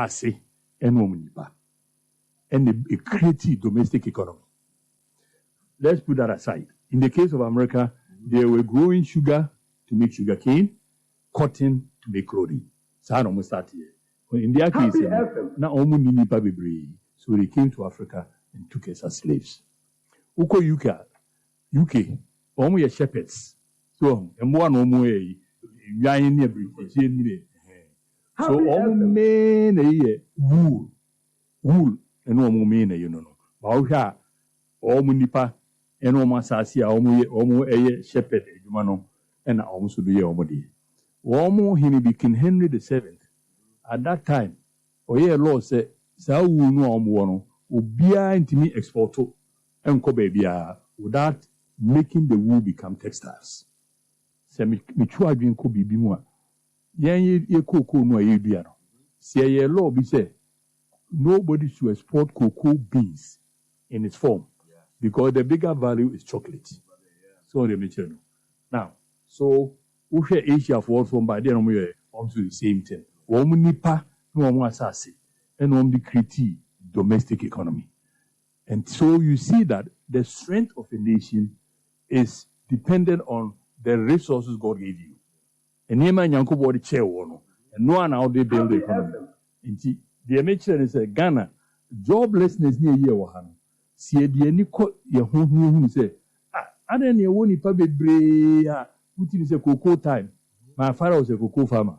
say, and a creative domestic economy. Let's put that aside. In the case of America, they were growing sugar to make sugar cane, cotton to make clothing. So I almost start here. In their case, so they came to Africa and took us as slaves. Uko UK, almost shepherds. So, and one or more, so all men wool, and no more men, you know. Bauha, all munipa, and almost Sasia, almost a shepherd, Jumano, and almost to the Omodi. Almost he became Henry VII. At that time, law said, Sao no one would be intimi exporto and cobebia without making the wool become textiles. Semi Michua drink could be more. Yan ye cocoa no a say a law be said, nobody should export cocoa beans in its form because the bigger value is chocolate. So they mention now. So we share Asia for from by then we are onto the same thing. Woman nipa no one assassin and on the creative domestic economy. And so you see that the strength of a nation is dependent on the resources God gave you. And here man yanko body chair one, and no one how they build the economy. And the mention is Ghana joblessness near year one. See the any court your who say, I don't know when you probably put in a cocoa time. My father was a cocoa farmer.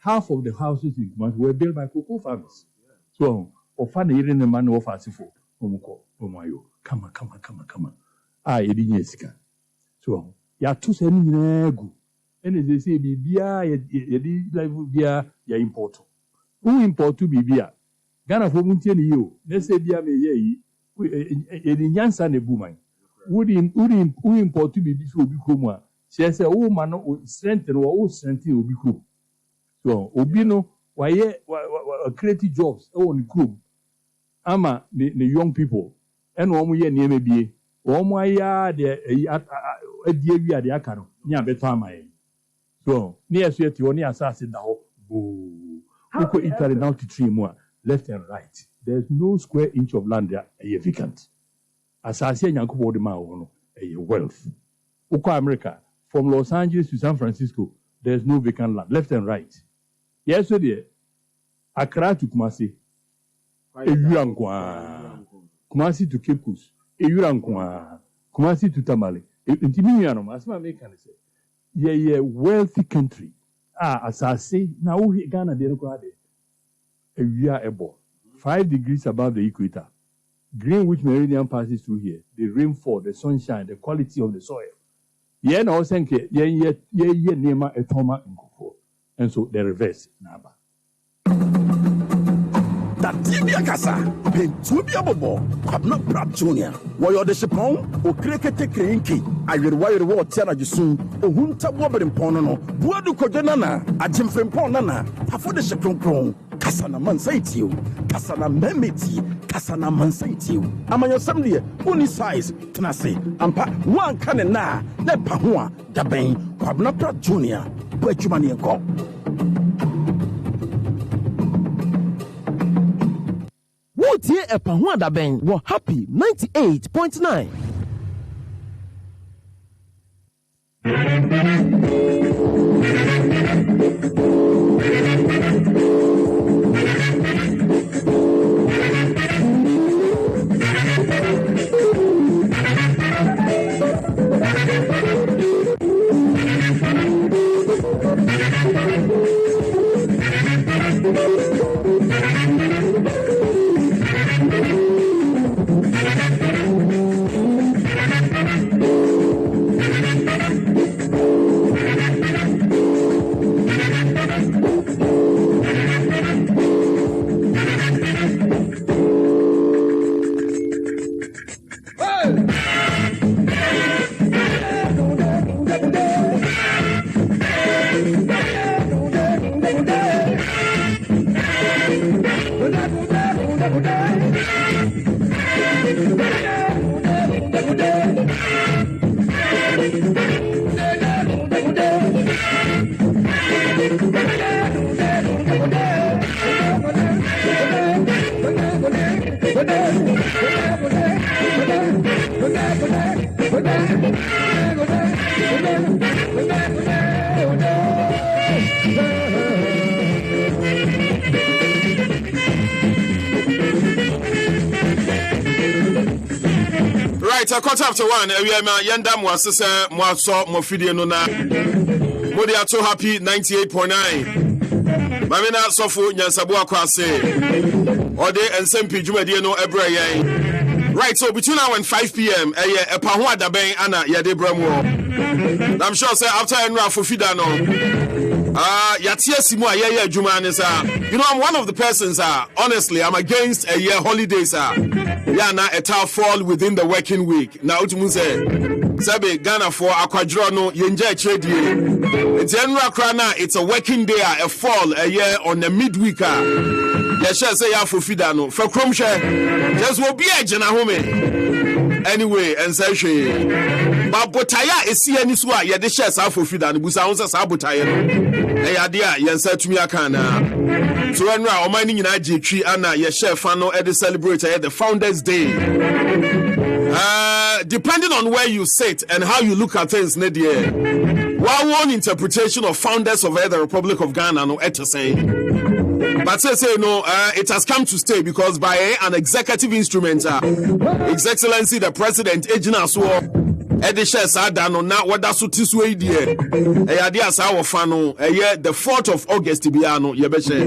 Half of the houses in Kumasi were built by cocoa farmers. So, often even the man of Asifo, come on. Edinyesika. So, ya two sending nego. And as they say, Bibia, ya import. Who import to Bibia? Ghana for Muntian you. Let's say, Bia me ye, Edinyansa ne booming. Who import to Bibi so become. She said, oh, man, strengthen or strengthen will become. So, Obino, why creative jobs on the group. Ama the young people, and one year near maybe, or my yard, a dear we are the Akano, near Betama. So, near Sweaty, only assassin now. Boo. Who could Italy now to 3 more, left and right. There's no square inch of land there, a vacant. Assassin Yanko Mao, a wealth. Uko America, from Los Angeles to San Francisco, there's no vacant land, left and right. Yes, so dear. Accra to Kumasi. Kumasi to Cape Coast. Kumasi to Tamale. Intimiano, as my can say. Yeah, wealthy country. As I say, now Ghana de required a year above 5 degrees above the equator. Greenwich meridian passes through here. The rainfall, the sunshine, the quality of the soil. Yeah, no, thank you. Yeah, Nema Etoma and Kofo. And so the reverse, Naba. That Tibia Casa, Pentubia Bobo, Pablo Pratt Jr., Warrior de Chapon, or Cricket Cranky, I will wire war Tana Jusun, or Hunta Wobbin Ponono, Buadu Kojanana, a Jim Frimponana, Hafo de Chapon, Casana Mansait you, Casana Memiti, Casana Mansait you. Am I your family, only size, Tenase, Ampa, one canna, Nepahua, Daben, Pablo Pratt Jr., Buechumani and Cop. Tie EpaHoadaben were happy 98.9. Right, I caught up to one. We are Yanda Mwasisa Mwaso Mofidi Nona. Modi are so happy 98.9. Mamina Sofu Nyansabua Kwase. Ode and Sempi Jumediano Ebreye. Right, so between now and 5 p.m., EpaHoadaben Anna Yadebramwo. I'm sure say after Enra Fufidano. Yatia Simua Yaya Jumanisa. You know, I'm one of the persons, honestly, I'm against a year holidays. Yana eta fall within the working week. Now Utumunse Sabe Ghana for Aquadrono Yenja Chedi. It's Enra Krana, it's a working day, a fall a year on the midweek. Yasha say ya Fufidano. For Kromshe, just will be a Janahome. Anyway, and say she. But Botaya is see any swa, ya the shares are for Fidan, Busanza Sabotaya. Hey, idea, yan said to me, I can. So, Enra, or mining in IGT, Anna, your chef, Fano, Eddie celebrate the Founders Day. Depending on where you sit and how you look at things, Nadia, one interpretation of Founders of the Republic of Ghana, no, et say. But say no, it has come to stay because by an executive instrument, His Excellency the President, Ejina Suo, Edisha Sadano, now what that's what is way dear. Eyadia Sawa Fano, the 4th of August, Tibiano, Yebeshe.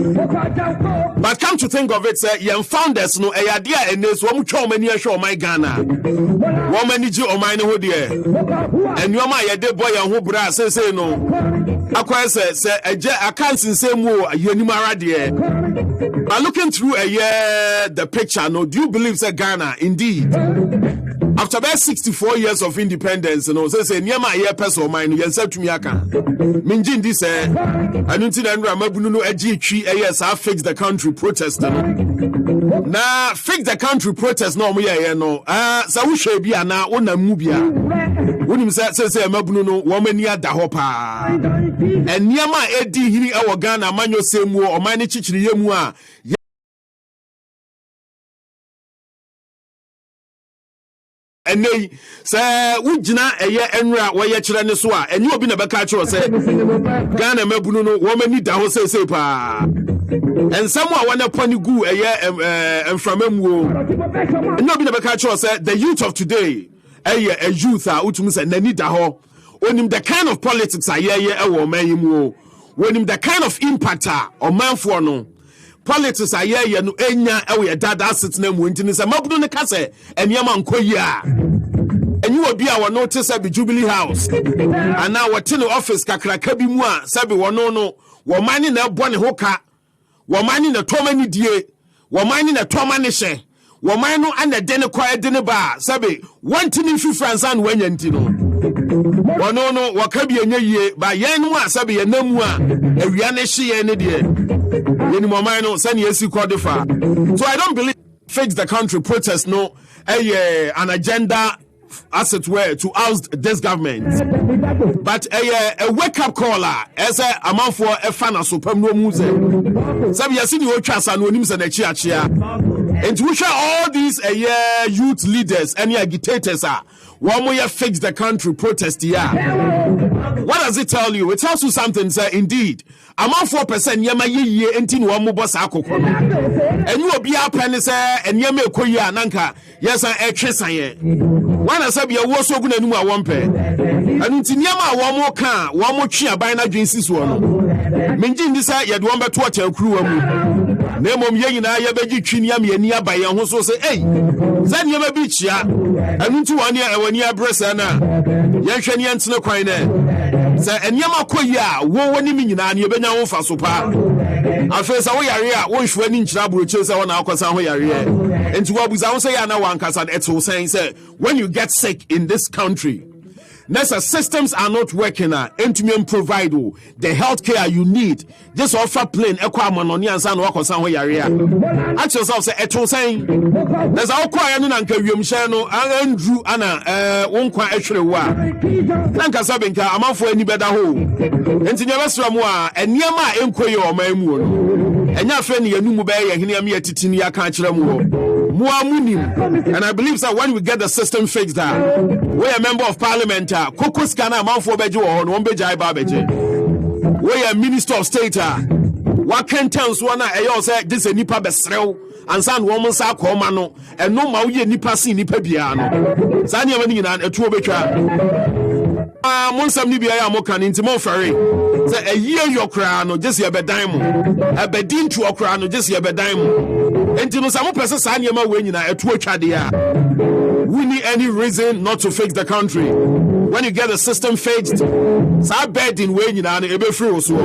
But come to think of it, sir, young founders no Eyadia and this one show many show my Ghana. Woman, you or mine, who dear. And you're my dear boy and who brass say no. I can't say more, Yenimara dear. But looking through the picture, no, do you believe that Ghana, indeed, after about 64 years of independence, you know, say, Nyama ye person mine, you said to me, I can. Minjin this, I don't think Ramabuno Eji, yes, I fix the country protest. Now, fix the country protest, no, me, no, so we should be now on a mubia. When him say, Mabuno, woman near Dahopa. And Nyama Edi, he our Ghana, Manyo Semu, or Mani Chichi Yemua. And they say, Ujina, a year enra, where you're trying to swear, and you've been a bacacho, say, Ghana Mabuno, woman need the Jose Sepa. And someone want to pony goo a year and from Emu. And you've been a bacacho, said, the youth of today, a youth are Utumus and Nanidaho. When him the kind of politics are or man, when him the kind of impact or man for no. Politics are yeah, no enya, our dad assets name winting is a Mabduna Case, and Yaman Koya. And you will be our notice at the Jubilee House. And now what in the office, Kakrakabi Mua, Sabi Wanono, were mining a Bonnie Hoka, were mining a Tomani Die, were mining a Tomanishe, were mining and a dinner quiet dinner bar, Sabi, one tin few France and Wenyantino. Wanono, Wakabi and ye, by Yanua, Sabi and Namua, a Rianeshi and Idiot. So I don't believe fix the country protest no an agenda as it were to oust this government, but a wake up caller as a man for a fan of super no muse. Some you see your chance and when him and chia and to show all these youth leaders and agitators are one way fix the country protest here. What does it tell you? It tells you something, sir. Indeed, among 4% yama ye entin wa mobos akokono. And you will be a penny, sir, and yame koya nanka. Yes, I chesaye. One as I be a was so good and one pair. And until yama one more car, one more chia by na jinsis one. Minjin this I had one but what your crew. Name of Yana Yabeji Chinyami and nearby and who say, hey, Zan Yama Beach ya. And into 1 year when you are Bressana. Yanshanian Snow Quine. Sir, and Yama Koya, one meaning and you been over Supa. I first away area, one shwenning trouble, chase on our Casan area. And to what was I say, I know one Casan Etzel saying, sir, when you get sick in this country, Nessa systems are not working. Intimate provide the healthcare you need. Just offer plain equipment on your son work on somewhere area. Ask yourself, say, Eto saying, there's all quiet and Kavium Shano, Andrew Anna, one quiet actually wa. Nanka Sabinka, I'm out for any better hole. And to never Sramwa, and Yama Enquire or Mamu. And your friend, your new mobile, and near me at Titinia Kanchramu. And I believe that when we get the system fixed, we're a member of parliament. Kokos kana man for bejo on one beja babeje. We a minister of state. One wakenten so na eyo say this a nipa besrew ansa no mo sa akoma no eno ma wo ye nipa sin nipa bia no sa ne amani nyina etuo betwa monsam ni bia ya mo kan nti mo fere say eyi yokra no just ye bedan mo ebedin tu okra no just ye bedan mo enti no sa mo pese sa ne ma we nyina etuo twade ya. We need any reason not to fix the country. When you get the system fixed, sa bed in way nyina no ebe free so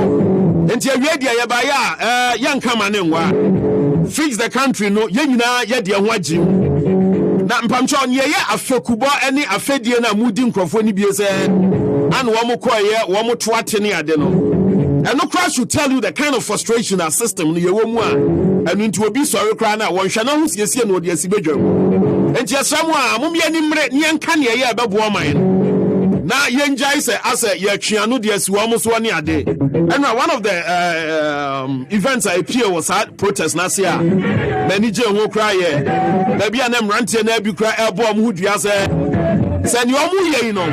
enti awie dia ye ba ya yanka manenwa fix the country no ye nyina ye de ho agim na mpamcho nye ye afekubo ene afedie na mudi nkrofo ni bie se an wo mo koye wo mo to atene ade no eno crash should tell you the kind of frustration our system no ye wo mu a enu nti obi sorry kra na won hwe na ho siesie no de asibedwam enti asam a mum ye ni mre ne yanka ne ye bebo oman na yenjai say ase ye twiano de asiwo mo so ne ade and one of the events I appear was at protest na se a mani je ho kra ye na bia na mrantie na abi kra ebo am hudua se ne omu ye no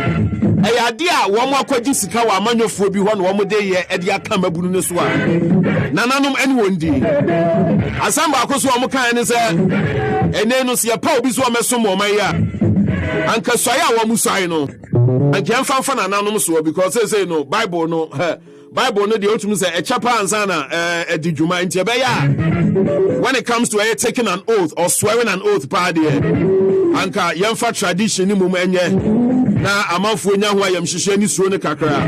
e ade a wo mo akwaji sika wa amanyofo bi ho na wo mo de ye e de aka mabunu ne so a nananom ene wondi asamba akoso wo mo kan ne se ene no se pa obi so o meso mo man ya anka soya wo mu sai no and can fan anonymous so because they say no Bible no the ultimate say a chapa ansana edijuma inti ebeya when it comes to taking an oath or swearing an oath party anka yemfa tradition ni mum enye na amanfo nya ho ayam hihye ni suro ne kakra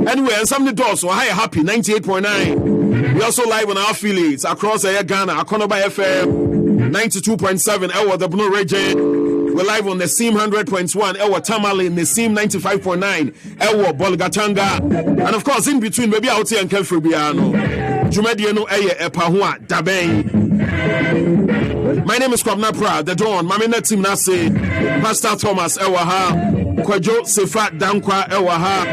anyway and some the doors so high happy 98.9 we also live on our affiliates across Ghana Akonoba FM 92.7 our the Volta Region. We're live on the Sim 100.1, Ewa Tamale in the Sim 95.9, Ewa Bolgatanga, and of course in between, maybe out here in Kelfrubiano, Jumediano Eye EpaHoadaben. My name is Kwabna Pra, the Dawn, Mamina Tim Nase, Pastor Thomas Ewaha, Kwajo Sefat Dankwa Ewaha,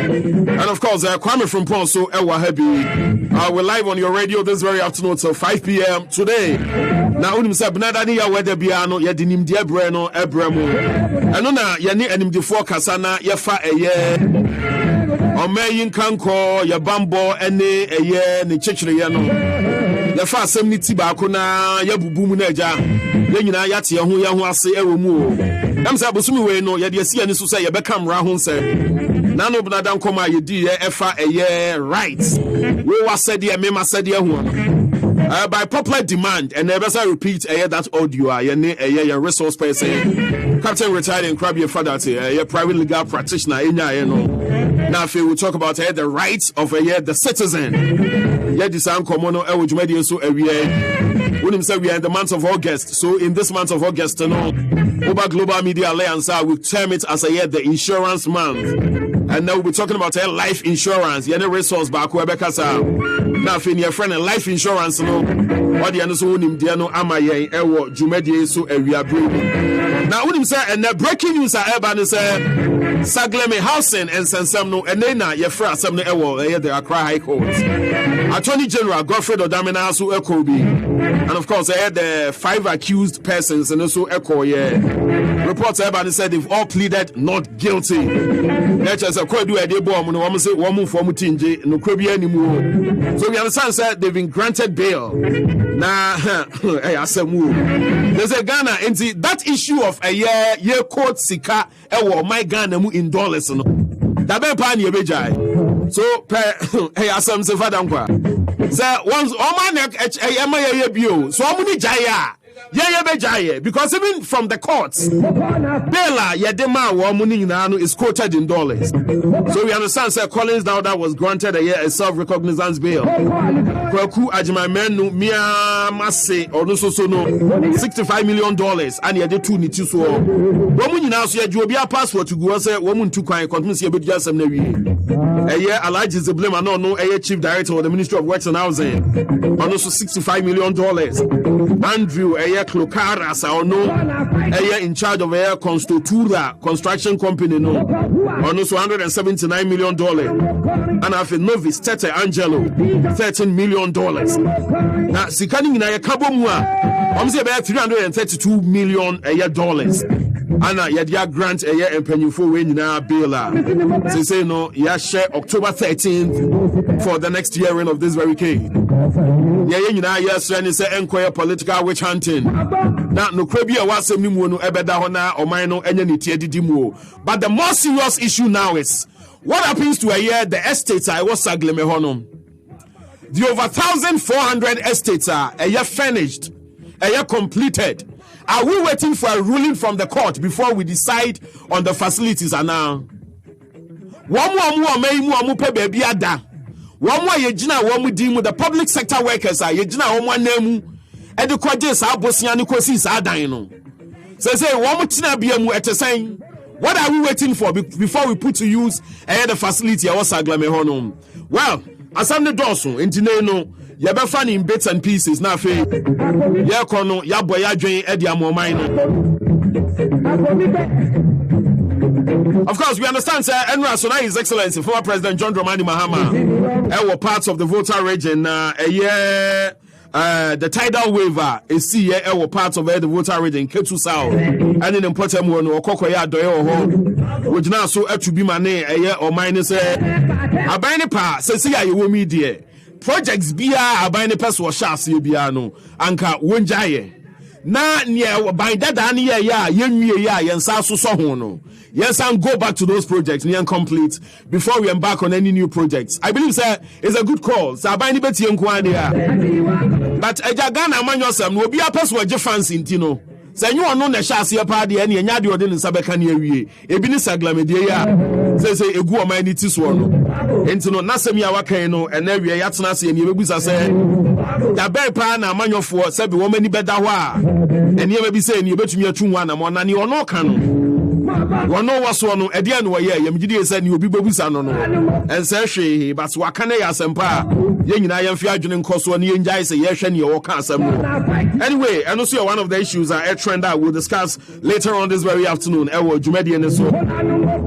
and of course Kwame from Ponso EpaHoadaben. We're live on your radio this very afternoon till 5 p.m. today. Now, Unimsa Bnadani ya wede biano ya dinim die breno ebremo. Eno na ya ni enim di forecastana ya fa eye. Omeyin kanko ya bambo ene eye ni chechire ye no. Ya fa asem ni tiba ko na ya bubu mu na eja. Ya nyina ya te ya ho ase ewo mu o. Am sa bosumi we no ya de sia ni so say ya be kamra ho nse. Na no Bnadan koma ye di ye efa eye right. We wa said ye me ma said ye ho. By popular demand, and never say repeat that audio, your resource person, Captain retired in Krabby Father, a private legal practitioner in now, if we talk about the rights of the citizen. Yet this uncommon, which made you so every year. When say we are in the month of August, so in this month of August, Oba Global Media Alliance, we term it as the insurance month. And now we'll be talking about life insurance. You know, resource back where now, if your friend life insurance, no, or the other one, Diano Amaye, Ewo, Jumedi, so a real now, when him say, and the breaking news are Eban say, Sagleme housing and Sansamno, and then your friend, some Ewo, the Accra High Court. Attorney General Godfrey Odamina, so Ekobi, and of course, I had the 5 accused persons, and also Eko, reports Eban said they've all pleaded not guilty. That's a quite do a day bomb when one say one move for Mutinji, no crabby anymore. So we understand that they've been granted bail. Nah, I said move. There's a Ghana, and that issue of a year court sika, my Ghana in dollars. Daben pan ye bejai. So hey asam se fadankwa. Say once all my neck ye bio. So how many jaya? Yeah, because even from the courts, Bela Yadema Wamunino is quoted in dollars. So we understand, Sir Collins now that was granted a self-recognizance bail. Kwaku Ajima Menu Mia Masse or no $65 million and you did 2 nitu so. Woman now so you be a passport to go say woman to kind continue to be just a year alleged is the blame no a chief director of the Ministry of Works and Housing. And also $65 million. Andrew Clocaras or no in charge of a Construtura construction company no on also $179 million and I've a novice Tete Angelo $13 million now Sikani na Yakabomwa I'm say about $332 million dollars and yadia grant a year and penny for when na Bela say no ya share October 13th for the next hearing of this very case. Yeah, you know, yes, and it's an enquire political witch hunting. Now, no crabby, I was a mimuno, ebedahona, or mino, and any dimu. But the more serious issue now is what happens to a year the estates I was saglemehonom. The over 1,400 estates are a year finished, a year completed. Are we waiting for a ruling from the court before we decide on the facilities are now? One more baby ada. One more yejina one dimu the public sector workers are yejina one nemu. Edukwaje sa bosiani kosi sa dan no. Say one more tina biamu saying. What are we waiting for before we put to use the facility I was aglamehonom? Well, as I'm the dorsal, intineno, yabefa in bits and pieces, na fe. Ya kono, ya boya join ediamo mine. Of course, we understand, sir, Enra Sona, His Excellency, former President John Dramani Mahama, were parts of the Volta Region, a year. The tidal waiver is see were parts of the Volta Region, Ketu South, and in important one or Kokoya Doyo, which now so to be my name a year or minus a biny pa, says you will me dear. Projects be a biny pass or shasi biano, Anka Wunjaye. Na near by that ania ya, yen sasu sohono. Yes, and go back to those projects, near complete, before we embark on any new projects. I believe, sir, it's a good call. Sir, by any bet you but a jagana man yourself will be a person with fans in Tino. Say you are known as Shasia party and Yadi or didn't Sabacani. Ebenezer Glamedia says a good man it is one. And to know Nasamia Wakano and every Yatsnasi and Yabusa said, the bear pan a man of four, said the woman better. And you may be saying you bet me a true one among any or no canon. One no was one at the end where you said you will be Babusano and say, but Wakane Asempa, Yen I am Fiajan and Coswani and Jai say, yes, and your castle. Anyway, and also one of the issues are a trend that we'll discuss later on this very afternoon. Jumedi so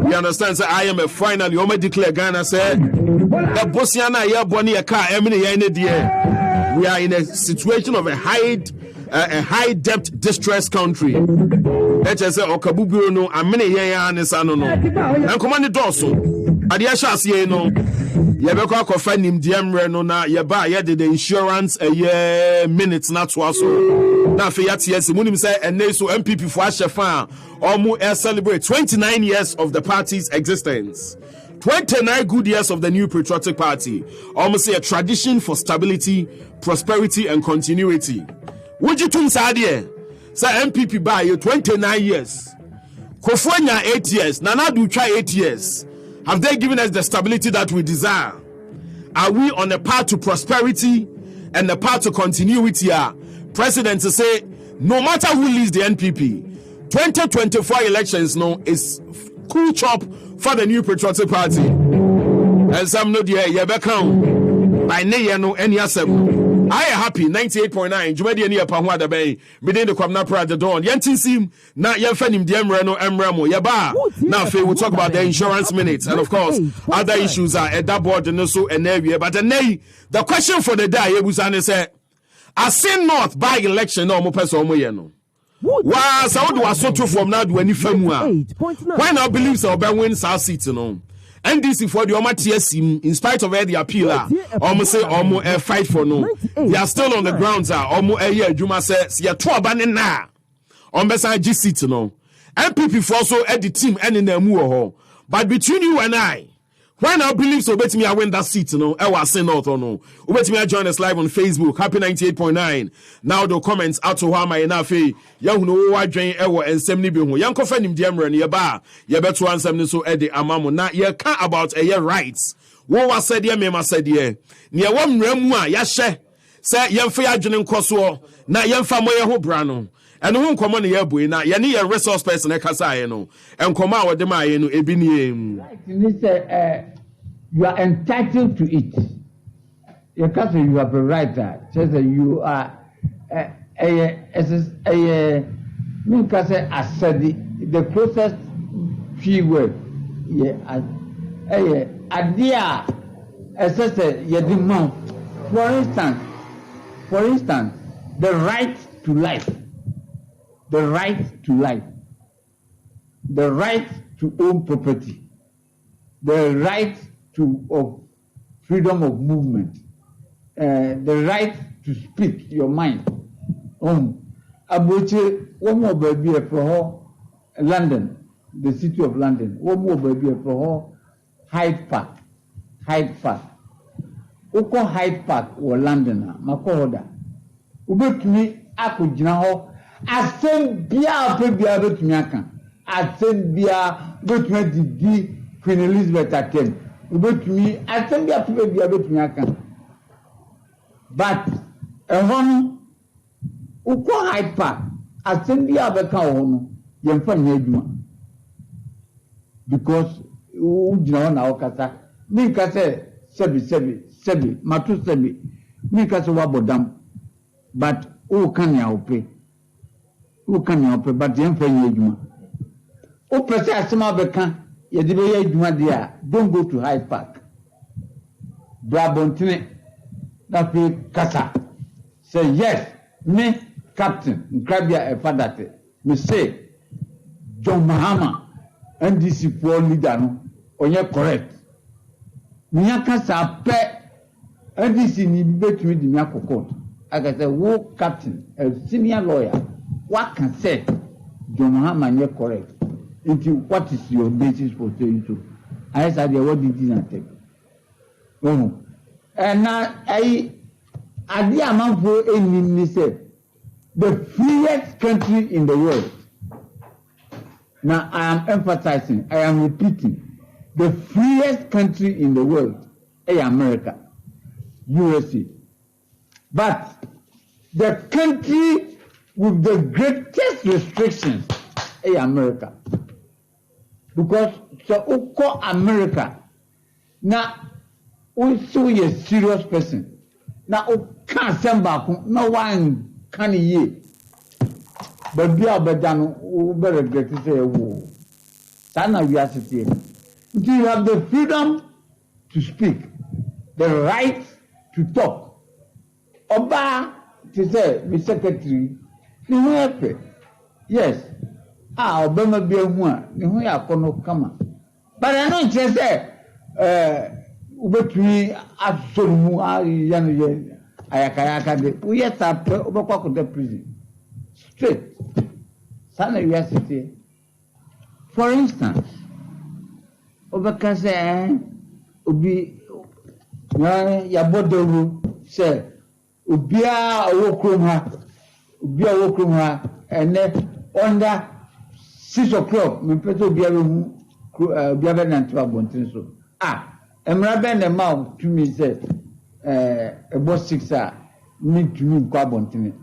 we understand that I am a finally Ome declare Ghana said the Bosiana Yaboni a car emini dear. We are in a situation of a high debt distressed country. Let's say Okabubu no amene yan ano no. And command the doso. Adiasha sie no. Yebeko akofa nim diemre no na yeba ye de insurance a year minutes na to aso. Na fe yat yes munim say ene so NPP for ahyefa omo celebrate 29 years of the party's existence. 29 good years of the new patriotic party. Almost say a tradition for stability, prosperity and continuity. Would you think Sadia? Say NPP by you 29 years. Kofuanya 8 years. Nana do try 8 years. Have they given us the stability that we desire? Are we on a path to prosperity and a path to continuity? President to say, no matter who leads the NPP, 2024 elections no is cool chop for the new patriotic party. And some no dear Yebekam by Neyano and Yasem. I am happy 98.9. Jumedi ni EpaHoadaben. Within the Kwamna Pra the Dawn. Yentin sim na yenfenim diemreno emremo. Yaba. Now we'll talk about the insurance minutes and of course other issues are at that board and also an area. But the question for the day Ebusane said, I seen North by election no mo person mo yeno. Wa sa do asoto from now do any famua. Why not believe so be win South City no? NDC for the Oma TSC, in spite of the appeal, almost say almost fight for no. They are still on the grounds. Almost a year. Juma says, "Yeah, 2 abandoning now." Almost I just sit no. NPP for also at the team and in the move. But between you and I, when I believe so, bet me I win that seat no. I was saying no, no. Bet me I join us live on Facebook. Happy 98.9. Now the comments out to Mahama enafe. Young no wa join ewo ensem bi ho. Young kofa nim diemre ne ba. Ye beto ansem ne so e de amamo na ye ka about a year rights. Wo wa said ye me ma said ye. Ne wo mramu a ya hye. Say ye mfa ya dwene nkoso na ye mfa mo ye ho bra no. And who come on the airboy now? You need a resource person, a Casayano, and come out with the Mayano, Ebini. You are entitled to it. Your country, you have a right that says that you are the closest P word. Idea, for instance, the right to life. The right to life, the right to own property, the right to freedom of movement, the right to speak your mind. Abuche, one more baby for London, the city of London. One more baby for Hyde Park. Oko Hyde Park or London, Makohoda. Ubetumi akujina ho asembia opebia betumi aka. Asembia betumi didi Queen Elizabeth atem. Ubetumi asembia opebia betumi aka. But ehonu uko Hyde Park asembia beka ho no yemfa nya adwuma. Because ujina ho na okasa. Mi ka se sebi matu sebi. Mi ka se wabodam. But who can you pay? But the Juma. Oh, Press some other can, don't go to Hyde Park. Brabontine, that be Casa. Say yes, me, Captain, Grabia, a father, me say, John Mahama, NDC poor leader, on your correct. Miakasa pet, NDC need bet with the Miako court. I can say, who captain, a senior lawyer, what can say, John Mahama, you're correct. Into what is your basis for saying so? I said, what did you not take? Oh, and now I did a man for a minister, the freest country in the world. Now I am emphasizing, I am repeating, the freest country in the world, America, USA. But the country with the greatest restrictions is America. Because so uko America, now also a serious person. Now you can't send back, no one can hear. But be a better regret to say, whoa. Sana we are sitting. You have the freedom to speak, the right to talk. Oba, to say, Mr. Secretary, you have yes. Obama be one, you have come. But I know just say, Ubetui, Absolu, Ayakayaka, we have to overcome the prison. Straight. Sana University. For instance, Obakase, Ubi, Yabodoru, say, Ubia wokrum ha, and then under 6 o'clock, me peto biara na ntwa bontin so. Emra the mouth to me said, about 6 need to move kwa bontin.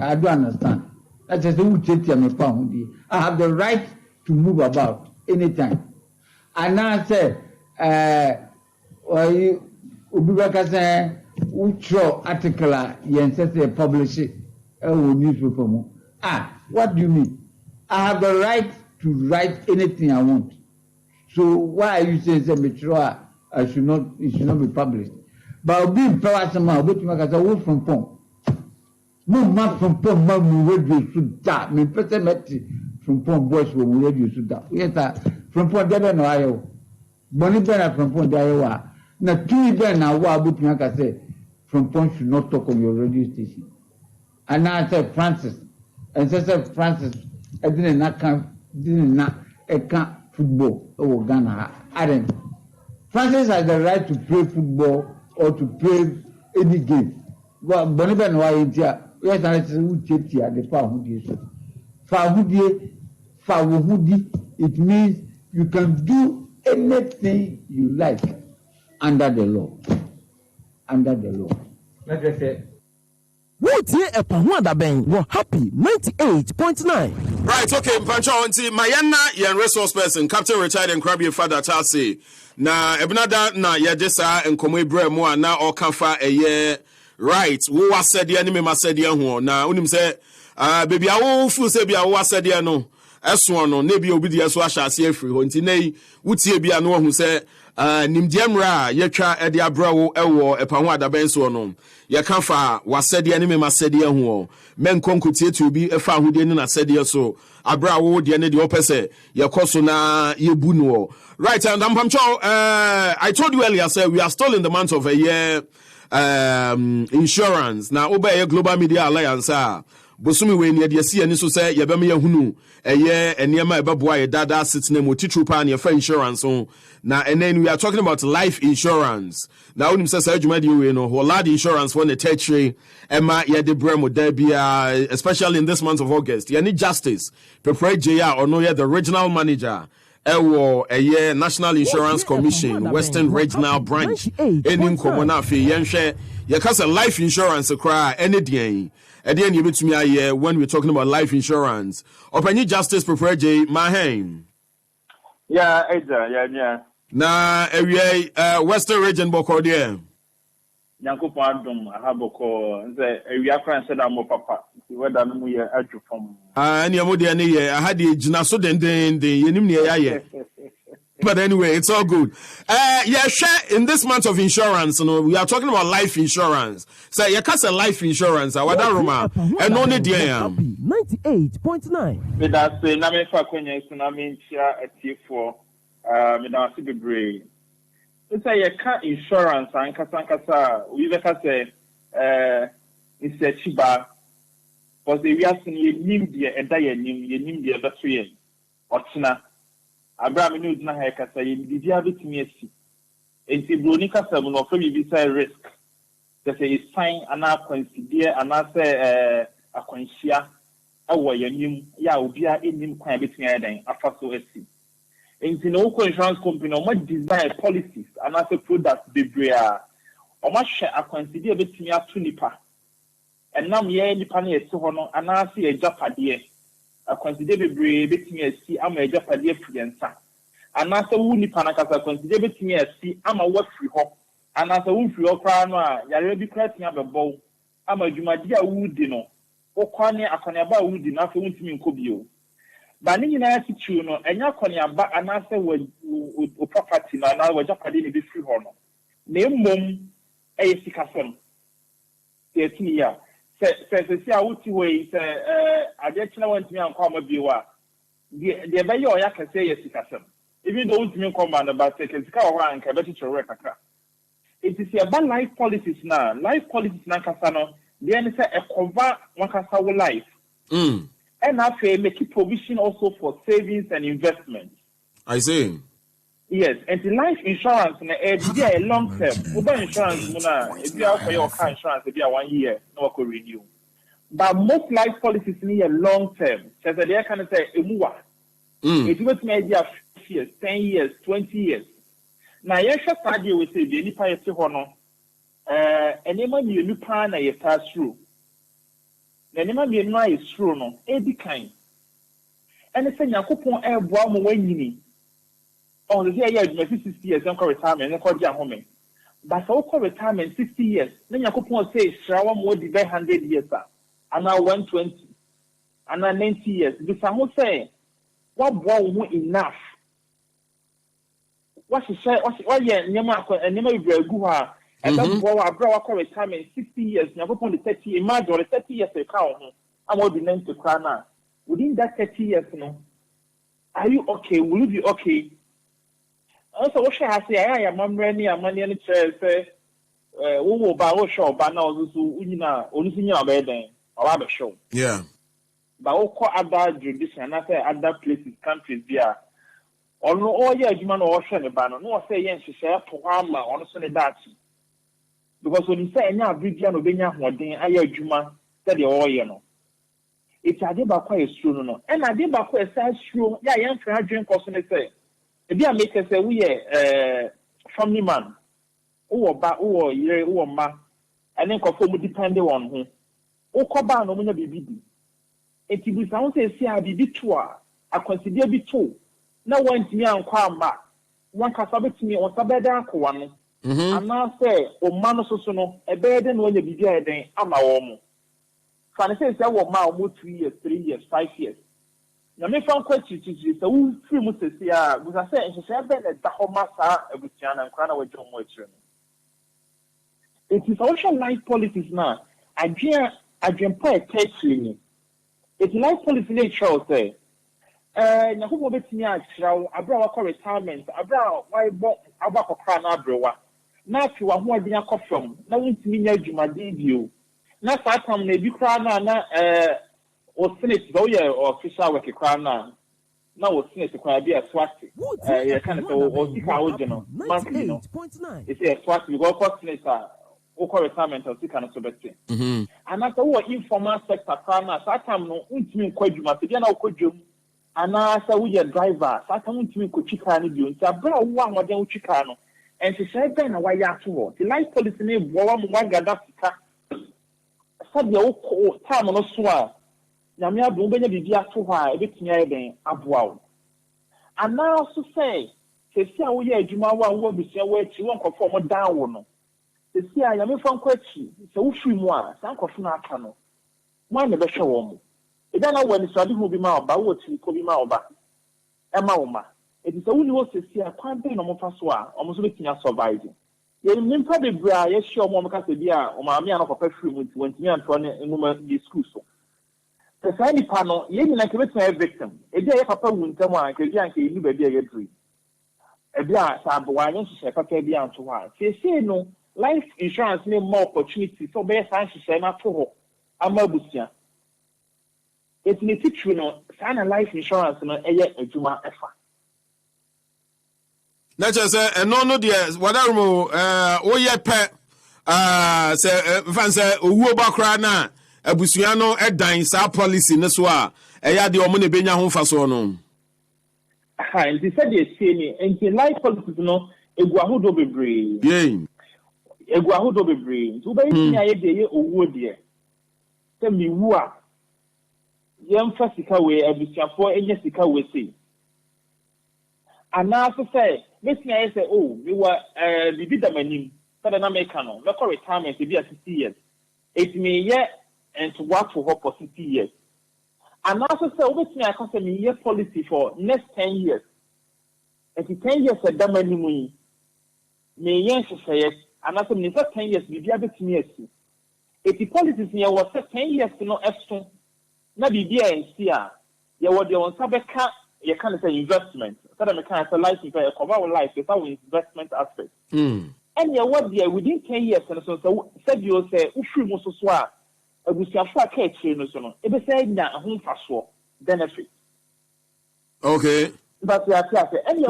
I do understand. That is who take me pound. I have the right to move about anytime. And now I say, Ubibaka say, Ucho article yen say publish it newspaper. What do you mean? I have the right to write anything I want. So why are you saying it should not be published? But I'll be in power somehow, but you make a word from Pong. No man from Pong, man, we radio should die. Me person met from Pong boys when we radio should die. Yes, from Pong Daben no Iowa. Bonnie Benner from Pong Iowa. Now, 2 Ben now, what about you say? From Pong should not talk on your radio station. And now I said Francis. And so I said Francis, I didn't account football over Ghana. I didn't. Francis has the right to play football or to play any game. Well, Boniben Waintia, yes, I said, who checked here, the Fahudi, it means you can do anything you like under the law. Under the law. Like I said, Volta EpaHoadaben were happy 98.9. Right, okay, Mpancha Onti, Mayana, yan resource person, Captain Retired and Krabby Father Tasi. Na Ebnada na Yadesa and Komwe Bremwa na or Kafa a year. Right, who was said the enemy must say the na unim say, baby, I won't fool say be a was said the no. As one on Nebi obedience was shall see free. Hontine, would see be a no who say, Nimdiamra, Yeka Edia Bravo, Ewo, EpaHoadaben so no. Yakafa was said the enemy must say the who. Men concourse to be a fan who didn't say the so. Abrawo, the end of the opposite, Yakosona, Yebuno. Right, and I told you earlier, sir, we are still in the month of a year. insurance. Now, obey Global Media Alliance. Bosumi we near the sea and so say Yabami Hunu, a year and Yama Baboy, Dada sits name with Titrupan, for insurance. Now, and then we are talking about life insurance. Now, when you say, you know, Holad insurance when the tertiary, Emma Yadebremo, Debia, especially in this month of August. You need justice. Prepare JR or no, you're the regional manager. A year National Insurance Commission, Western Regional Branch, any common fee, Yanshe, Yakasa life insurance, a cry, any day. At the end, you meet me when we're talking about life insurance. Open justice, prefer J. Mahama. Yeah, yeah. Na area Western Region Bokordia. Yanko Pardum, I have a call. The area friend said I'm papa. Whether we are at from. Any more than a year. I had the Jinaso den the But anyway, it's all good. Yeah, share in this month of insurance, you know, we are talking about life insurance. So you can't say life insurance. I Roma and only dear 98.9. With that, say, Name Fakonya, Tsunami, Chia, a T4, Midasi Bibre. It's a car insurance and Kasankasa. We say, it's a Chiba. Because we are seeing you name the entire name, you name the other three. Otina. Abraham news na hekasa yidi abetimi asi enti broni kasa mu no fa bi say risk that say sign ana consider ana say akwanhia awo yanim ya obi a enim kwan betimi adan afa so asi enti no insurance company no mo design policies ana say products bebre o ma hwe akwansidia betimi ato nipa enam ye nipa na esi ho no ana say ejapade a consider bebre betimi asi ama ejapade afiansa anasa wu nipa na kasa consider betimi asi ama wafri ho anasa wu fri ho kra no a yare bi kra tia bebo ama dwumade a wu di no okwane akoneba wu di na fa wuntimi nkobio ba ni nyina atichu no enya akoneba anasa wo property na na wajapade ni bi fri ho no na emmom eyisikasem tetini ya se a wuti we se ade china wantimi ankwa mabiwa de be yo ya kase yesikasem even though wantimi nkwa na ba se kesika wo anka be tichore kakra it is about life policies na kasa no de any say e cover one kasa wo life and after make provision also for savings and investment. I see. Yes, and the life insurance be a long term. Mobile insurance if you have for your car insurance be a 1 year, no could renew. But most life policies need a long term. So they can say emuwa. It was maybe 5 years, 10 years, 20 years. Now you should start with say the nipa yesi hono. Enema mi nipa na ye pass through. Enema mi no is through no. Edi kind. And say yakopon e boa mo wanyini. Oh, the year you 60 years, don't call retirement, and call your home. But so call retirement 60 years. Then you could say, Shrawa more than 100 years, and now 120, and now 90 years. The some say, what boy enough? What she said, what year, never be a good and then boy, I brought call retirement 60 years, never upon the 30, imagine the 30 years they count. I'm all the name to Krana. Within that 30 years, no, are you okay? Will you be okay? Also, what I say, I am money and money and say, we will buy a show, but now, only bed or other show. Yeah. But all other jurisdiction, and I say other places, countries, there. Or no, all year, you man, or send a banner. No, say, yes, she said, to Hama, on Sunday that. Because when you say, now, Bridgian, Obenya, one day, I hear Juma, that the all year, no. It's a deba quite true, no. And I did back a sad true, yeah, young for drink, or Sunday say. If you make us say we family man, or year, or ma, and then conform depending on whom. O Coba no BBD. It is sound say, see, I be two, I consider be two. No one to me and quam back. One can submit to me on Sabeda one. And now say, O Mano Sosono, a burden when you be there, then I'm a woman. Fanny says, I will now 2 years, 3 years, 5 years. Na me fan question to so we free mu se sia we say en se be da homa sa abutia na nkra na we dwo mo akire no it is social life policies now adwen pa technically ni it life policy dey show say na ko mo betimi akira abra wa retirement abra why bo abakokra na abrewa na fi wa ho adenya kofam na wontimi nya adwumade bio na saa tam na bi kra na o senate do ye official work kra na o senate kwa bi aswati ye kan so o sika o jeno monthly no it's a swati we go for senate o ko retirement o sika no so beti and after wo informal sector kra na saa tam no wontimi kwa adwuma se dia na o kodwom ana sa wo ye driver saa tam wontimi ko twika no bio nti abra wo ahoden wo twika no and she said then why ya to the life policy ne bo wa mo gada sika sabe o time no so a nyame adom benya bibia to ha e betumi ayeben aboawo ana so say sesi a wo ye adwuma wo bisia wo achi wo nkofo mo dan wo no sesi a nyame fa nkwachi se wo firi mu a san nkofo na aka no mo na be hwe wo mo e da na wo ni so ade hu bi ma oba wo ti ko bi ma oba e ma wo ma e di se wo ni wo sesi a kwan be no mo fa so a o mo so betumi survive ye nimpa be bra ye hwe mo ka se bi a o ma me an ko pa firi mu ti wantimi anto ne nguma di school so the same panel, you know, a victim. A day papa won't come on, because you be a tree. A blah, Sabuan, say, Papa be on to her. Say, no, life insurance need more opportunity, so best I should say not for her. I'm a busia. It's me teach you know, sign a life insurance and a Juma effort. Not just no, dear, whatever, yeah, pet, say, fancy, who back now. Abusuano edan sa policy ne so a eya de omo ne benya ho faso no aha nti said dey say ni nti life policy no egu ahodo bebre egu ahodo bebre nti ubayi ni aye de ye owo de se mi wu a ye mfa sika we abusuafo enya sika we sei ana so say mesi aye say oh we were bibi da manim sada na make no me ko retirement bi a 60 years it me ye and to work for her for 60 years. And also say, obviously, I can say me year policy for next 10 years. And the 10 years at Daben me yes say and also me 10 years be able to me see. If the policies here was 10 years to no extra, na be there and see ya what they want sabeka you can say investment. So that me can say life is a cover life without investment aspect. And ya what there within 10 years and so said you say ufri mo so abusiafo akachi no so no e be say nya ho faso benefit okay but ya say any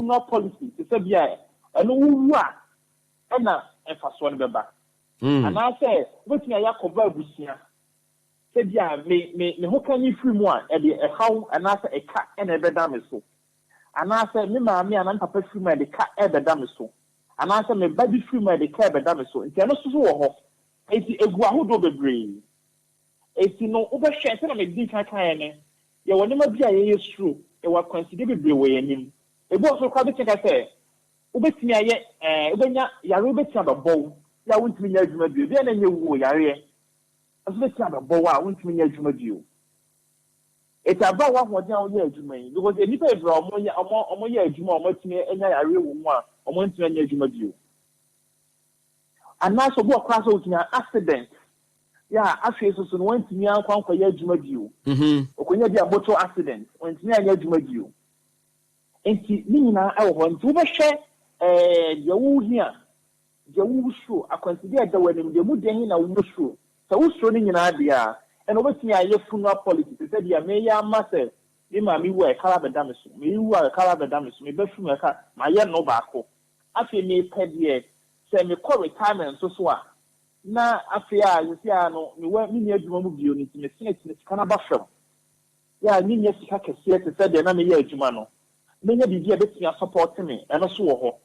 no policy to say bia eno wu a na faso no beba and I say wetin ya yakoba abusia say bia me ho kan yi free mu a e de e haw and I say e ka na e beda me so and I say me ma me anan papa free mu e de ka e beda me so and I say me baby free mu e de ka e beda me so nti eno so wo ho eti egu ahodo bebre eti no obehwe se na me di kan ne ye woni ma bia ye yesuro e wa consider bebre we yanim ebu so kwa be tika se obetimi aye obenya yare obetimi ababo ya wontimi nya adwuma bio bia na nye wo yare aso betimi ababo a wontimi nya adwuma bio eti aba wa ho dia wo ye adwuma yi because enipa ebra omo ye adwuma omo timi enya yare wo mu a omo ntimi nya adwuma bio. And now so go across accident. Yeah, actually so went to me and kwa ya adwuma bio. Okonya bia motor accident, went me anya adwuma bio. Enti ni nyina e wo nti wo be hwe de wo hia. De wo show akonsider da wanim de mu de hin na wo show. So wo show ni nyina de a and obetimi aye funeral policy. Say dia me ya masse ni ma mi wo e kala be dam so. Me wu a kala be dam so. Me be fu e ka ma ye no ba ko. Afi me pedie say me call retirement so na afia you see no me wa me adwuma mu bio ni me sika na ba fam ya ni nya sika kese te say de na me ye adwuma no me nya bibia betimi support me e no so wo ho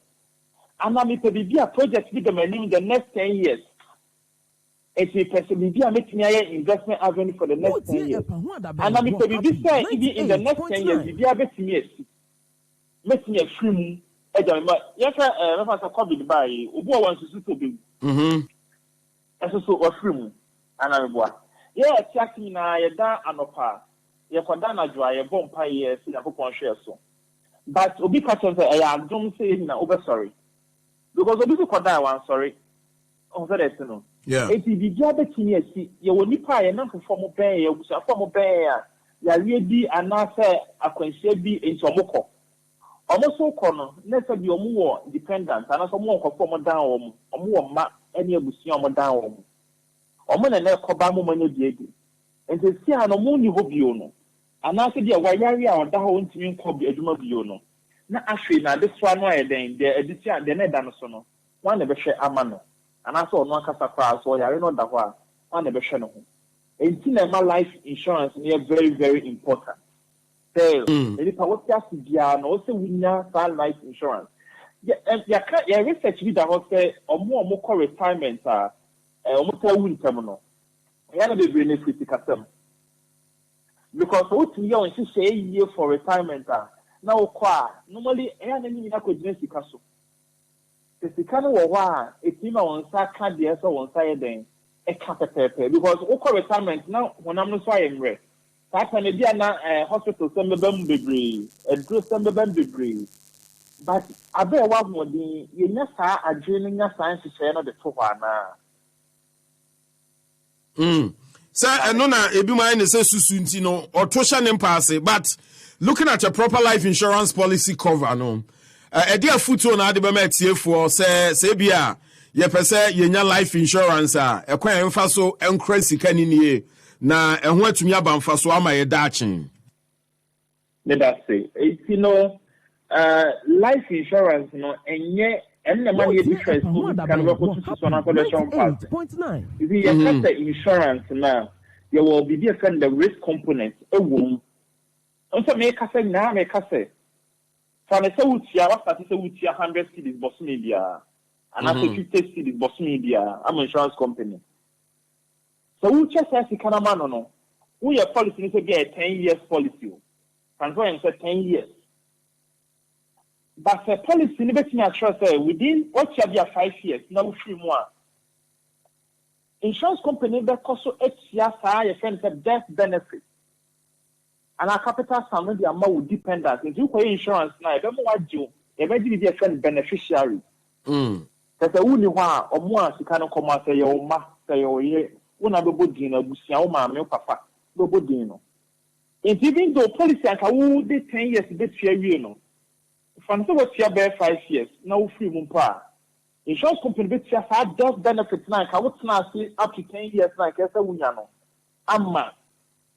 ana me pe bibia project bi dem in the next 10 years it me person bibia metimi aye investment avenue for the next 10 years ana me pe bibia say even in the next 10 years bibia betimi esi metimi afiri mu ejama yaka na fa covid bai obu o wan susu to be eso so ofiri mu ana meboa ye atiaki na ye da anopa ye kwada na dwa ye bompa ye si akopon hwe so but obi ka chen say ya dum say na obe sorry because obi ko kwada wan sorry on say that no yeah eti bibia betini asi ye woni pa ye na fofo mo ben ye obusa fo mo ben ya rie di ana say akwansia bi enti omokọ almost so corner, let's say your more dependent, and also more conform down, or more ma any of the down. Or when a cobamo money, and to see how no money hope you know. And I said, yeah, why are you on that whole team called the Eduma Biono? Now, actually, now this one, why then the edition, the Nedanosono, one never share Amano. And I saw one Casa Class, or I know that one never share no. And my life insurance is very, very important. So, if I was just to also winner life insurance. Yeah, research with the hotel or more retirement, almost a win terminal. I have a benefit custom. Because what we are in say year for retirement now normally any could castle. The kind of a team on side the so on side then a capital because okay retirement now when I'm not saying rest. That when a hospital some degree and do some degree. But I bet one more the you never are joining a science share the two. Sir, and no, ebi mind is susunti no or tosha nempase. But looking at a proper life insurance policy cover, no, a dear foot on Adibet for say bia ye pese yenya life insurance a kwa emfa so encresi kanini na ehwo atumi aba mfa so ama ye dachin. Let us say, you know, life insurance, no, and the money difference can work with one collection part. If you have the insurance now, there will be different the risk component. A womb. Also, make a say now, make a say. For a so, you have 100 cities, boss media, and after 50 cities, boss media. I'm an insurance company. So, we just have to kind of man, no. We are policy to get a 10 years policy. And go and say 10 years. But the policy never say within what you have 5 years, now 3 more. Insurance company that cost so 8 years higher death benefit. And our capital summary the amount will depend on if you pay insurance now, don't know what you eventually be a friend beneficiary. That's the only one or more to kind of come out say your ma say your year, one of the budino, Busia, my papa, no budino. And even though policy and how 10 years bit fair, you know. Fancy what you bear 5 years, no free mumpa. Insurance company bit had death benefits now, I would not see up to 10 years like as a Wiano. Amma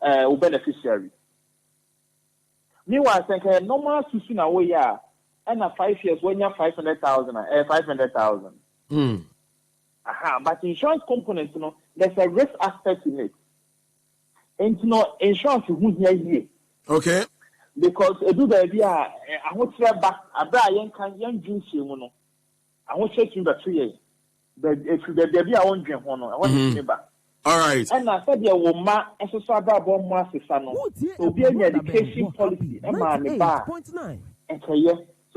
beneficiary. Meanwhile, I think a normal Susuna away, and a 5 years when you're 500,000, 500,000. Aha, but insurance components, you know, there's a risk aspect in it. And you know, insurance is here. Okay. Because a do the idea, I want to back a bra young juice, you know. I want to check you the 3 years. But if the idea I want to drink one, I want to back. All right. And I said, there will ma, and so about more so be an education policy, and my bar. And so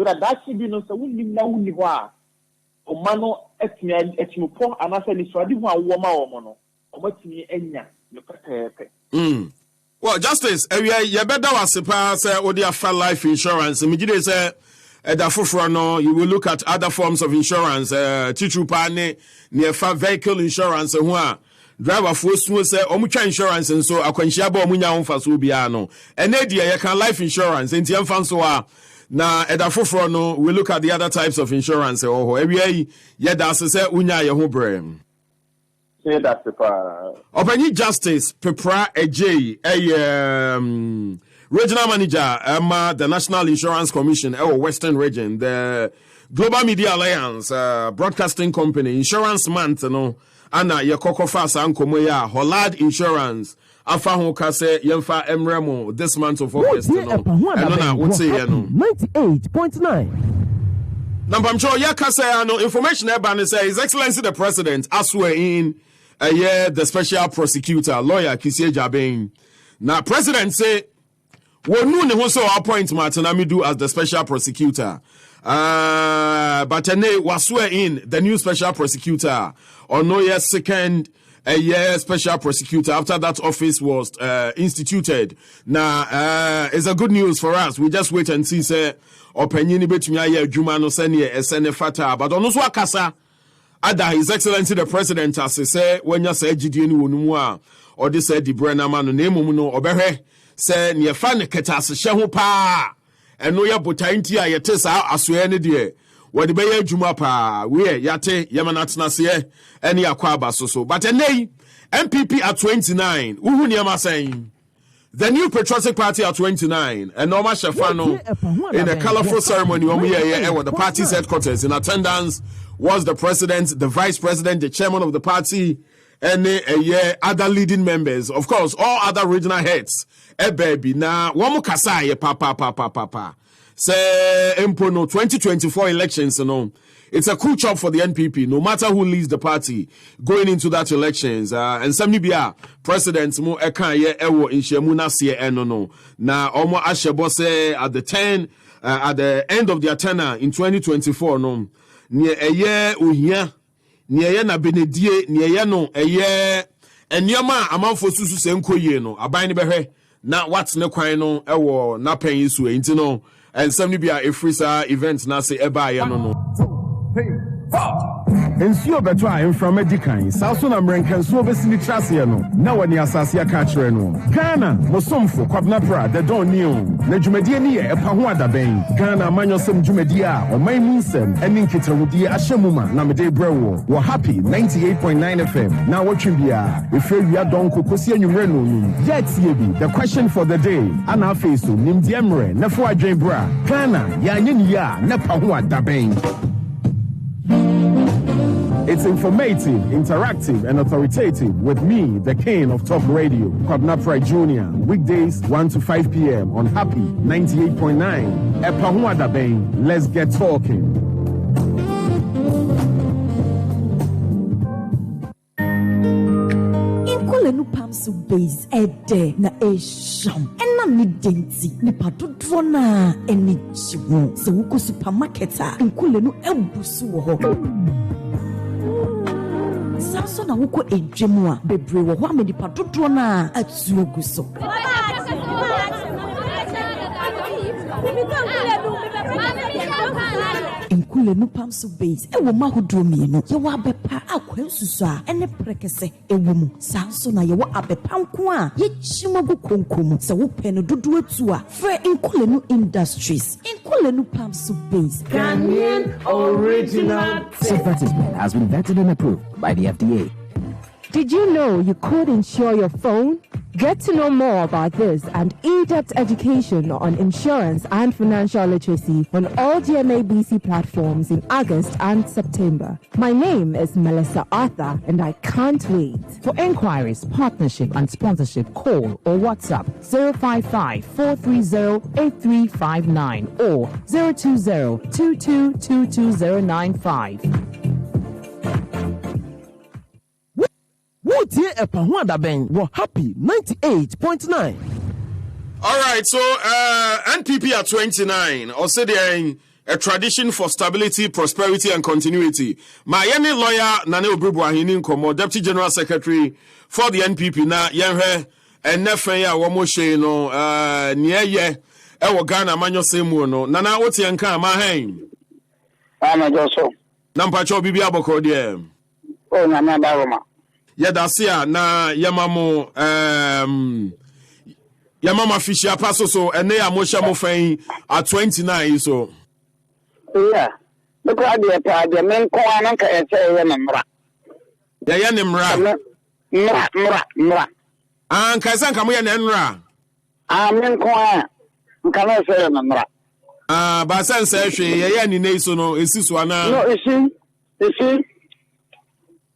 that should be no so we know who you are. O mano et me et you poor, and I said, it's already one woman or mono, or what me enya, the pepe. Well, Justice, you better was say Odia for life insurance. Immediately say you will look at other forms of insurance, Tichupane, near vehicle insurance, and driver force say Omucha insurance, and so Aquanchiaba Munya on Fasubiano. And Edia, you can life insurance, and Tianfansoa. Now, no, we look at the other types of insurance. Oh, every year, that's say Unya Yahobre. That's the Open Justice Pepra AJ, regional manager, the National Insurance Commission, Western Region, the Global Media Alliance, broadcasting company, insurance month, you know, Anna Yakoko and Komoya, Holad Insurance, Afaho Kase, Yemfa Emremo, this month of August, you know, and I would say, you know, 98.9. Number I'm sure Yakase, no information about His Excellency the President, as we're in. The special prosecutor, lawyer Kisie Daben. Now, President say, we know who so appoint Martin Amidu as the special prosecutor. But then was swear in the new special prosecutor or no year second special prosecutor after that office was instituted. Now, it's a good news for us. We just wait and see. Say, opinion between Jumano Senior and Sene Fata, but on also Akasa. Ada His Excellency the President as he say when you say GDN wonumua or this said the Brenna man name no obehe say near fan ketas shehu pa and no ya botainti a yete saa asoe ne de wode be ya adwuma pa we yate yemanatena se ene akwa so but enei NPP at 29 uhu niam saying the new patriotic party at 29 and Norma Shafano in a colorful ceremony with the party's headquarters. In attendance was the president, the vice president, the chairman of the party, and other leading members. Of course, all other regional heads. Baby, now one more kasai papa. Say Empono 2024 elections, it's a cool job for the NPP, no matter who leads the party going into that elections. And some Nibia presidents mo eka ewo in Shemuna sie no. Na omo ashebose at the end of their tenure in 2024 no. Nye eye uhia, nye eye na benedie, nye eye no eye enyama amanfo susu se nkoye no. Aban ni behwe na what's ne kwan no ewo na pen isu enti no. And some Nibia efrisa events na se eba ye no. Ensuo beto a emfra medican saso na mrenka nsuo besini trase no na wani asase aka kire no Ghana mosomfo kwabna pra the don new na dwumadie ni EpaHoadaben Ghana manyosem dwumadie a oman mu nsem eni nkitawudie ahyemuma na mede brewo wo happy 98.9 FM na wotwe bia efewia donko kosi anwumre no num yet yebi the question for the day ana face so nimdie mre na fo adwen bra Ghana ya nyeni ya na EpaHoadaben. It's informative, interactive, and authoritative with me, the king of talk radio, Kwabna Pride Jr., weekdays 1 to 5 p.m. on Happy 98.9. EpaHoadaben, let's get talking. No pamsu base ede na esham ena ni denti ni padodro na eni chiwo se wuko supermarket a nkule no ebusu wo ho sanso na wuko edwemu a bebre wo ho amedi padodro na atu oguso nkule no pamsu base ewo mahodro mienu ye wa bepa akwansusu a ene prekese ewo mu sanso na ye wo abepa nko a ye chimagu konkom se wo pe no dodo atu a fre nkule no industries nkule no pamsu base Ghanaian original. This advertisement has been vetted and approved by the FDA. Did you know you could insure your phone? Get to know more about this and in-depth education on insurance and financial literacy on all GMABC platforms in August and September. My name is Melissa Arthur and I can't wait. For inquiries, partnership, and sponsorship, call or WhatsApp 055-430-8359 or 020-2222-095. Wotie EpaHoadaben were happy 98.9. All right, so NPP at 29, also there a tradition for stability, prosperity, and continuity. My any lawyer, Nane Obribuahini Nkomo, Deputy General Secretary for the NPP, na yenhe and nefeya wamoshe no near ye ewo Ghana manyo semu no. Nana oti yanka mahen. Ana joso. Nampacho bibi aboko die. Oh, na daroma. Yadasia na yamamo yamama fishia paso so ene ya mosha mo fen at 29 so. Yeah. Look at the men ko ananka ese ye mra. Ya ne mra. Mra. An kaisa nka mo ya ne nra. Men ko an nka na ese ye mra. Ba san se hwe ya ni nei so no esi so ana. No, you see.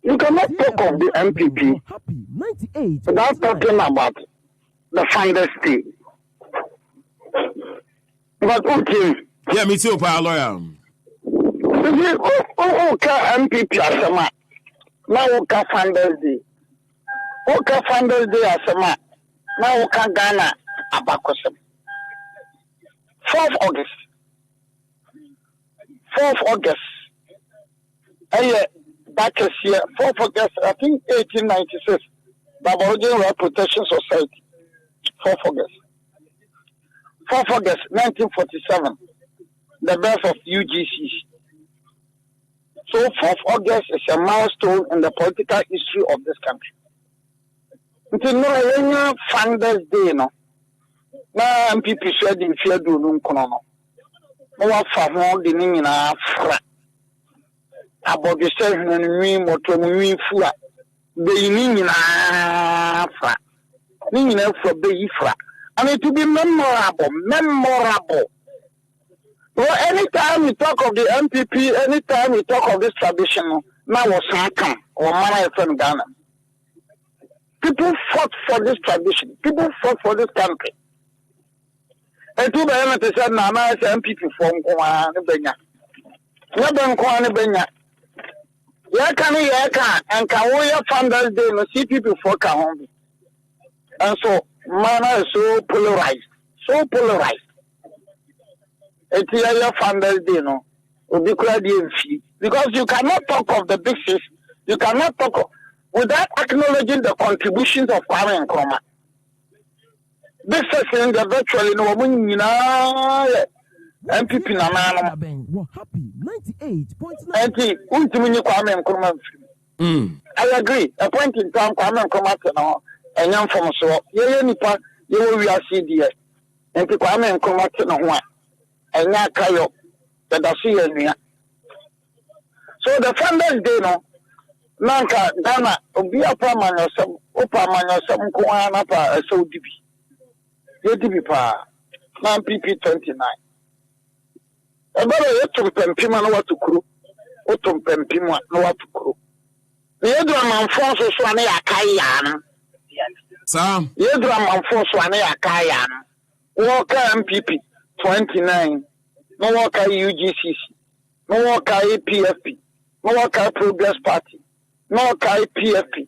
You cannot talk of the MPP without talking about the founders team. But okay. Yeah, me too, pa lawyer. You see, MPP as a man. Now okay founders day. Okay founders day as a man. Now okay Ghana abakosem. 4th August. Back this year, 4th August, I think 1896, the Aboriginal Right Protection Society, 4th August, 1947, the birth of UGC. So 4th August is a milestone in the political history of this country. Until no founders day, no. Na MPP said in fear do no kono. no wa fa ho de ni nyina fra abodi se nwi moto nwi fu a be ni nyina fra ni nyina fra be yi fra and it to be memorable. Well, anytime we talk of the NPP, anytime we talk of this tradition, now was Sakam or Mana from Ghana. People fought for this tradition. People fought for this country. And to the end, they said, "Nana is NPP from Kwana Benya. Never Kwana Benya. Yaka, and Kawoya founders day no see people for Kahombi. And so Mana is so polarized. Etiya founders day no because you cannot talk of the big six, you cannot talk of, without acknowledging the contributions of Kwame Nkrumah. Big six in the virtually no MPP na man. We're happy 98.9. Ultimately Kwame Nkrumah. I agree. A point in time Kwame Nkrumah no and young from so ye nipa ye we are CDS. And Kwame Nkrumah no ho and ya kayo that see enia. So the founders day no nanka Ghana obi apama nyosam ko ana pa so dibi. Ye dibi pa na MPP 29. Ebere yetum pempima na watu kuru. Otum pempima na watu kuru. Yedu amanfo so ane yakai yana. Sam. Yedu amanfo so ane yakai yana. Woka MPP 29. No woka UGCC. No woka PFP. No woka Progress Party. No woka PFP.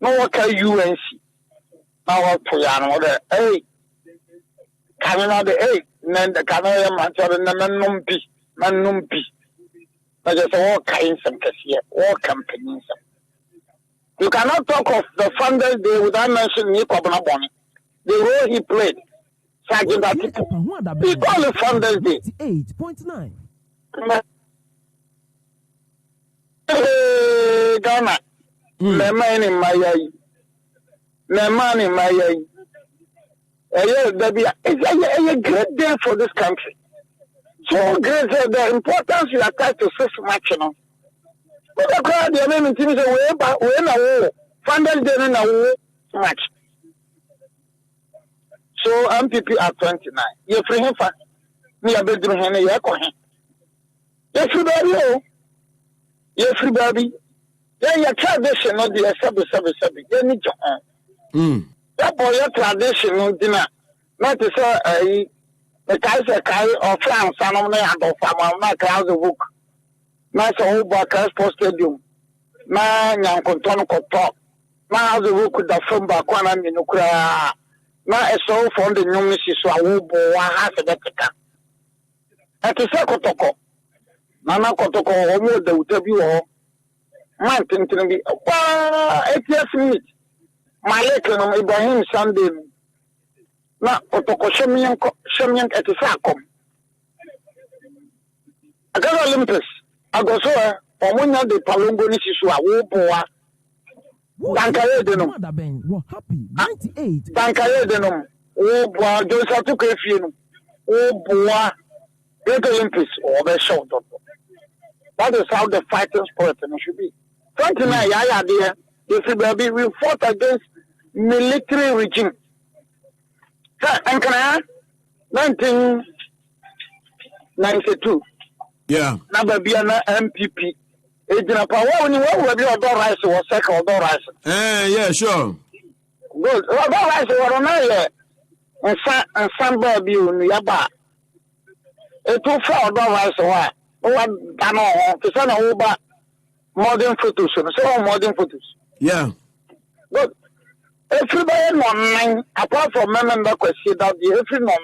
No woka UNC. Now what to yana? Hey. Kamina de hey. Nende kanaya manchara nanumpi. But just all kinds of here, all companies. You cannot talk of the founders day without mentioning Nikobana Bonnie. The role he played. Sergeant Atiku. We call it founders day. 8.9. Ghana. The man in my eye. It's a great day for this country. So great the importance you attach to Swiss match, you know. But the crowd, the amendment team is away, but we're in a war. Funders day in a war match. So MPP at 29. You're free him for me a bedroom hen, you're going. You're free baby. You're free baby. Then your tradition, not the subject. You need your own. That boy, your traditional dinner. Not to say the Kaiser Kai or France, and only and of my crowds of book. Nice old Barker Sports Stadium. Man, young Contono talk. Now the book with the film back one and in Ukraine. Now a soul from the new Mrs. Swabo, has a better. At the Sakotoko. Nana Kotoko, almost the Utabio. Man, think to me, 8 years minute. My lecture Ibrahim Sunday. Na otoko shemyan etisakom. Agaga Olympics. Agoso omunya de palongo ni sisu a wo boa. Dankaye denom. We're happy 98. Dankaye denom. Wo boa Josa to kefie no. Wo boa Great Olympics or the show. That is how the fighting sport should be. 29 yaya there. If baby we fought against military regime. And can I 1992. Yeah. Now baby an MPP. Ejina pa wo ni wo be odo rice wo second odo rice. Yeah, sure. Good. Odo rice wo na ye. Nsan ba bi onu ya ba. Eto fa odo rice wa. Wa dano ho. Kisa na wo ba modern photos. So modern photos. Yeah. Good. Everybody non apart from member question that the every non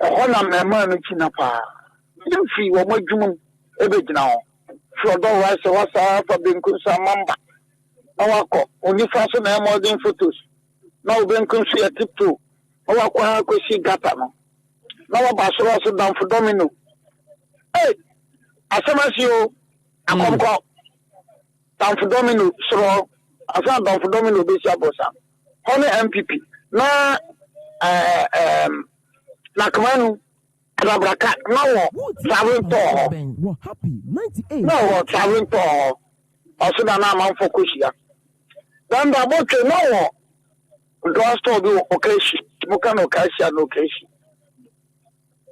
on member no pa. You free wo madwum e be gina ho. For the rice was for being mamba. Awako only faso na modern photos. Now ben kunsu tip to. Awako ha ko si gata no. Now ba so down for domino. Hey, asamasi o akomko down for domino so asa down for domino be sia bosa. Only MPP. Na na kamanu Krabraka, no, traveling to Happy 98. no, traveling to also the name for Kushia. Then the boat, no, draw store do occasion, Mukano Kasia location.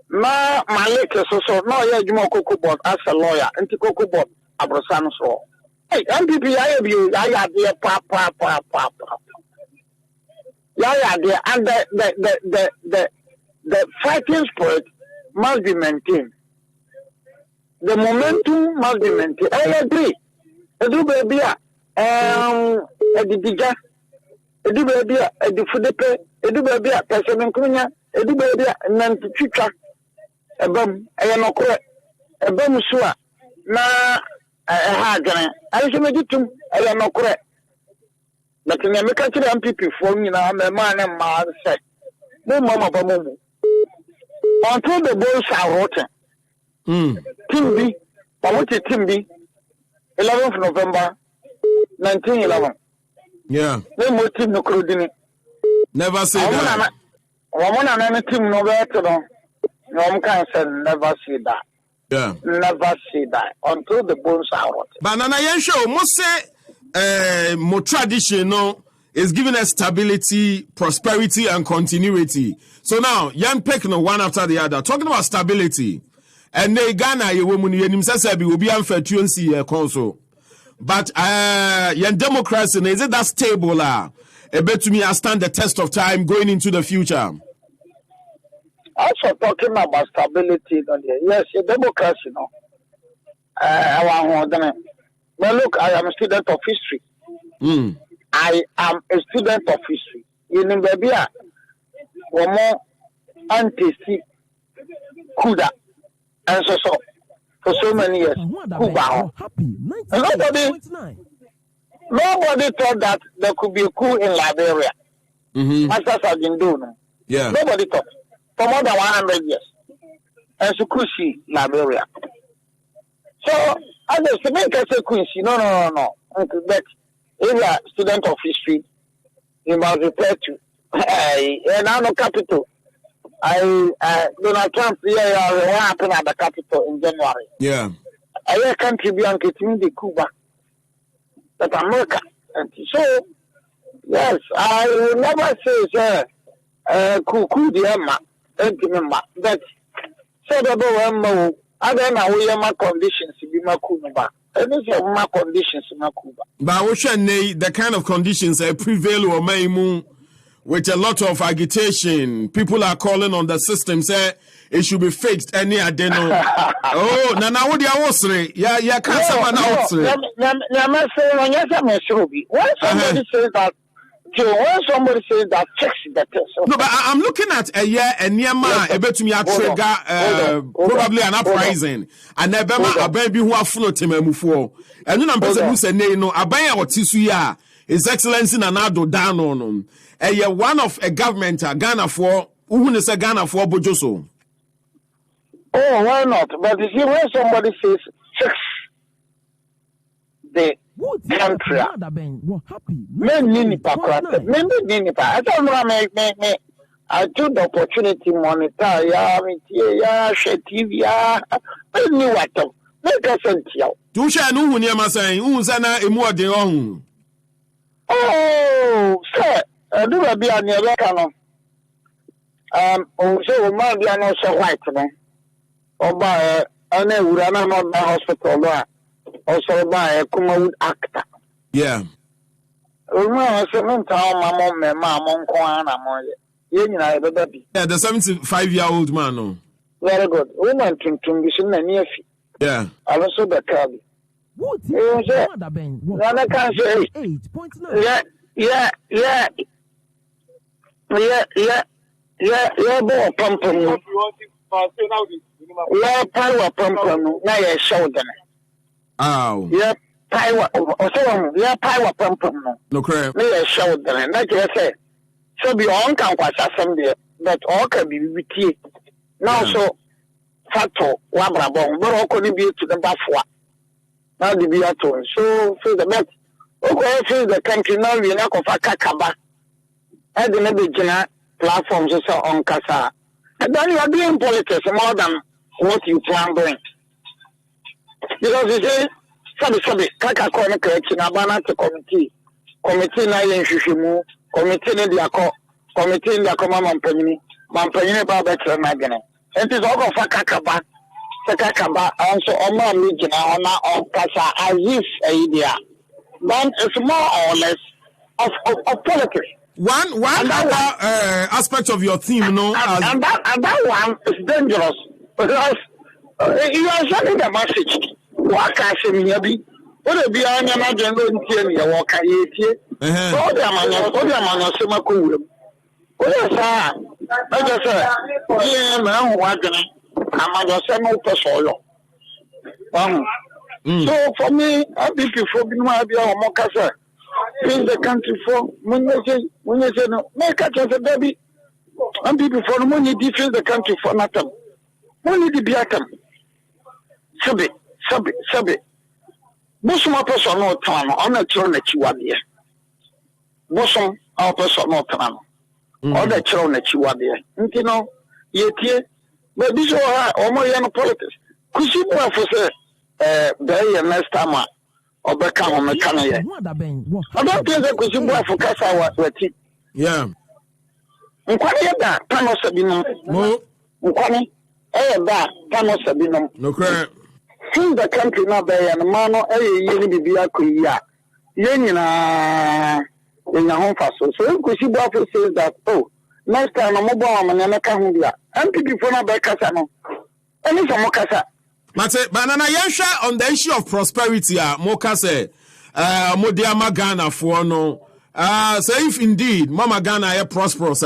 Na my lecture so no, yeah, you more cocoa board as a lawyer, and to cocoa board, Abrosan so. Hey, NPP, I have you, I have the papa. Yeah, and the fighting spirit must be maintained. The momentum must be maintained. I agree. I do baby, the digger, I do baby, the Fudepe, I do baby, Pesman Kunya, I do baby, Nantucha, a bum, I am not correct, a bum sua, na a hagana. I should make it to I am not correct. But in the country, NPP for me now, my man and man said, no mama, until the boys are rotten. Team B, I want to Team B, 11th November, 1911. Yeah. No more team no crudini. Never say that. Woman and any team no better. No one can say never say that. Yeah. Never say that until the bones are rotten. But Nana Yensho, must say, more traditional is giving us stability, prosperity, and continuity. So now, young picking one after the other, talking about stability. And they Ghana, you woman, you will be unfair to see council. But young democracy, is it that stable? A bit to me, I stand the test of time going into the future. Also talking about stability, yes, a democracy, no. Well, look, I am a student of history. I am a student of history. In Nigeria, one more anti-see Kuda and so for so many years. Kuba. Nobody thought that there could be a coup in Liberia. Masters have been doing. Yeah. Nobody thought for more than 100 years. And so Kushi, Liberia. So as a make us a Kushi, no. But if you are a student of history, you must refer to no capital. Donald Trump, what happened at the capital in January? Yeah. I country be getting the Cuba, but America. And so, yes, I will never say, Kuku the Emma, but said about I don't know where my conditions to be my Kuba. And this is my conditions in my Cuba. But the kind of conditions prevail or may with a lot of agitation. People are calling on the system, say it should be fixed. Any adeno. Oh, Nana, what do you say? Yeah, can't someone else. When somebody says that, when somebody says that, fix the test. No, but I'm looking at a year and Yama, a bit to me, a trigger, probably an uprising, and a baby who are floating before. And then I'm person who said, no, a buyer or Tisuya, His Excellency Nanado down on them. A year one of a government, Ghana for, who is a Ghana for Bojoso. Oh, why not? But you see, when somebody says fix the country, I don't know, I took the opportunity monitor, share TV, I knew what to make us until. Tusha no when you saying, who's an emo de on? Oh, sir, I do a be on your record. So, my dear, no, so white, or by a Urana not by hospital, also by a Kumawood actor. Yeah. Yeah, the 75-year-old man. No. Very good. Woman to be seen near. Yeah. I also the crowd. I can't say 8.9. Yeah, boy, pumping. Yeah, power pumping. Now you're shouting. Oh. Yeah, power. Yeah, power pumping. No crap. You're shouting. Like you say. So be on campus assembly, but all can be with you. Now, so Fato, Wabrabon, but all could be to the Bafwa. Now the Beaton. So, for the bet, okay, for the country now, we knock off a Kakaba. I didn't be platforms on Casa. And then you are doing politics more than what you plan doing. Because you say, Sabi, Kaka Kona Correction, Abana to committee na yen hwehwemu, committee ne dia ko, committee ne dia ko mampanyi ba betre na gene. Enti so go fa kakaba also oma mi gina ona on kasa as if idea. Then it's more or less of politics. One other aspect of your theme, and that one is dangerous because you are sending a message. What can I say, maybe? What be on your agenda in Tiania? What can you hear? All the man of Semaku. What is that? I just said, yeah, man, what can I just say? No, so for me, I be before being my idea of Mokasa. Change the country for when you say no, make a chance of baby. And people for money defend the country for nothing. Money to be at them. Sabi. Bosom of person no time on a throne that you are there. Bosom of person no time on the throne that you are there. You know, yet, but this or more young politics. Could you go for say, very next time? Or become on the canary. I don't think that could you go for Casa what it. Yeah. Nkwani da Pano Sabino. Nkwani da Pano Sabino. No crap. Since the country now by and mano yeni bibia kuya. Yeni na in your home faso. So could you go for says that next time I'm mobile and I'm a NPP for now by Casano. And it's a Mocasa. Banana Yansha on the issue of prosperity, Moka say, Modia Magana for no. So if indeed Mama Ghana is prosperous,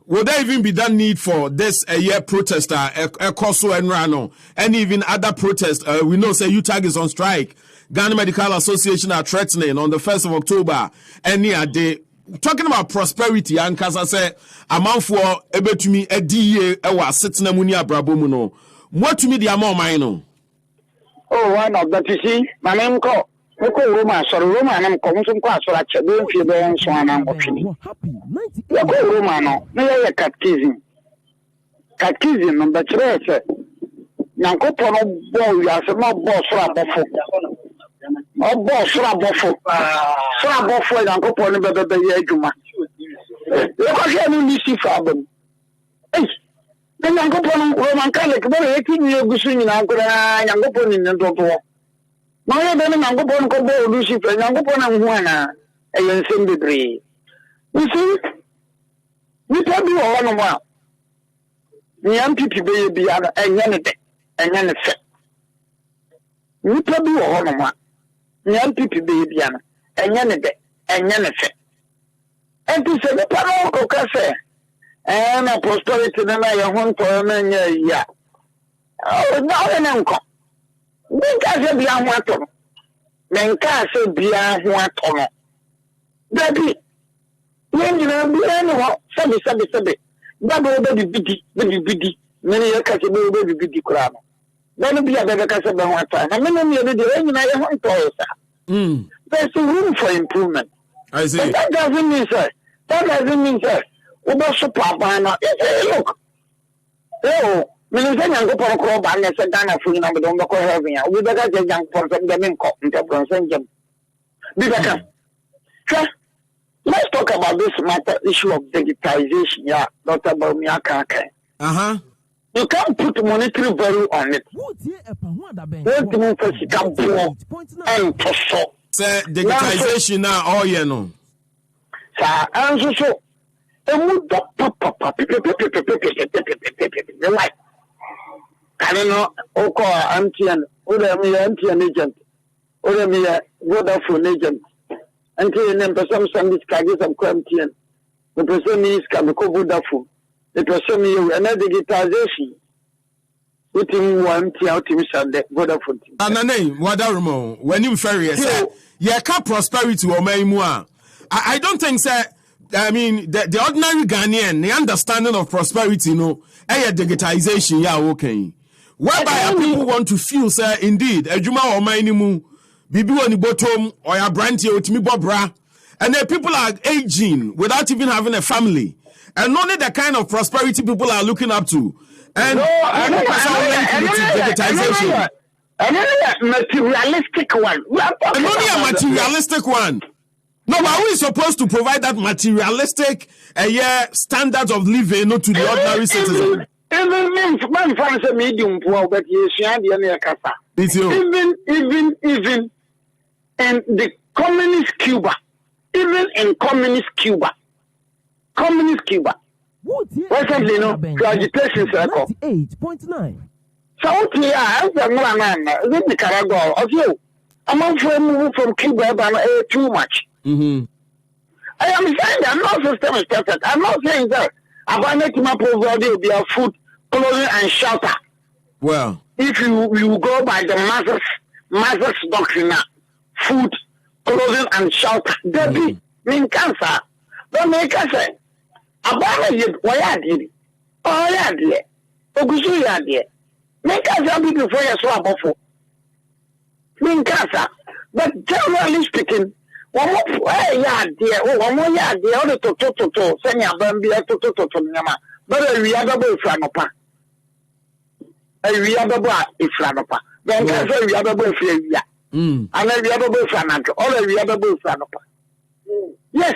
would there even be that need for this a year protester, a Koso and Rano, and even other protests? We know say UTAG is on strike. Ghana Medical Association are threatening on the 1st of October. Any day talking about prosperity, and Kasa say amount for ebetumi ediye ewa sitna munia brabomuno. What to me the amount mine? Oh, why not? But you see, my name called Roma, so Roma, and I'm coming to class, so I check the influence one. I'm watching. Roma, no, catechism. Catechism, number 3. Nanko Pono boy, you are some boss rabofo. Oh, boss rabofo. Rabofo, Nanko Pono, the Yajuma. Look at you, Nissi Fabum. The Yankopon Roman Catholic, but 18 years Gusun in Ankara, Yankopon in the door. Now you're then Yankopon Cobo, Lucifer, Yankopon and Juana, a young degree. You see, we probably all one while. The NPP baby and Yanite and Yanite. We probably all one while. The NPP baby and Yanite and Yanite. And to say the Paro Cassa. And a prosperity than I want for a man, yeah. Oh, now an uncle. Then can be a water. Then can be a water. Baby, when you know, be anyone, Sabi. Double baby, many a catch a baby biddy crab. Then be a better cast of water. And many of the I want to. There's a room for improvement. I see. But that doesn't mean, sir. Look. Oh, Minister Yanko Poro Ban as a Ghana for number don't go having. We better get young for the main cop in the let's talk about this matter issue of digitization. Yeah, Dr. Baumiaka. You can't put monetary value on it. What do you and say digitization now, oh, you know. Sir, and so. Like, I don't know, Oko MTN, MTN agent, Vodafone agent, until then, some Sundays can get some MTN. The person is can go Vodafone. The person you another digitization. Putting one out himself, Vodafone. And name, what when you ferry, yeah, can't prosperity or may more. I don't think, sir. I mean, the ordinary Ghanaian, the understanding of prosperity, digitization, okay. Whereby people want to feel, sir, indeed, a Juma or Mainimu, Bibi on the bottom, or a brandy or Timi Bobra, and then people are aging without even having a family. And only the kind of prosperity people are looking up to. And digitization. Another materialistic one. And only a materialistic one. No, but we supposed to provide that materialistic standards of living to the ordinary citizen. Even medium poor, but even in the communist Cuba, recently, no, the agitation circle. 8.9. So, yeah, the Nicaragua, also, among from Cuba, too much. Mm-hmm. I am saying that no system is perfect. I'm not saying that Abanetima provide will be a food, clothing, and shelter. Well, if you go by the masses doctrine, food, clothing, and shelter, there be mean cancer. Don't make us say, Abana, why are you? Oh, yeah, dear. Ogusu, yeah, dear. Make us happy before you swap off. Mean cancer. But generally speaking, one more yard, dear. Oh, one more yard, dear. Other to send your bambia to Yama. But we are double franopa. We are double if franopa. Then can say we are double frania. And then we are double franato. All we are double franopa. Yes.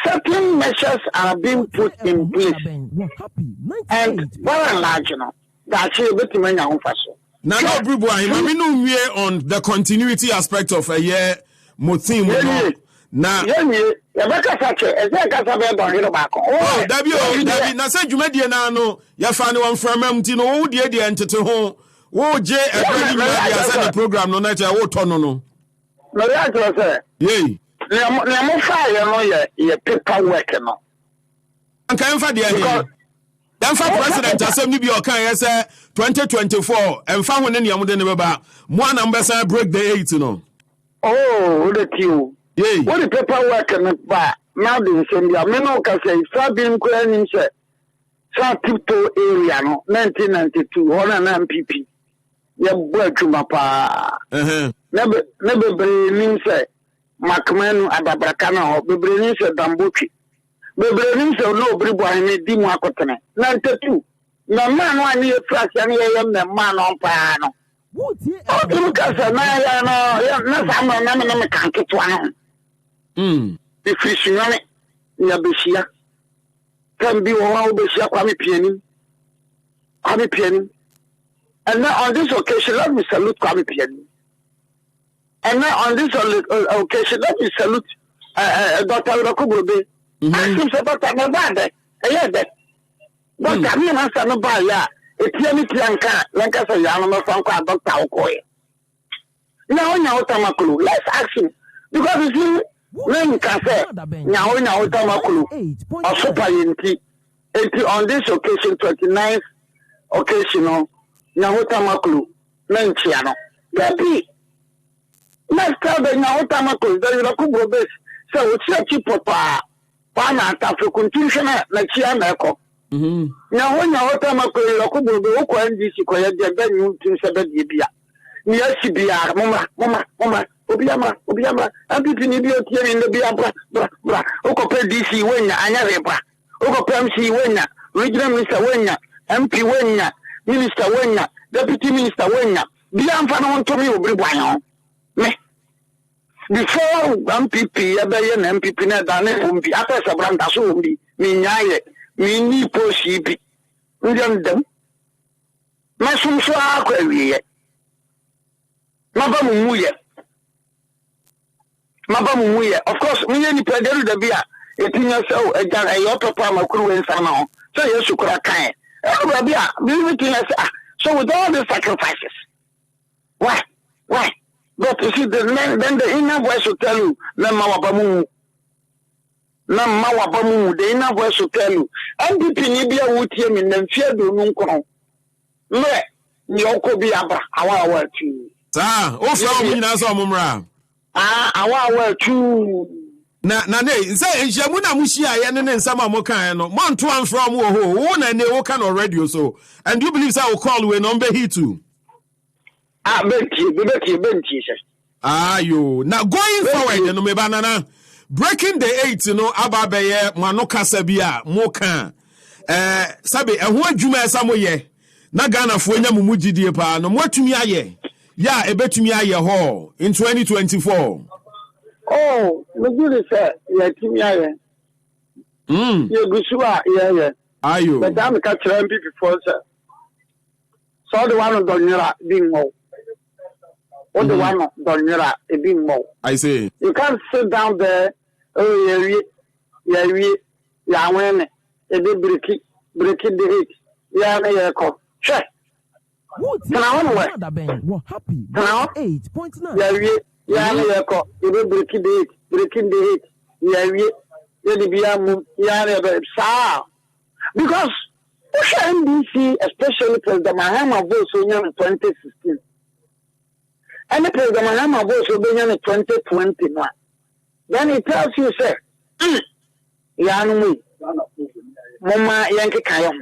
Certain measures are being put in place. And by and large, you know, that's a bit many on fashion. Now, everybody, I mean, on the continuity aspect of a year, Mothim. Now, Dabi, now say you made the no, you found one from Mtino, who did the entity home, who J. the program, no night, I will turn on. No, yea. Your paperwork, no. And can for the President Assembly be okay, 2024, and found when any amount about one ambassador break the 8, you know. Oh, look at you. Yay. What the paperwork and now the assembly, I mean, okay, say, Sabin Queen said, South Tiptoe area, no, 1992, on an NPP. You work to my pa. Never bring say, Macman Ababrakana, or Bebrenin said Dambuchi. Bebrenin said, no, Briboy, Dimwakotane. 92. No man, one year, flash, and I am the man on piano. Oh, look at the man, no, can't get one. If you see on it, Yabishia can be all Bishia, Kwame Pianin. And now on this occasion, let me salute Kwame Pianin. And now on this occasion, let me salute Dr. Rakubobe. Ask him about Nabada. But I mean, I'm saying about ya. It's any Tianka, like I say, I'm not from Dr. Okoye. Now, Tamakulu, let's ask him. Because you see, when can say, now, Tamakulu, or Super Yinti, on this occasion, 29th occasion, now, Tamakulu, Menchiano. Baby, let's tell the now Tamakulu, the Rakubo base. So, it's a cheap papa, Pana, Tafu, constitution, like Chianako. Now, when you Tamakulu, Rakubo, Oko, and this, you then you to Sabia. Yes, Sibia, Mama, Obiama, and people in the Biabra, Okope DC Wenya, Anareba, Okope MC Wenya, Regional Minister Wenya, MP Wenya, Minister Wenya, Deputy Minister Wenya, Biamfano to me, Obribuano. Before MPP, Abayan MPP, Nadane, after Sabranda Sumbi, Minyaye, Mini Posibi, Indian. Masum Swa, Mabamuye. Of course, we need to do the beer. It is so a yacht of Palma crew and Salmon. So you should crack. So with all the sacrifices. Why? But you see, then the inner voice will tell you, Namawabamu, the inner voice will tell you, MPP Nibia would hear me, then fear do Nunko. No, Yoko be abra, our two. Our two. Na say Jamuna Mushia and some more kind of Montuan from who and they all kind of radio so. And you believe I will call you a number here too? Benchi. You now going forward, no me banana. breaking the 8 ababeye mano kasa bia mo kan sabe eho adwuma esa moye na Ghana fo nya mumu gidie pa no mwatumi aye ya ebetumi aye ho in 2024. Oh, me say ya timi aye. Ye gusuwa ye. Ayo. But I'm catch NPP before sir. So the one don nyira being mo. What the one don nyira e being mo. I say. You can't sit down there. Oh yeah, ya when e be breaking the heat. Ya na ye ko. Check. Can I want Daben, we're happy. 8.9. Yeah, yeah, you be breaking the heat. Yeah, because NBC, especially President Mahama votes in 2016. And the President Mahama votes in 2020 now. Then he tells you, sir, yeah, no, Mama Yankee Kayam.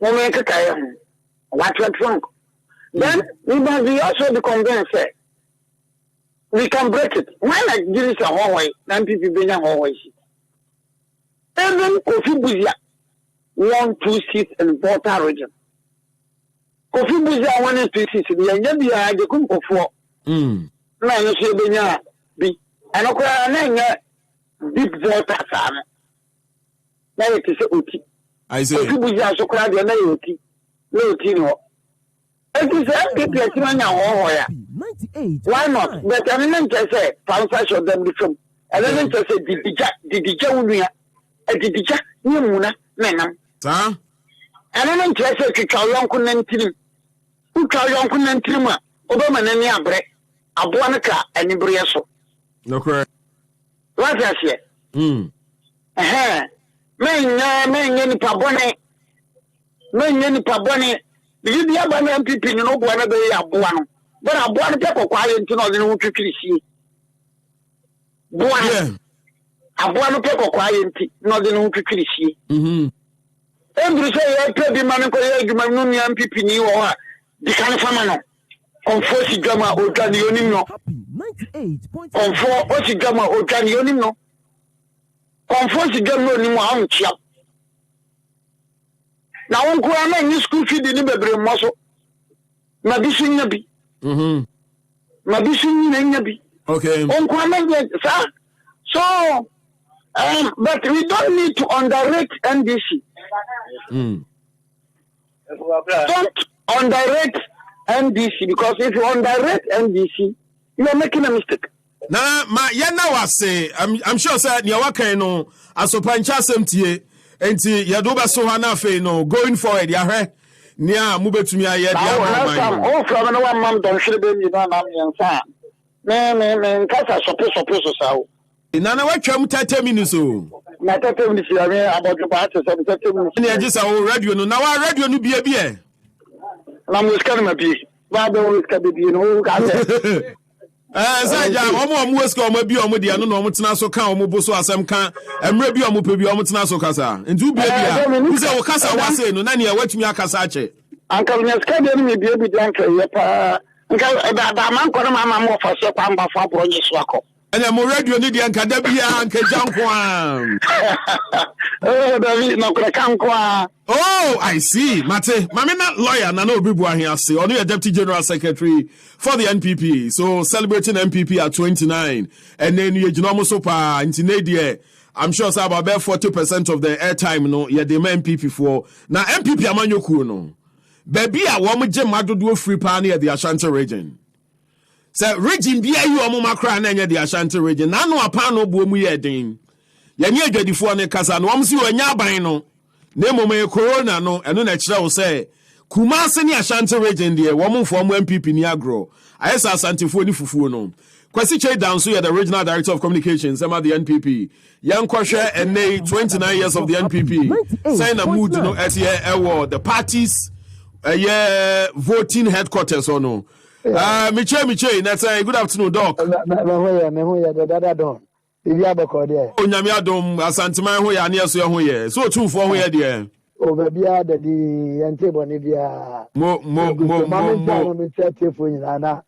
Mama Yankee Kayam. What's wrong? Then we must be also be convinced that we can break it. Why not give us a whole way? NPP being a whole way. Even Kofi Buzia won 2 seats in Volta Region. Kofi Buzia won 2 seats in the NPP. I couldn't go for. Now you see, Benya be and okay, deep Volta Sam. Now it is Uti. I say Kofi Buzia so crowd and Uti. No Tino. It is NPP why not? But I didn't just say, Francis of them from. I didn't just say, did the Muna, Menam. Sir? I didn't just say, Kikayankunantim, Ukayankunantima, Obama and Yabre, Abuanaka and Ibriaso. No correct. What I say? Men, any pabone. The Daben NPP no go na be abuano. But abuano pe kokwa nti no de no twitwirisi. Buano. Abuano pe kokwa nti no de no twitwirisi. Every say ya pe bi man ko ya adwuma no mi NPP ni wo ha. Di kan fama no. Onfo si dwama odwane yonim no. Onfo o si dwama odwane yonim no. Onfo si dwama onim a onchia. Now, on Kuana in school feed in the bedroom muscle. Mabishing Yabi. Mabishing Yabi. Okay. On Kuana, sir. So, but we don't need to underrate NBC. Don't underrate NBC because if you underrate NBC, you are making a mistake. Nah, yana was say, I'm sure, sir, Yawaka, no, as a pancha semtie. Enti yadoba so hana fe no going forward ya hwe nia mubetumi aye dia oh from no one man don shire be ni na na nsa me kasa sopo sawo nana watwam 30 minutes o na 30 minutes ya me abodu ba 30 minutes ni agisa o radio no na wa radio no bia bia na muska na bi ba be o ska bi no ka se Saja, omo weska omo bi omo dia no omo tena so kan omo bo so asem kan emre bi omo pe bi omo tena so kasa ntu bia bia you say wo kasa wase no na ne watumi akasa ache anka nyaska de mi bia bi dan ka ye pa nka da man ko na mama mo fa so kwa mba fa bro nyi so akọ ene mo radio ni dia nka da bia nka janko am David no kra kanko a oh I see mate mamina lawyer na no obibu ahiase ono deputy general secretary for the NPP so celebrating NPP at 29 and then you know so pa intinade I'm sure say about 40% of the airtime no yeah the NPP for na NPP amanyoku no baby a wo mo je madodo free pa na the Ashanti region so region bia yi o mo makra na nya the Ashanti region na no apa no bo mu ye den ya ni adwadifo ne kasa no omsi o nya aban no na emome corona no eno na kire wo say Kumasi ni Ashanti region there wo mo fo mo NPP ni agro ayesa Asantefo ni fufuo no Kwesi Che down so you're the regional director of communications at the NPP young kwashe and 29 years of the NPP sign a mood no at here the parties voting headquarters or no Miche that's a good afternoon doc Onyame adom asanteman ho ya ne so ho ye so tumfo ho ye de o ba bia da di yente boni bia mo tete fo nyina na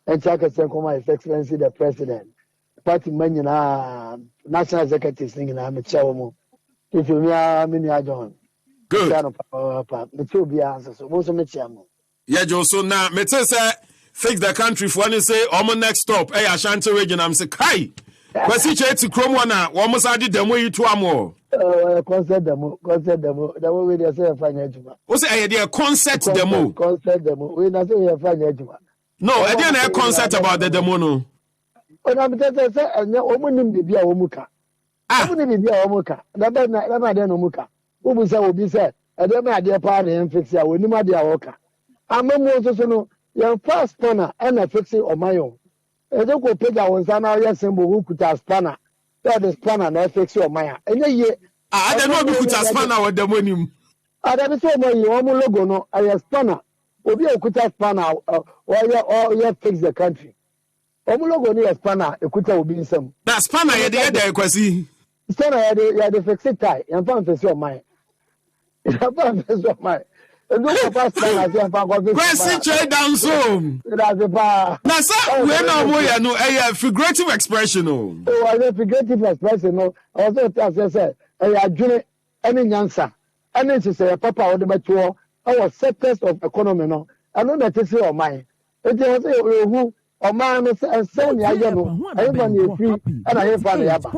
e check say come his excellency the president party man national executives thing na me chawo mo if you me John good me to be answer so mo so me chiamo yeah jo so na me say fix the country for any say omo next stop Ashanti region am say kai kwasi che ti krom wana wo mo sa di demo yi to amo concert demo we dey say fanya ejuma o say dey concert demo we na say we fanya ejuma no e dey na concert about the demo no ona me say enye omunim bibia wo muka omunim bibia wo muka na dey no muka wo bu say obi say e dey me ade pa na fix ya wonim ade a woka amamu so no your first spanner and a fixing on my own. I don't go pay that one sana yes symbol who could have spanner. That is spanner na fix your Maya. And ye I don't know who could have spanner with the money. I don't say my logo no I spanner. Obi could have spanner or you fix the country. Logo ni spanner e could have been some. That spanner ye there kwasi. Spanner ya the fix it tie. And fan fix your Maya. Fan fix your Maya. Question trade down so. Na sir, we na mo ya no figurative expression no. Oh, figurative expression no. Also say adwene any nyansa. Any say papa o de beto our sectors of economy no. Ano na te say o man. E dey say ohu o man no say ni aye no. Aye ba ni free and aye fa na ya ba.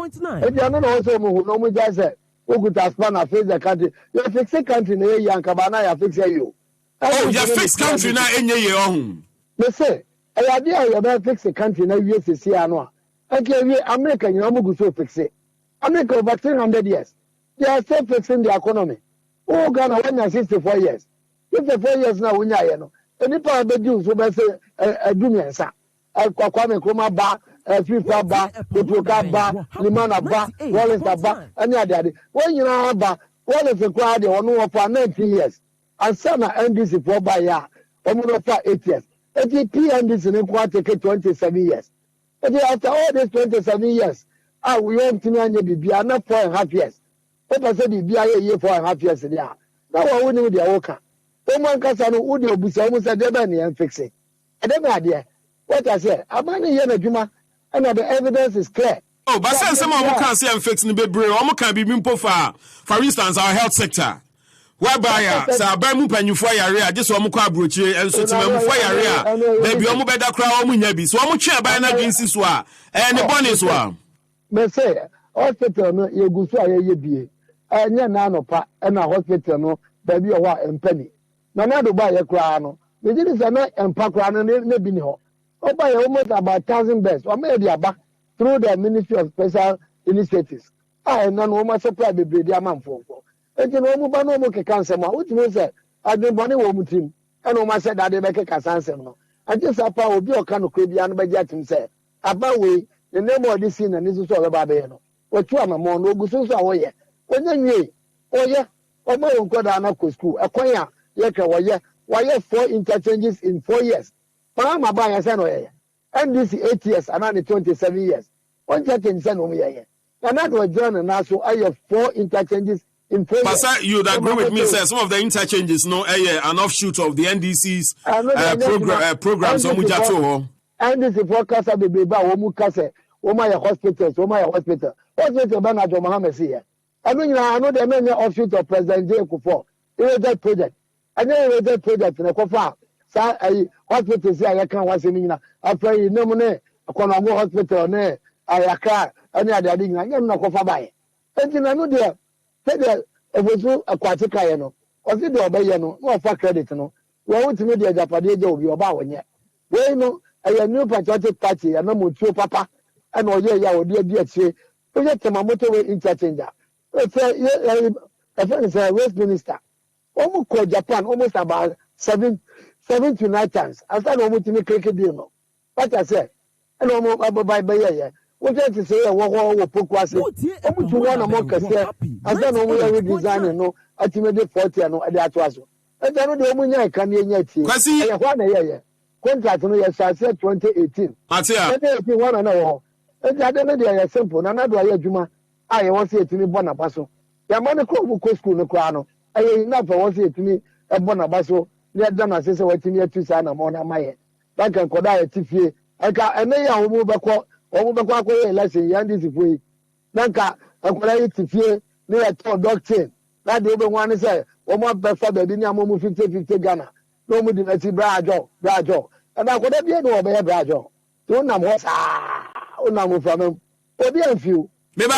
E dey ano na so mo hu no mo ja say Oguta spanner face the country. You fix the country na ye yankabana ya fix you. Oh, you fix country na enye ye ohun. Me say, e idea you be fix the country na we see ano a. Okay, we America you no go so fix it. America over 300 years. They are still fixing the economy. Oh, Ghana when 64 years. If the 4 years now unya ye no. Any pa be do so be say edumiensa. Kwame Nkrumah ba FIFA ba, Otuka ba, Limana ba, Wallace ba, any other. When you know ba, Wallace acquired on for 19 years. And some NDC for by ya, almost for 8 years. NPP NDC in quarter take 27 years. And after all these 27 years, we want to know be not 4.5 years. What I said be a year 4.5 years in there. Now we know the worker. Someone can say, would you be almost a Daben and fix it? And then idea. What I say, I'm not here Juma. And the evidence is clear. Oh, but since some of can see and fix in the brain, or can be mimpo for instance, our health sector. Whereby, sir, Bermu Penufire area, just one more brooch, and so to Memufire area, maybe almost better crowd, maybe so much by an agency, and the bonus one. May say, hospital, you go to a year, and your nano pa, and a hospital, no, baby, or and penny. No, not to buy a crown. The didn't say no, and pack around and maybe no. Oh, by almost about 1,000 beds, or maybe about through the Ministry of Special Initiatives. I am not almost surprised to be the man for. And you know, Mubano cancer, which means that I didn't want to woman team, and almost said that they make a cancer. And just a power of your kind of Caribbean by Jatin said, about we, the name of this scene and this is all about Beno. What you are more no good so away. When you, oh yeah, or my own God, school, a choir, yaka, why 4 interchanges in 4 years. Mahama buy a son and this 8 years and only 27 years. One interchange send me here. And that was John and also I have 4 interchanges in 4 years. Pastor, you'd agree with me, sir. Some of the interchanges, no, an offshoot of the NDC's programs on Mujato. And this is for Casa de Beba, Omukase, Omaya hospitals, hospital. Hospital Banajo Mahama here. I know the many offshoot of President J. Kufo. It was that project. And then it was that project in a Kofa. Sa hospital say I can once in after you know me Konago hospital ne ayaka any other thing na no ko fa bai enti na no there say the efosu aquatica ye no o se de obeye no no fa credit no we want me the japade je obi oba wonye we no a new patriotic party na motuo papa and oye ya odi akire we get motor we interchange say Westminster omo ko Japan almost about 7 to 9 times. After no much me cricket deal. What I said, and almost by what I say, a war pokwasi. Omu to one among Cassia. I don't know where we design and no, ultimately 40 and no, that was. I don't know the Omunya can yet see. I have 1 year. Contract no, yes, I said 2018. I said, 1 and all. And I don't know they are simple. None of the Juma. I want to say to me, Bonapaso. The money cook school no crown. I ain't enough for what say to me, a Bonapaso. They are done as I say, what you need to sign a money. That can call a TFA. I can a mayor who move wɔn bɛkɔ akɔyɛ election yan de sifo yi nanka akɔla yi ti fie ne yɛ tɔ doctrine na de obe wɔn ani sɛ wɔn abɛfa baabi ne amomu 50 Ghana na wɔn di n'akyi braadwo ɛna akɔda bie ne wɔbɛyɛ braadwo te wɔn nam hɔ saa wɔn nam ofamam obi anfiw. Meba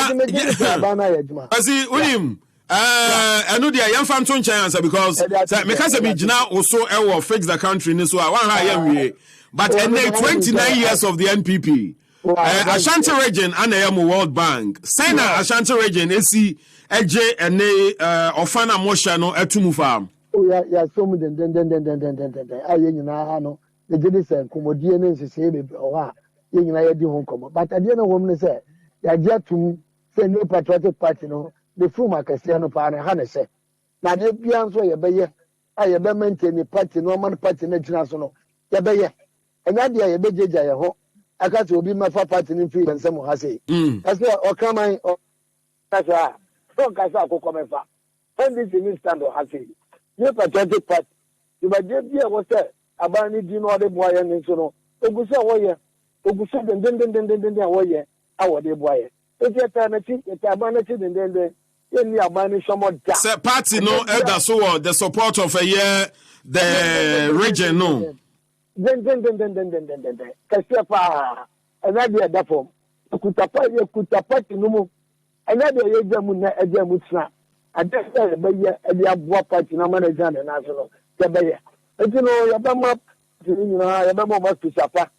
asi unim enu dia yemfa nto nkyɛn ansa because me ka say be gina also e fix the country ni so a wan ha yemwie but in the 29 years of the NPP Ashanti region and the World Bank Sena Ashanti region esi eje ene ofana mosha no etumu farm ya so mu den aye nyina no de gidi se komodie ne nsese be o ha ye nyina ye di ho komo but ade na wom ne se ya gya tum se New Patriotic Party no the full akase no pa na ha ne se na de bia nso ye beye aye be maintain the party no man party na gina so no ye beye enya de ye bejeja ye ho aka se obi mafa party ni free nsem ha se ase o kraman o kasa so kasa akoko mefa ndc ni stand o ha se New Patriotic Party you ba je bia wo se abani di no de boye ni so no ogusa wo ye ogusa den wo ye awode boye etiata na chi abana chi den any abani somoda say party no elder so the support of a year the region no den kasi pa anadi ada form kuta party no mu anadi ye jamu na ajamu tsna adesa be ye edi aboa party na manager na so no ke be ye etino ya ba ma ni na ya ba mo ma tusapa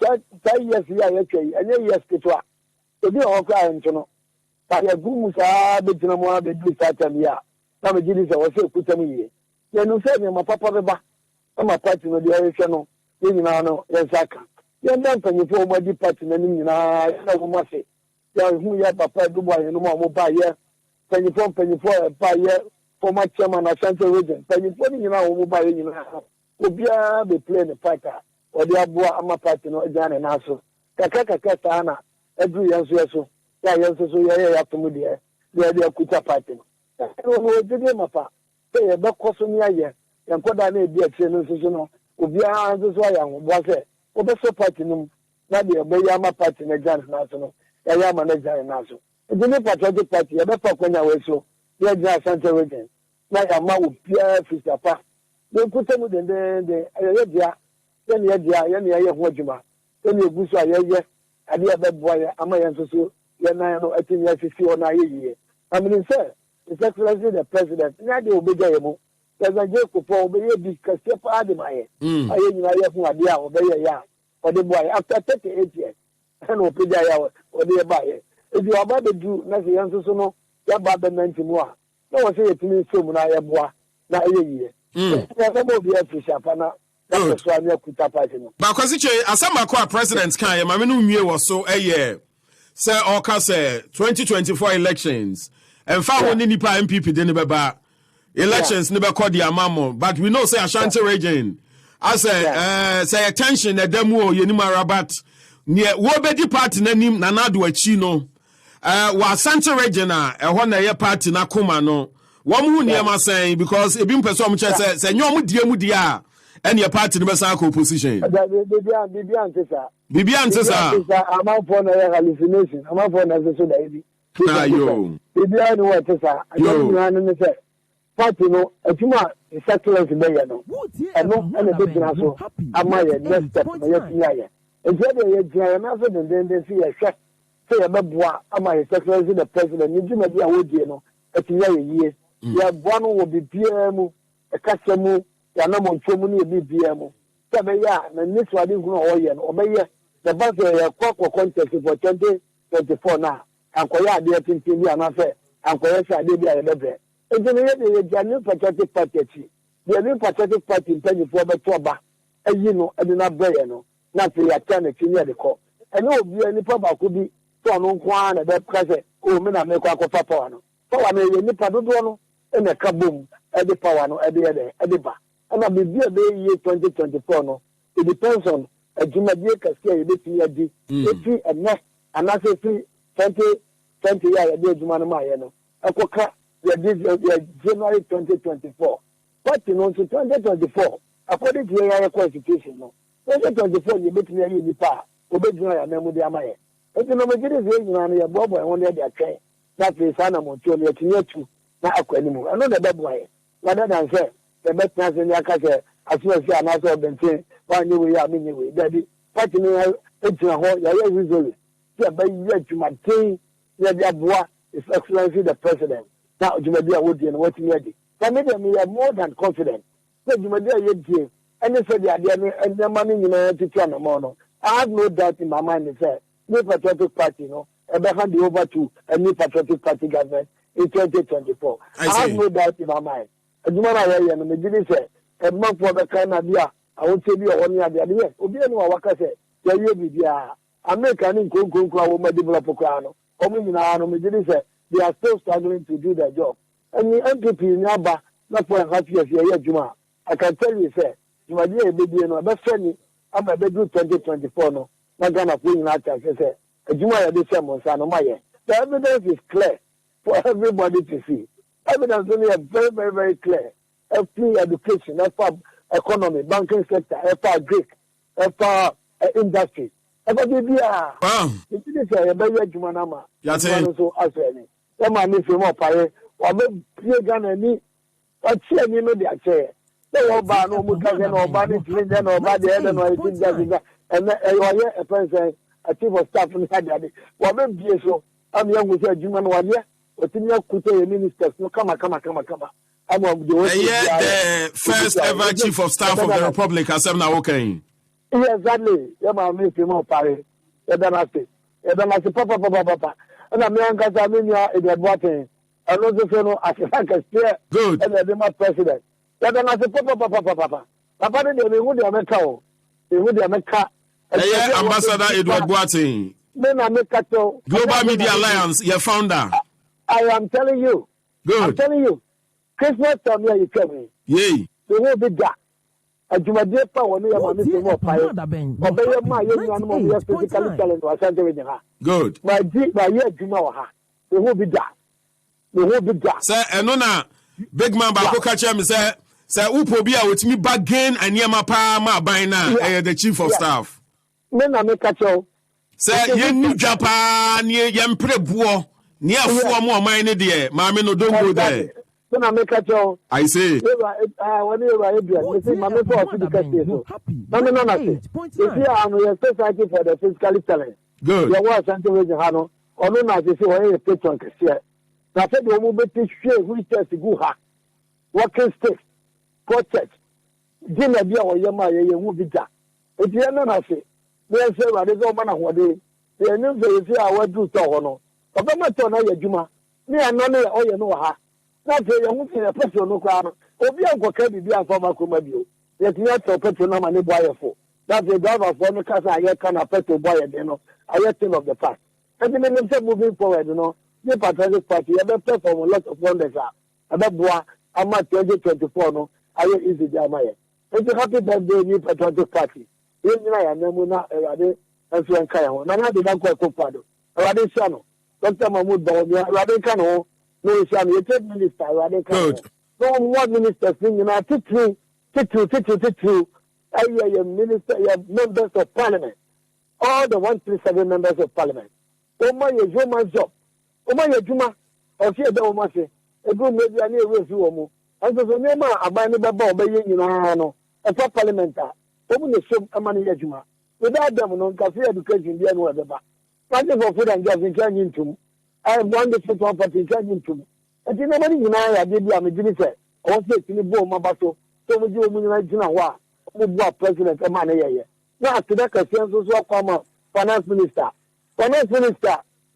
ta yes ya ye twei anya yes kitwa ebi o kwa nto no ta ya gumu sa be tina mo be du sa tamia na me gidi se wo se kutam yi ye no se me ma papa be ba ma party no de ye hwe no ye nyina no ye saka ye ndan panyefo mo di party na ni nyina na wo ma se ya hu ya papa du bo ye no mo ba ye panyefo ba ye former chairman Ashanti region panyefo ni nyina wo ba ye nyina obia be play the fighter or the abua ama party no jane na so kaka sana edu yeso ya yeso so ya to mu de kuta party no de mapa say e be koso ni aye yankoda na ebi atie no so no obia so ya ho bo say obe so party no na de be ya ama party na jane na so no ya ama na jane na so the New Patriotic Party e be pa kwanya we so ya jane Ashanti region na ya ma obia fisapa no kuta mu de aye dia yani ya ho adwuma yani eguso ayeye ade abeboa ya ama ya nso yana no atini afisi ona ayeye amini say the excellency the president na de obeja yemu president Jacob obeye bi kase pa ade maye aye nyina ya ho ade a obeye ya ode boa ya after 38 years na obeja ya ode ba ye ebi oba be du na se yan nso no ya ba be nantimu a na wo say yetini so mu na ya boa na ayeye ya se obi afisi apana but kwasi che asama kwa president kan ye mame no nwie wo so say oka say 2024 elections and fa woni nipa NPP de ne beba elections ne be call the amamo but we know say Ashanti region I say attention na demu o yenim arabat ne wo bedi party nanim na nado achi no wa Ashanti region a ho na ye party na koma no wo mu niam say because ebi mpeso mo che say nyom die a and your party the best opposition. Bibian Tessa. I'm out for a hallucination. I'm out for a so baby. Yo. Bibian what Tessa. I don't know. Party no, a tuma is secular to Bayano. And no, and a big national. I'm my next step. And then they see a shot. Say a babwa. Am I secular to the president? You do not be a wood, you know. At years. You have one will be PM, a customer. Ya na mo ntomu ni ebi bia mu se be ya na nisu ade hu no oye no obeye the bus ya kwakwa contest for 2024 na ankoya ade tintin bi ana fe ankoya se ade bi ya bebe ejene ye de New Patriotic Party chi the New Patriotic Party mpani fo be to ba ayi no ade na breye no na fe ya tane chi ne de ko ene obi ani pa ba ko bi to no nko na be prese o me na me kwa ko papa no so wa me ye nipa dodo no ene ka bom ede power no ede ba ana bibi e be ye 2024 no it depends on adwumadie kase ye beti adi eti ene anase fi 2020 ya de adwuma no ma ye no ekoka ye January 2024 but no 2024 according to your constitution no 2024 ye beti ye nipa obedina ya memu de amaye enti no megide ze nyina no ye bobo e won de atwen na pesa na montuo no yatinye tu na akwanimu eno de bebo aye rather than say the best person ya ka say asuasi anaso obente wanye we ya menye we daddy party no etina ho ya ye resolve ti abayi adwumaden ya dia boa is excellency the president na adwumadi a wodi no watimi adi so me are more than confident say adwumadi a ye die any say the ade no enema no nyina titia na mo no I have no doubt in my mind say New Patriotic Party no ebe hand over to a New Patriotic Party government in 2024 I have no doubt in my mind adwumana ya no me did say e man for the kind of dia I won't say be on ya dia yes obi enu waka say ya ye bibia America ni nkonkonko a wo ma develop kwa no omo nyina no me did say they are still struggling to do their job and the NPP ni aba na for half years ya adwuma I can tell you say adwumadi e be die no be fani ama be do 2024 no na Ghana for nyina ta say adwuma ya de say mo sa no maye the evidence is clear for everybody to see evidence is very very very clear free education economy banking sector Greek industry wow it is a very adwuma na ma so aseni e ma me fe mo paye wa be pie Ghana ni wa tie ni no de ache no ba no mu ka no ba ni tire no ba de no I think that and a person a chief of staff ni had that wa be bie so am ya ngo se adwuma no wa ne otinya kuto ministers no kama I'm the first ever chief of staff of the republic asem na okay exactly ya ma me fi mo pare e da na se papa na me an kasa me nya e de boaten eno so no asema ka steer good and the my president ya da na se papa de me hu de ameka o e hu de ameka ambassador Edward Boateng me na me kato Global Media Alliance your founder I am telling you good I'm telling you Christmas time here you come yay the whole big guy adwumade pa woni ya ma me se mo pae obeye ma ye nua no mo ye physically challenge wa sante we ha good ma ye adwuma wa ha the whole big guy say eno na big man ba ko ka che me say upo bi a wotimi bargain aniema pa ma ban na the chief of staff me na me ka che say ye ni dwapa ni ye mprebuo ni afo mo man ne de ma me no don't go there na me ka che I say wani you are me say ma me for the case so no say if you are no society for the physically challenge good you want something we ha no ono na say we patron kese na say do mo be tishwe who test go ha working state protect dinner bia o ye ma ye hu bi da e dia no na say we say wa de go ma na ho de e ni say say a wa do to ho no obama to na ya dwuma ni ano ne o ye no ha na say ye hu say person no kwa no obi ankoka bibi afama koma bio ye tinya to petrol na ma ne boy for that the driver for no kasa aye kana petrol boy de no aye thing of the past and then say moving forward no the Patriotic Party e be perform a lot of wonders a be boa ama 2024 no aye easy dey amaye it's a happy birthday New Patriotic Party ye nyina ya namu na ewade enso enka ya ho na na de na kwa kopado ewade sha no Dr. Mahmoud Bawumia ewade ka no no sha no trade minister ewade ka no one ministers thing na titu aye minister members of parliament all the 137 members of parliament oma ye joma job oma ye juma o se de oma se egu media na ewe fi wo mu anso so ne ma aban ne beba obaye nyina no e fa parliament a obu ne som ama ne ye juma without them no ka free education bia no ebeba party for food and gas in change ntum I want the football party change ntum enti no mani nyina ya de bia me gini se o se tini bo ma baso so mo ji o mu nyina gina ho a mo bo president e ma ne ye na atida ka se nso so akwa finance minister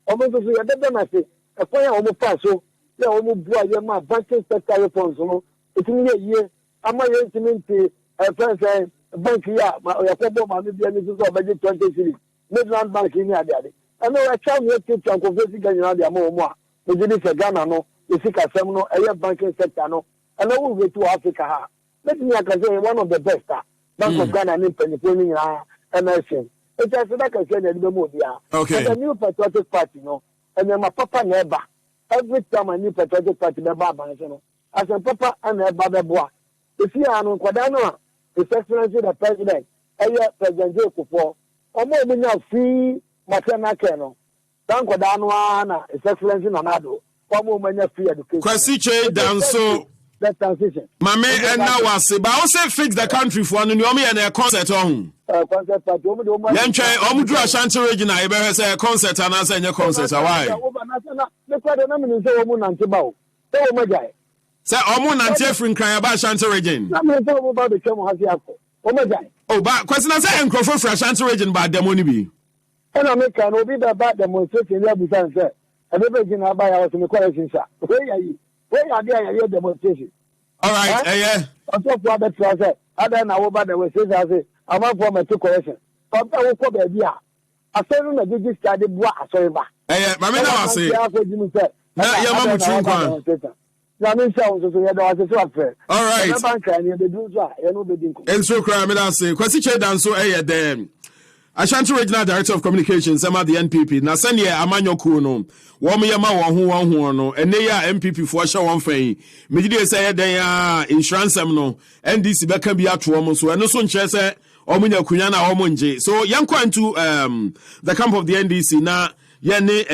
omo so ya de na se e ko ya omo pa so ya omo bu aye ma banking sector reforms no etimi ye ama ye intimate president bank ya ko bo ma me bia ni so budget 20 series Midland Bank ni ade and no acha me take to confess Ghana de ama omo a me di se Ghana no isika sem no eye banking sector no and no we to Africa ha let me say one of the best Bank of Ghana ni peniponi ni MSN it has that can say the mo dia okay the New Patriotic Party no and my papa never every time a New Patriotic Party member ban no as a papa and a baba boa if you are no kwada no His Excellency the President President Joko Omo munya free maternal care no. Thank God na His Excellency Nanado. Omo munya free education. Kwasi down so that transition. Mame and now I say, but I say fix the country for an army and a concert on. Concert party. Yancha, Omudu Ashanti Region, I better say a concert and I say your concert. Why? Say, Omun and Jeffrey cry about Ashanti Region. Oh, but question I say, and Crawford for Ashanti Region by the money be. And I make an obey about demonstration. Sir. I never can buy out in the collection, sir. Where are there demonstration? All right, yeah. On top of that, I said, I don't know about the West. I say, I'm up for my 2 correction. But I will call the idea. I said, I did this study. I saw him back. Hey, Mamma, I say, now your mama true. All right. And so, I say, Kwasi down so, then. Ashanti Regional Director of Communications, Emma the NPP. Na send ye amanyo kuno. Womu yama wahu no. Ene ya MPP for sure one thing. Mejide say den ya insurance no. NDC beka bi atu omo so. Eno so nche se omunya kunya na omo nje. So yankwa into the camp of the NDC na yene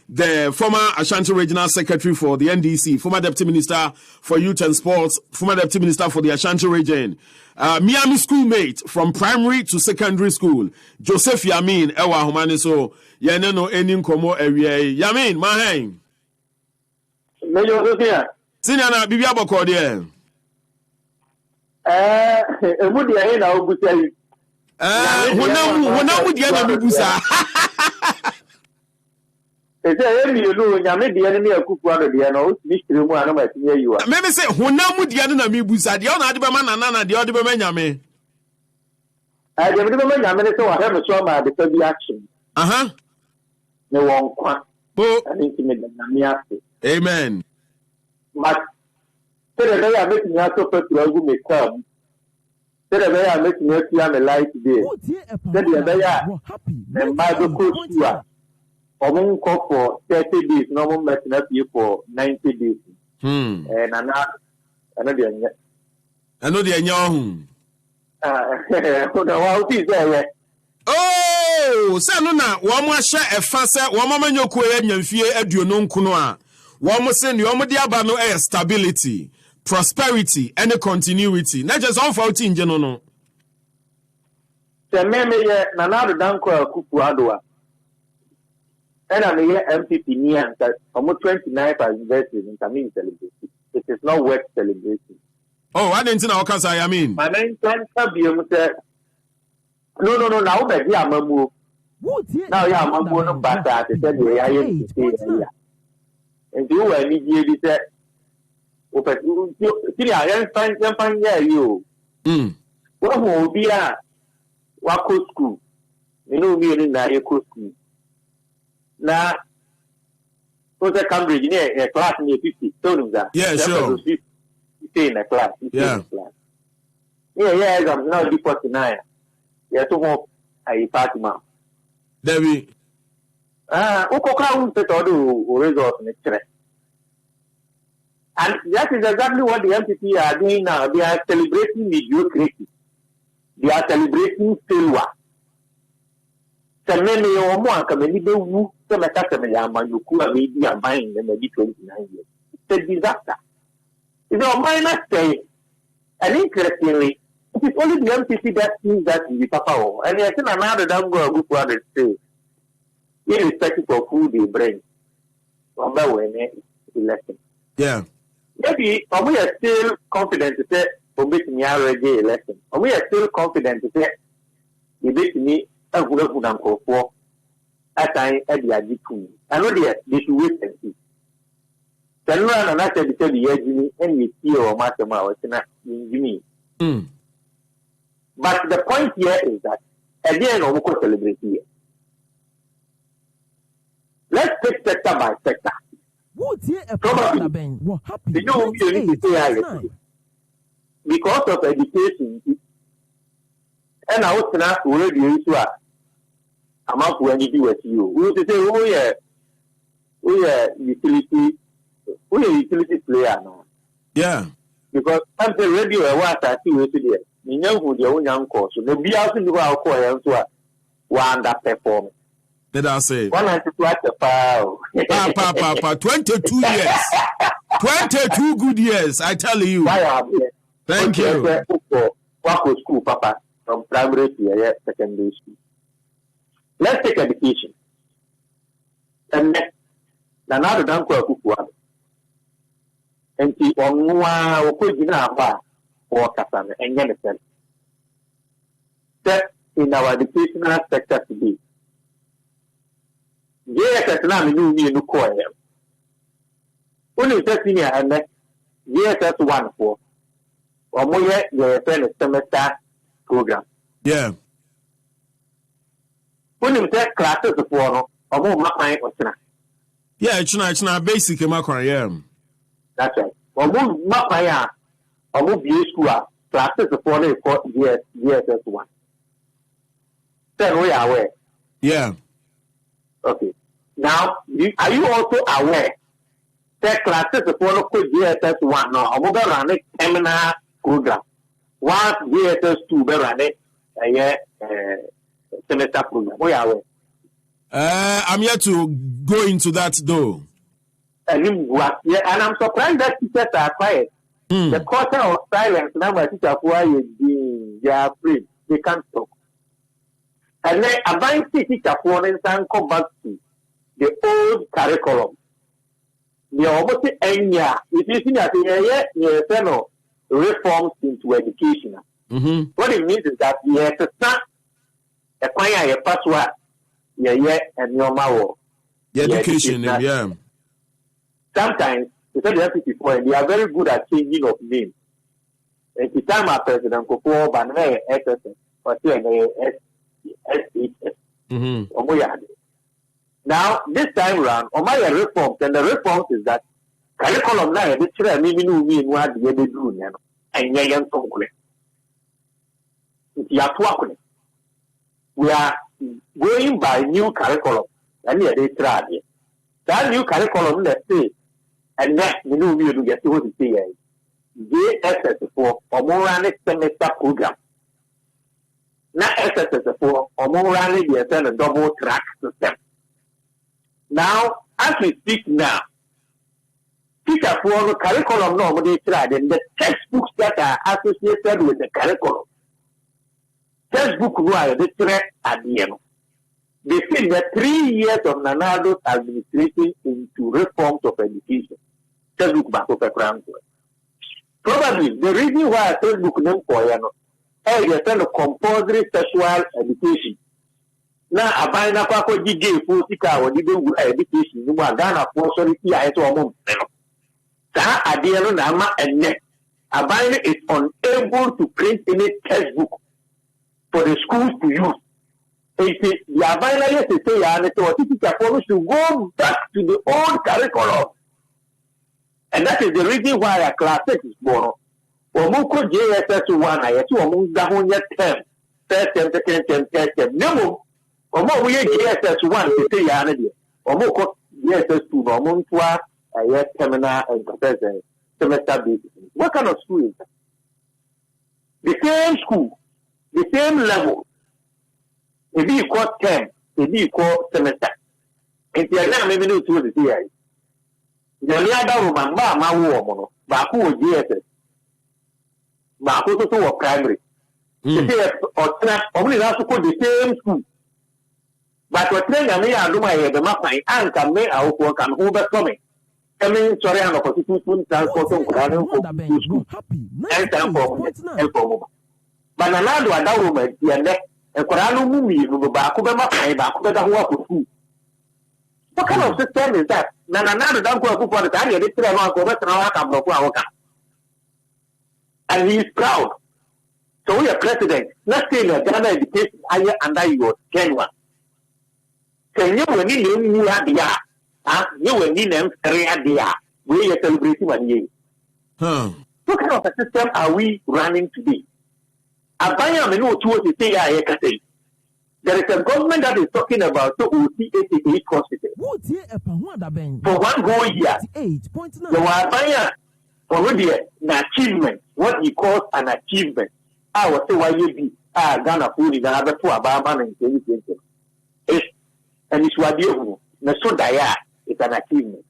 the former Ashanti Regional Secretary for the NDC, former Deputy Minister for Youth and Sports, former Deputy Minister for the Ashanti Region. Miami schoolmate from primary to secondary school, Joseph Yamin, Ewa Humani, so Yaneno Enin Komo area. Yamin, Mahain. Senior Bibia Bokodia. Mudia, I will tell you. When would you ever be? You know, Yamid the enemy of Kupuano, the Ano, Mr. Muano, you are. Maybe say, who now would the enemy Busa, the Odibaman and the Odibaman Yame? I don't remember Yamin, so I have a trauma because the action. No one quite. I think you made the Amen. But the day I'm making us so first to may come. The day I'm making us see a light today. The day I'm Bible coach. Omun call for 30 days, normal messing up you for 90 days. And another young. Oh, Sanuna, one more share a fast, one moment you could and fear at your non kunoa. One more send your Modiabano air stability, prosperity, and a continuity. Not just all 14 general. The meme, another danko Kupuadua. And I'm here MPP near that almost 29 are invested in community celebration. It is not worth celebrating. Oh, I didn't know what I mean. My main plan said, no, now that I'm a move. Now, yeah, I'm going to pass that. And you were immediately said, I find you. What will be a Wako school? You know, we in a school. Now, what's a Cambridge near a class near 50? Told him that. Yeah, sure. Stay in a class. Yeah. Yeah, I'm now the 49. Yeah, to hope I party man. Debbie. Ukoka put all the results next year. And that is exactly what the MPP are doing now. They are celebrating mediocrity. They are celebrating failure. Many or more come and do some attackers and you could be buying them maybe 29 years. It's a disaster. It's not minor say. And interestingly, it is only the MPP that sees that in the Papa. And I think another damn good brother say, irrespective of who they bring, number one election. Yeah. Maybe we are still confident to say, obey me already election. We are still confident to say, you beat me. I for at time at the Adiku. I know they should wait and see. Then run and I said, because the Jimmy and you see or Master Mao in Jimmy. But the point here is that again, we could celebrate here. Let's take sector by sector. Probably, you know, we need to say because of education. And I was not already into a amount when you do with you. We would say, we are utility player now. Yeah. Because I'm the radio, I want to see you today. You know who the own young course. So the be out in the world, one that perform. Did I say? 192 at the power. Papa, 22 years. 22 good years, I tell you. Thank you. What was school, Papa, from primary to secondary school? Let's take education. And now the Danko Kukuan. And the Onwa Okujina or Kasan and Yenison. That in our educational sector today. Yes, as now we knew no core. Only 13 years and yes, that's 1 for. Or more yet, your friend semester program. Yeah. When you take classes of one or more, my yeah, it's not basic in my career. That's right. Or move my or move you school classes of 4 years, that's 1. Then we are aware. Yeah. Okay. Now, are you also aware that classes of 4 years, that's 1 now? I'm going to run a seminar program. 1 year, that's 2, but run it semester program. We are aware. I'm yet to go into that though. And I'm surprised that teachers are quiet. The culture of silence now, my teacher, they are afraid. They can't talk. And then advanced teacher and come back to the old curriculum. They are almost any year. It is in that reforms into education. Mm-hmm. What it means is that you have to start acquire a password. And normal. The education, yeah. Sometimes, because they have people, they are very good at changing of names. And the time our president go for Banner SSS or SHS. Now, this time around, on my reforms, and the reforms is that curriculum now, the children maybe know me in what they do, and young people. We are going by new curriculum, and they try it. That new curriculum, let's say, and next, we know we will get to say, JSS for or more semester program. Now, SSS for or more a double track system. Now, as we speak now, teacher for the curriculum normally tried, and the textbooks that are associated with the curriculum. Textbook why they threat at the end. They say that 3 years of Nanado's administration into reforms of education. Textbook back up a crown. Probably the reason why textbook name for is a compulsory sexual education. Now, a bina quaco DJ Fusika or Dibu education, you are Ghana for solidity. I saw a moment. That idea Nama and net. A bina is unable to print any textbook for the schools to use. The available to say and so teacher to go back to the old curriculum. And that is the reason why a class 6 is born. Or Moko JSS 1, I two among the 100 term, first term, second term, third term. No, or more we JSS 1 to say another. Or Moko JSS 2, or Montua, a year terminal and professor, semester basis. What kind of school is that? The same school. The same level. Maybe you call term, maybe you call semester. And the other maybe no to the CI. The other woman, my woman, Baku GSS. Baku to primary. They say, only that's the same school. But what train I may do my head, the map, and can make our work and overcoming. Coming, sorry, I'm a constitution transport to school. And time for but another adult and a Korano movie, Bakubama, Bakuba. What kind of system is that? Another don't go for the time, and he is proud. So we are president. Let's say the Ghana education higher under your 10 one. Can you when you have the you will need them 3 at the we are celebrating 1 year. What kind of a system are we running today? There is a government that is talking about the OT88 constitution. For 1 whole year, there were already an achievement, what he calls an achievement. I will say why you be Ghana food is another to Abama and 2020. And it's what you know, so dire is an achievement.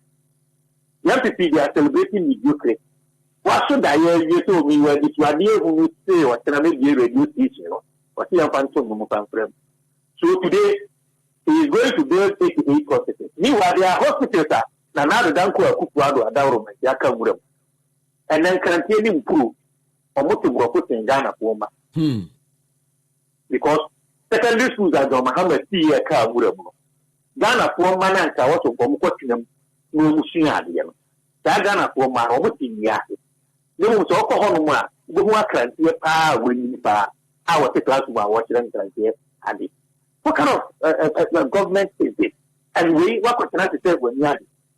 The NPP, they are celebrating mediocrity. What should I you told me when this one year who say what can I make you reduce this, you know, what you have found from frame. So today, he is going to build 88 hospitals. Meanwhile, there are hospitals that now the Danko Kupuado, Adaro, Yakamura, and then currently improve or Motu in Ghana for because secondary schools are the Mahama see a car. Ghana for Mananka also from Kotinum, no Mushina. Ghana for my almost in Yaki. No one's alcohol, who are currently a power winning bar. I was a class of our watching here. What kind of government is this? And we what can say when you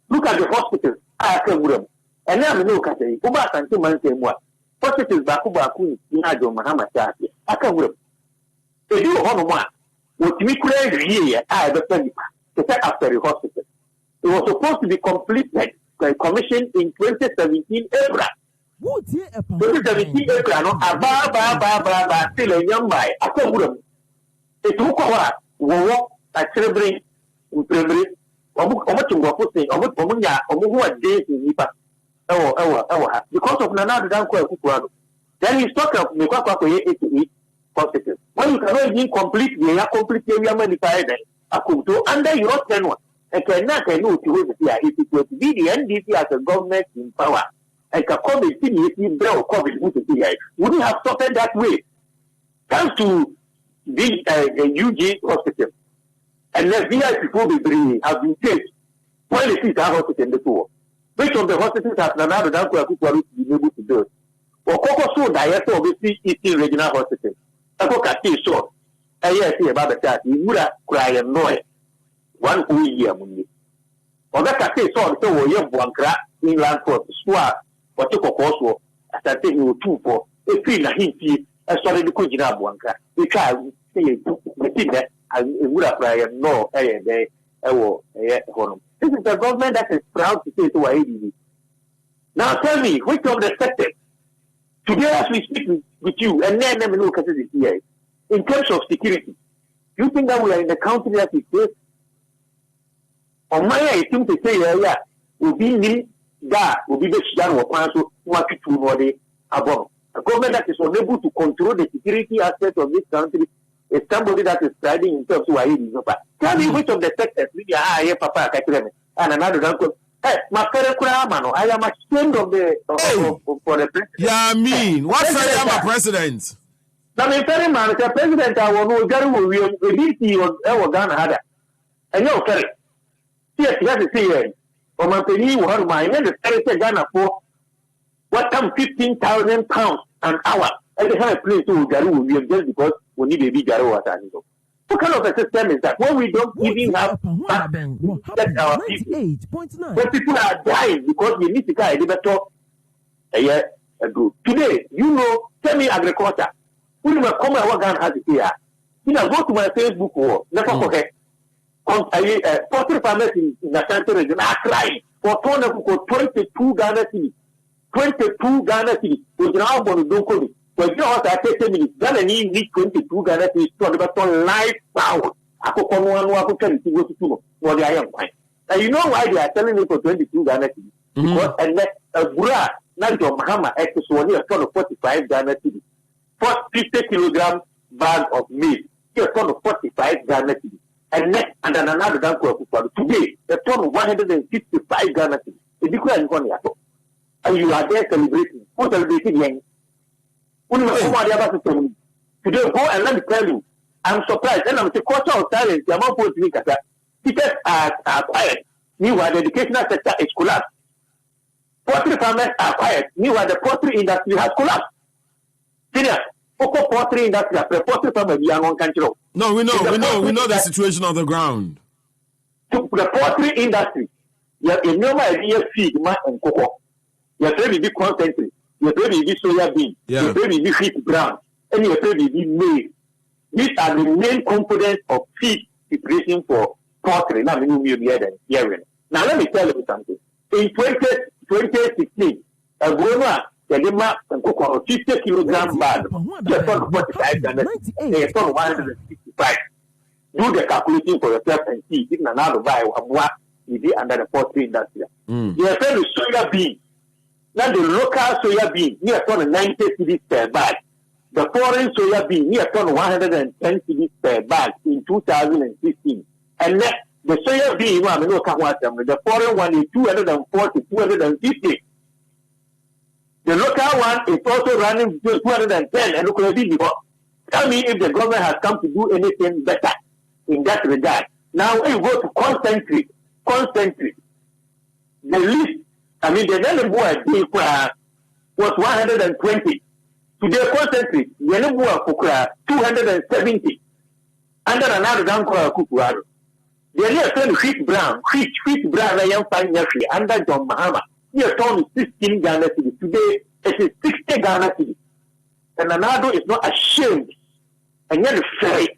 look at the hospitals, I can room. And now look at it. Uba and 2 months and what? Hospitals Bakubaku in Ajo Mahama. I can room. If you hold one, what we create here, I have a penny to set after the hospital. It was supposed to be completed, commissioned in 2017 April. 2017 April, no, still a young guy. I can room. It took a while, a celebrate in primary, or much of what saying, or what days in Nipa. Because of Nana Danko, then he talked of Mikaka 88 hospitals. When you cannot even complete the complete area modified, under your tenure, and cannot know to who it is to be the NDP as a government in power. And COVID, COVID, wouldn't have stopped that way. Thanks to the UG hospital. And the VIP people have been changed. When they see that hospital before. Which of the hospitals have Nanado Danko Akukwari been able to do? Or Coco So, director of the Eastern Regional Hospital. Ako Kati So. And yes, about the chat, you would have cried and noise. 1 whole year, Mundi. Or that Kati So, so we have one crack inland for Swat, or took a course, as I think you 2 for a fee, a hint, a solid Kujina Wanka. We can't say it, and it would have cried no, this is the government that is proud to say to ADB. Now tell me, which of the sectors, today as we speak with you, and then never look at it here, in terms of security, you think that we are in the country that is safe? On my I seem to say, yeah, will be me, that will be the Sudan or Panso, what to body above. A government that is unable to control the security aspect of this country is somebody that is striding in terms of ADB. Tell me which of the sectors we are here, Papa, and another uncle. Hey, my I am ashamed of the for the president. Yeah, I mean, what say I'm a president? Now, the president, I will know Gary will Ghana. And no, sorry. Yes, you have to see it. Or my penny, one my name is Ghana for what come 15,000 pounds an hour. And they have a place to Gary just because we need a big Gary water. What kind of a system is that? When we don't even have that our people, when people are dying because we need to get a better a year ago. Today, you know, tell me agriculture. When you come and what Ghana has it here, you know, go to my Facebook wall, never forget. Poultry farmers in the Central region are crying for 22 Ghana cities. 22 Ghana cities. Which now going to do. But you know what I say 10 minutes, Ghana needs 22 Ghana cities to have a live power. And you know why they are telling me for 22 Ghana cities? Because and Bura, not your Mahama, is only a ton of 45 Ghana cities. 50 kilogram bag of meat, a ton of 45 Ghana cities. And next, and then another Danko today, a ton of 155 Ghana cities. It's different in and you are there celebrating. Who celebrating young? Today, go and let me tell you, I'm surprised. And I'm the culture of silence. The amount of people teachers are quiet. Meanwhile, the educational sector is collapsed. Poultry farmers are quiet. Meanwhile, the poultry industry has collapsed. Serious. Poultry industry, the poultry farmers, we are on control. No, we know the situation on the ground. So the poultry industry, you have a normal idea feed, man, and cocoa. You have to be concentrate. You have to be soya bean. You have to be wheat ground. And you have to be maize. These are the main components of feed preparation for poultry. Now, let me tell you something. In 2016, Broma, Yadima and cocoa 50 kilogram bag. Just on 45 Ghana, 165. Do the calculating for yourself and see if another buy what you be under the poultry industry. You have to soya bean. Now the local soya bean near 90 cedis per bag. The foreign soya bean near 110 cedis per bag in 2016. And then the soya bean, the foreign one is 240, 250. The local one is also running 210 and look at it. Tell me if the government has come to do anything better in that regard. Now when you go to concentrate, the least, I mean the number was 120. Today concentrate, the number was 270. Under another down Kukuaro. The other friend wheat brown, I am finding under John Mahama. He has told 16 Ghana cities. Today it is 60 Ghana cities. And Anado is not ashamed and yet afraid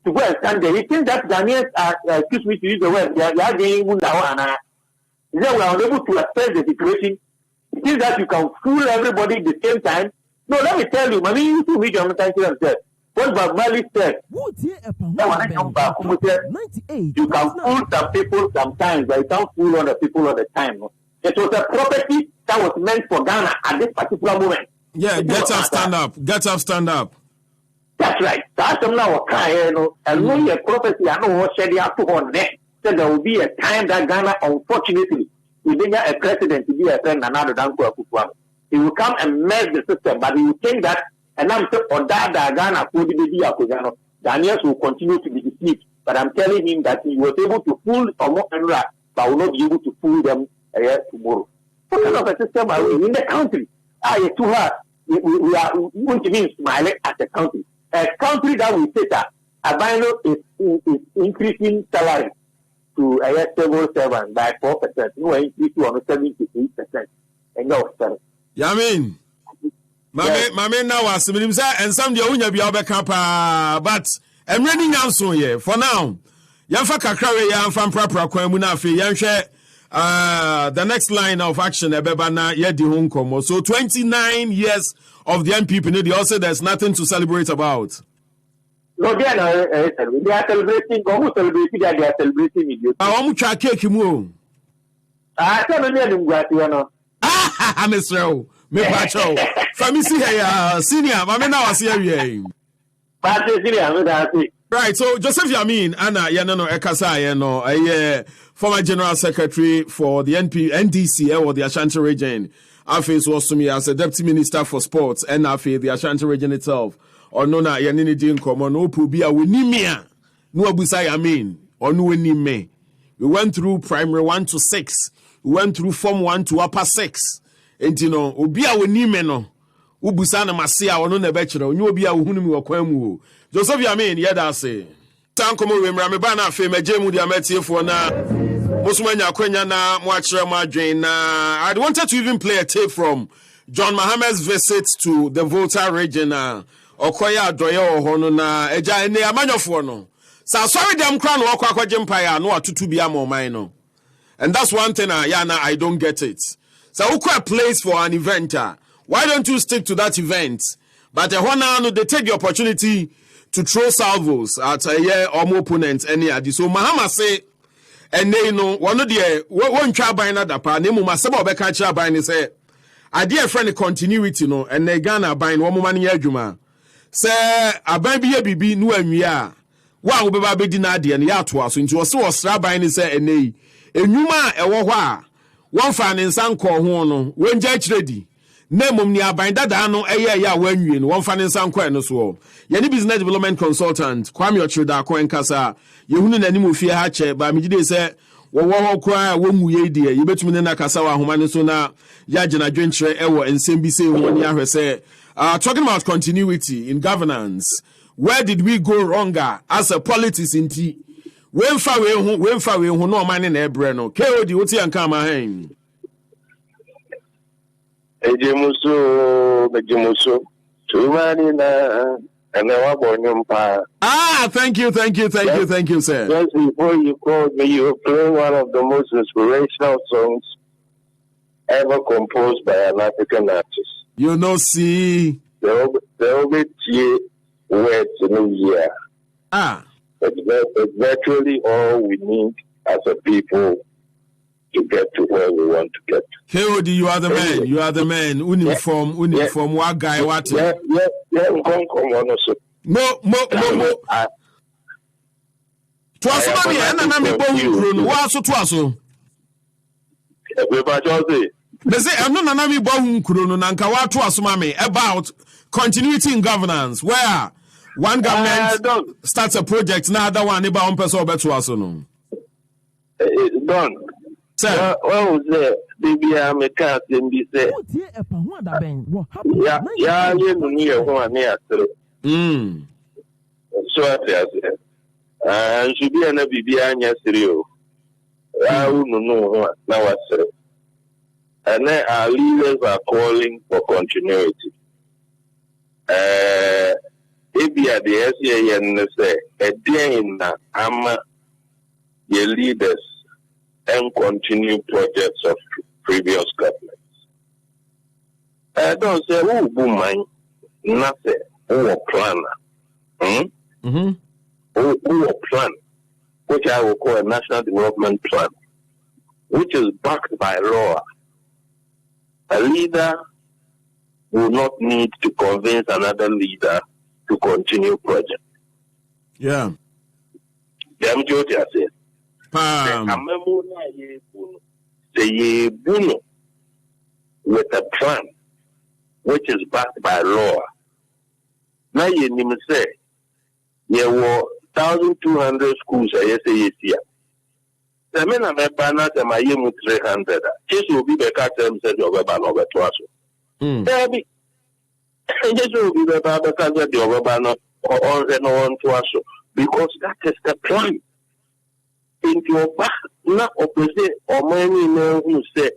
to go and stand there. He thinks that Ghanaians are, excuse me to use the word, they are getting Mundawana. He said we are unable to assess the situation. It is that you can fool everybody at the same time. No, let me tell you, Mami, you two media said, what Bob Marley said, you can fool some people sometimes, but you can't fool other people all the time. It was a property that was meant for Ghana at this particular moment. Yeah, get up, stand up. Get up, stand up. That's right. That's now and when a prophecy, I know what said you have to on there. So there will be a time that Ghana, unfortunately, will be a president to be a friend another than Kufuor. He will come and mess the system, but he will think that, and I'm saying, or that Ghana could be a Kuzano. Ghanaians will continue to be deceived. But I'm telling him that he was able to fool Omo, but will not be able to fool them tomorrow. What kind of a system are we in the country? It's too hard. We are going to be smiling at the country. A country that we say that Albino is increasing salary to a civil servant by 4%. No increase to 78%. And no, sir. Yeah, I mean, Mame now was and some the Unya Biabeka, but I'm running out so here for now. Yanfa Kakare, Yanfam Prapra Kwamunafi, Yanshe. The next line of action, Ebebana Yedi Hunkomo. So 29 years of the NPP, they also there's nothing to celebrate about. No, they are celebrating. Who celebrating? They are celebrating it. I want to cake him. I tell you, I'm a slow. Me pacho. Famisi here, senior. I'm now a serious. Right, so Joseph Yamin, Anna Yanano Ekasa, former General Secretary for the NDC or the Ashanti region. Afis was to me as a Deputy Minister for Sports, and Afi, the Ashanti region itself. Or Nona Yanini Din Common, no Pubia, Winimia, no Abusai Yamin, or no Winime. We went through primary 1 to 6, we went through Form 1 to upper 6. And you know, Ubia Winimeno, Ubusana Masia, or no Nebetcher, no Bia Hunimi or Quemu. Joseph Yamin, yada say. Tankomo Ramabana Fame, Jemu Diameti for na Musmania Quenya na Mwachra Madrin. I wanted to even play a tape from John Mahama's visit to the Volta Region. Okoya Doyo Honona, Eja and Amanyofono. So sorry, them crown or Quaquajempire, no Tutubia Momino. And that's one thing, Yana, I don't get it. So, who quite place for an event? Why don't you stick to that event? But they take the opportunity to throw salvos at a year or more opponents any adi. So Mahama say, and they know one of the one child by another part, name Masaba Beka child by and say, I dear friend continuity no, and they Ghana buying 1 money Juma. Say, a baby bibi no and ya. Wow, baby dinadi and yatwa, so into a source rabbi say, and nay, a Numa a wawa, one fan in San Corhono, when judge ready. Nemum ni abinda dano ya when you one fan in San Queno so. Yani business development consultant, Kwame Ochoda Kwenkasa, Yehunu Nanimu Fia Hache, but Mijide say, Wawa Kwa, Womu Yedi, you bet me na Kasawa, Humanisona, Yajana Drentre, Ewa, and Sembise, 1 year say, talking about continuity in governance, where did we go wronger as a politics in tea? When far away, who no man in a breno, KOD, what's your kama hang? Ejemuso, Tumanina, and thank you, sir. Just before you called me, you were playing one of the most inspirational songs ever composed by an African artist. You know, see. There will be words in a year. It's virtually all we need as a people to get to where we want to get. Hey, you are the man. You are the man. Uniform. What guy? What? Yeah. Come on, also. No. Twaso na me na me bo nkuro no wa so twaso. Everybody just say. They say I'm not na me bo nkuro no na nka wa twaso ma me about continuity in governance where one government starts a project na other one eba on person obeto no. Done. Sir, what was there? Baby, I'm a cat in this. EpaHoadaben. Yeah, you know, one near. So I said, should be an BB yesterday. I don't know what now I said. And then our leaders are calling for continuity. If you are the SAN, say, a day in Ama, your leaders and continue projects of previous governments. I don't say, who boom, nothing, who planner. Who plan, which I will call a national development plan, which is backed by law. A leader will not need to convince another leader to continue project. Yeah. Them Jody I said. With a plan which is backed by law. Now you say there were 1,200 schools I say here. The men are my partners and my 300. This will be the cat said over Bano Twaso. Baby, this will be the cat said over Bano or on Twaso because that is the plan. In your back, not opposite or many men who say,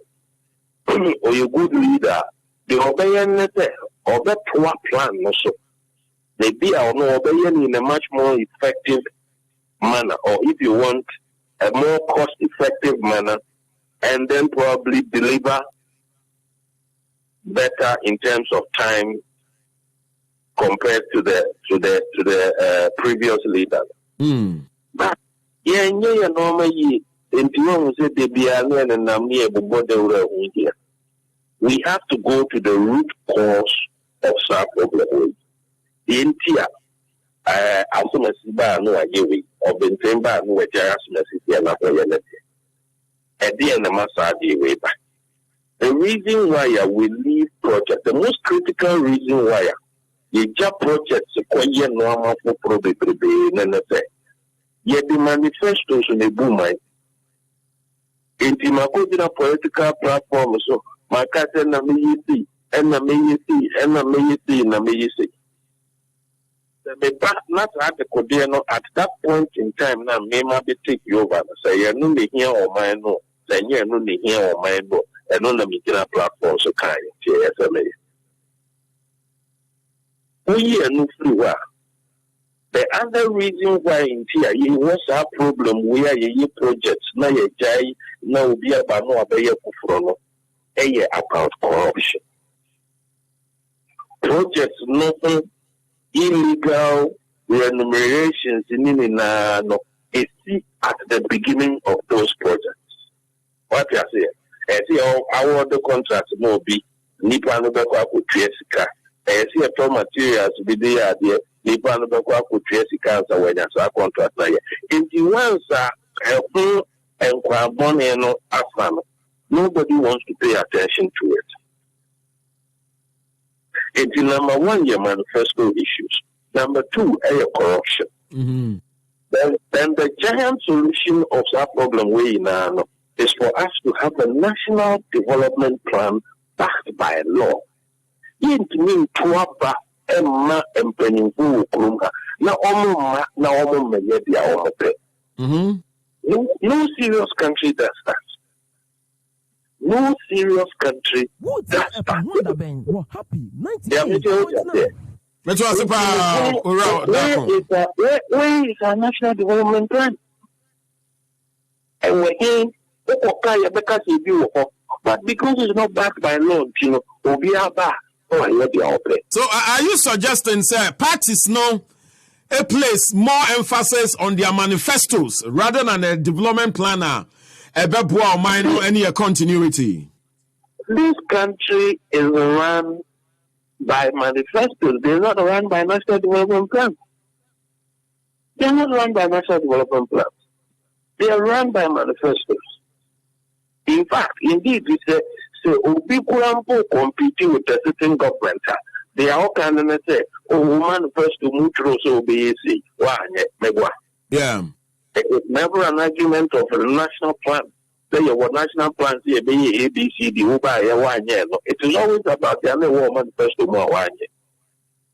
or you good leader, the obeying or that plan also. They be or no obeying in a much more effective manner, or if you want a more cost-effective manner, and then probably deliver better in terms of time compared to the previous leader. But normally we have to go to the root cause of such problem. The entire asomasiba no ayewe or bentemba no wejaya asomasi na koyelete. Edi na masadi weba. The reason why we leave project, the most critical reason why you just projects koye no ama for probebe na nese. Ye the manifestos on the boom mind. Inti makodina political platform so makate na meyisi, na meyisi, na meyisi, na meyisi. Not at the Codiano at that point in time now may be take you over. Say you know the here or my no, then you know the here or my no, and on the meeting platform so kind of we are no free. The other reason why in here you was a problem where you projects now you jai now be about no obey kufrono about corruption. Projects nothing illegal remunerations in at the beginning of those projects. What I say? I see our the contracts will be Nipa no Beko could Triesica. I see a materials be there. Nipa no Beko could Triesica when I saw contract. In the ones and Kwabon and nobody wants to pay attention to it. It's number one, your manifesto issues. Number two, corruption. Then the giant solution of that problem we now is for us to have a national development plan backed by law. It means to have Emma and Penningu Krunga. Now, no serious country does that. No serious country does that. Where is our national development plan? And we're here, But because it's not backed by law, you know, Obiaba, so are you suggesting, sir, parties know a place more emphasis on their manifestos rather than a development planner, a bebua or minor any continuity? This country is run by manifestos. They're not run by national development plans. They're not run by national development plans. They are run by manifestos. In fact, indeed, we say Obi competing with a certain government. They are all kind of say, oh, manifesto mutro so be easy. Yeah. It's never an argument of a national plan. Say what national plan say be ABCD it is always about the other manifesto more.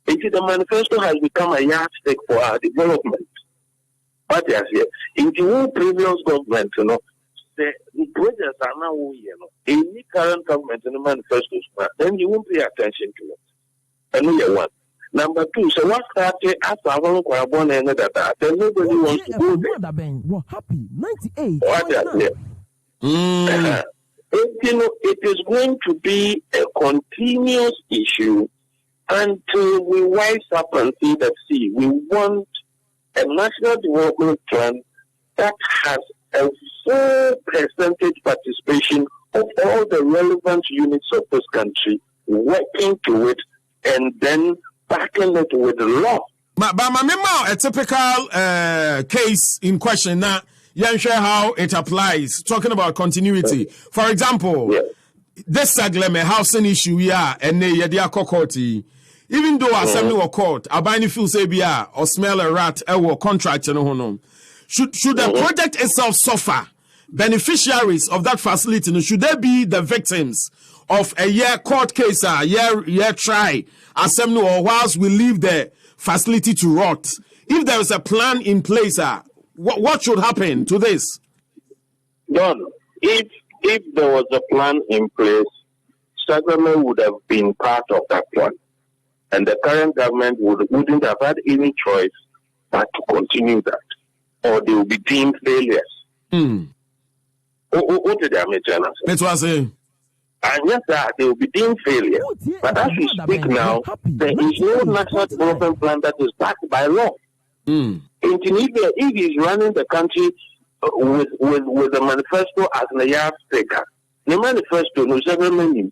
The manifesto has become a yardstick for our development. But yes, in the whole previous government, you know, the projects are now, you know, any current government in the manifestos, then you won't pay attention to it. Another one. Number two, so what started after I want to then nobody wants to go there. We're happy. 98. What is you know, it is going to be a continuous issue until we wise up and see that, see, we want a national development plan that has a full percentage participation of all the relevant units of this country working to it and then backing it with law. But a typical case in question now, you share how it applies, talking about continuity. For example, this Sagleme housing issue, and the court. Even though assembly or court, Abani feel say or smell a rat or contract, should the project itself suffer? Beneficiaries of that facility, should they be the victims of a year court case, a year try, assembly, or whilst we leave the facility to rot? If there is a plan in place, what should happen to this? John, if there was a plan in place, Sagrame would have been part of that plan. And the current government wouldn't have had any choice but to continue that. Or they will be deemed failures. What did I mention? That's what I say. And yes, they will be deemed failures. But as we speak now, there is no national development plan that is backed by law. If he's running the country with the manifesto as a yardstick, the manifesto knows every menu.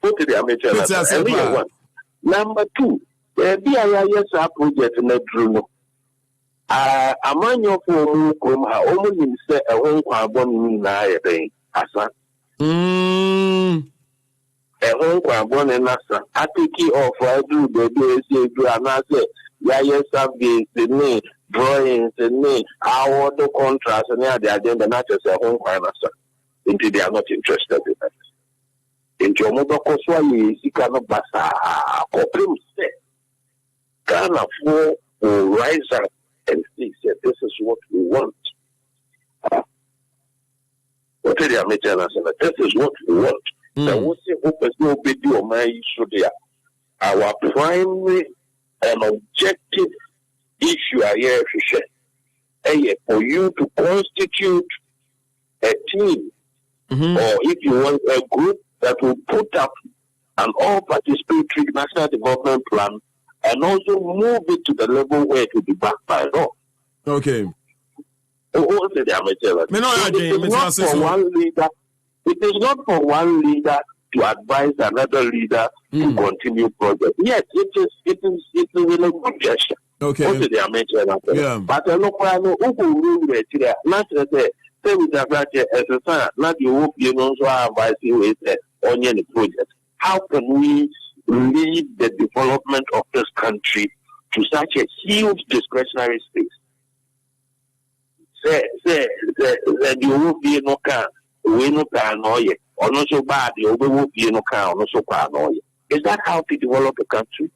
What did I mention? Number two, the BIS project in the Druno. A man of whom only say a home carbon in Asa. A home carbon in Asa. I take it off, I do the BSA, and I say, yes, surveys, the name, drawings, the name, our the contrast, and the agenda, not just a home carbon. Until they are not interested in that. In Jomodo Kosway, he cannot basa, Coprim said, Ghana will rise up and say, this is what we want. What did I mention? This is what we want. The Wasi Opus no video my issue there. Our primary and objective issue here for you to constitute a team, or if you want a group that will put up an all-participatory national development plan and also move it to the level where it will be backed by law. Okay. It is not for one leader to advise another leader to continue project. Yes, it is in a good gesture. Okay. But I know not say with the not the hope you know so advise you with the project. How can we lead the development of this country to such a huge discretionary space? Say the hope you know can we no can or not so bad the hope you know can or not so bad. Is that how to develop a country?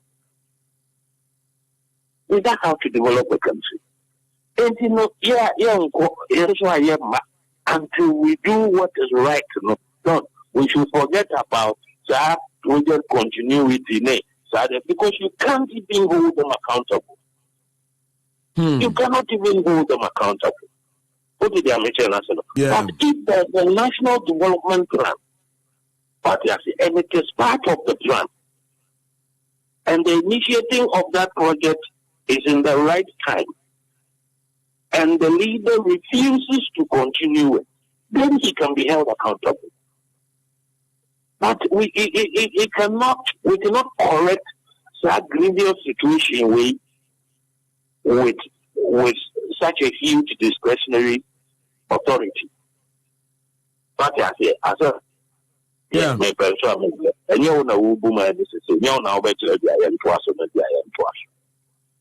Is that how to develop a country? And you know, until we do what is right, we should forget about that project continuity, because you can't even hold them accountable. You cannot even hold them accountable. What did they mention national? Yeah. But if there's a national development plan, and it is part of the plan, and the initiating of that project is in the right time, and the leader refuses to continue it, then he can be held accountable. But we cannot correct that grievous situation with such a huge discretionary authority. But as a yeah, my person, and you know, woman, this is you know, better I am twice or maybe I am twice.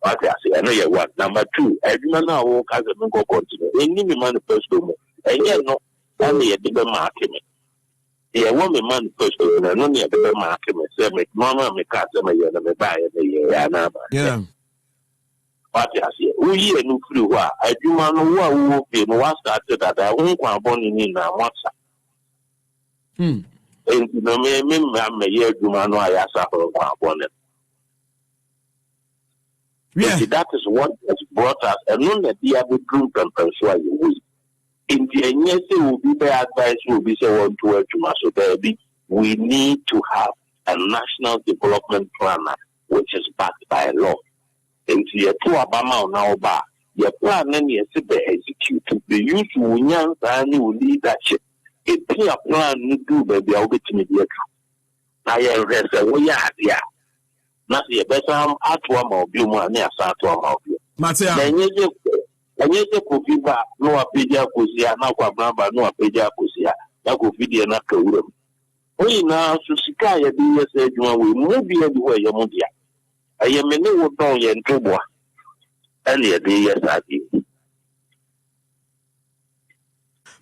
But I know one. Number two, everyone now walk as a go continue. Any manifesto, and yet no, only a bigger market. Yeah, one manifesto, and only a bigger market. Say, make mama, make cat, my me buy a yeah. But I say, we hear no clue why. I do man who will be no started that I won't come born in a WhatsApp. And no me year do man I ask for one. Yeah, that is what has brought us, and none that the other group can persuade you. In the near will be the advice will be so on to so baby. We need to have a national development plan which is backed by law. And the two Obama now bar your plan and yes be execute the use union and new leadership. It be a plan you do baby I'll get to me. I rest away yeah. Not the best at one of you money as at one of you. Matia. And yes, could back no apedia cosia, no quabramba, no apedia cosia, that could be the knuckle. We now to Sikaya be said we move the other way, Yamudia. I am a new toy and trouble. Earlier, the years I did.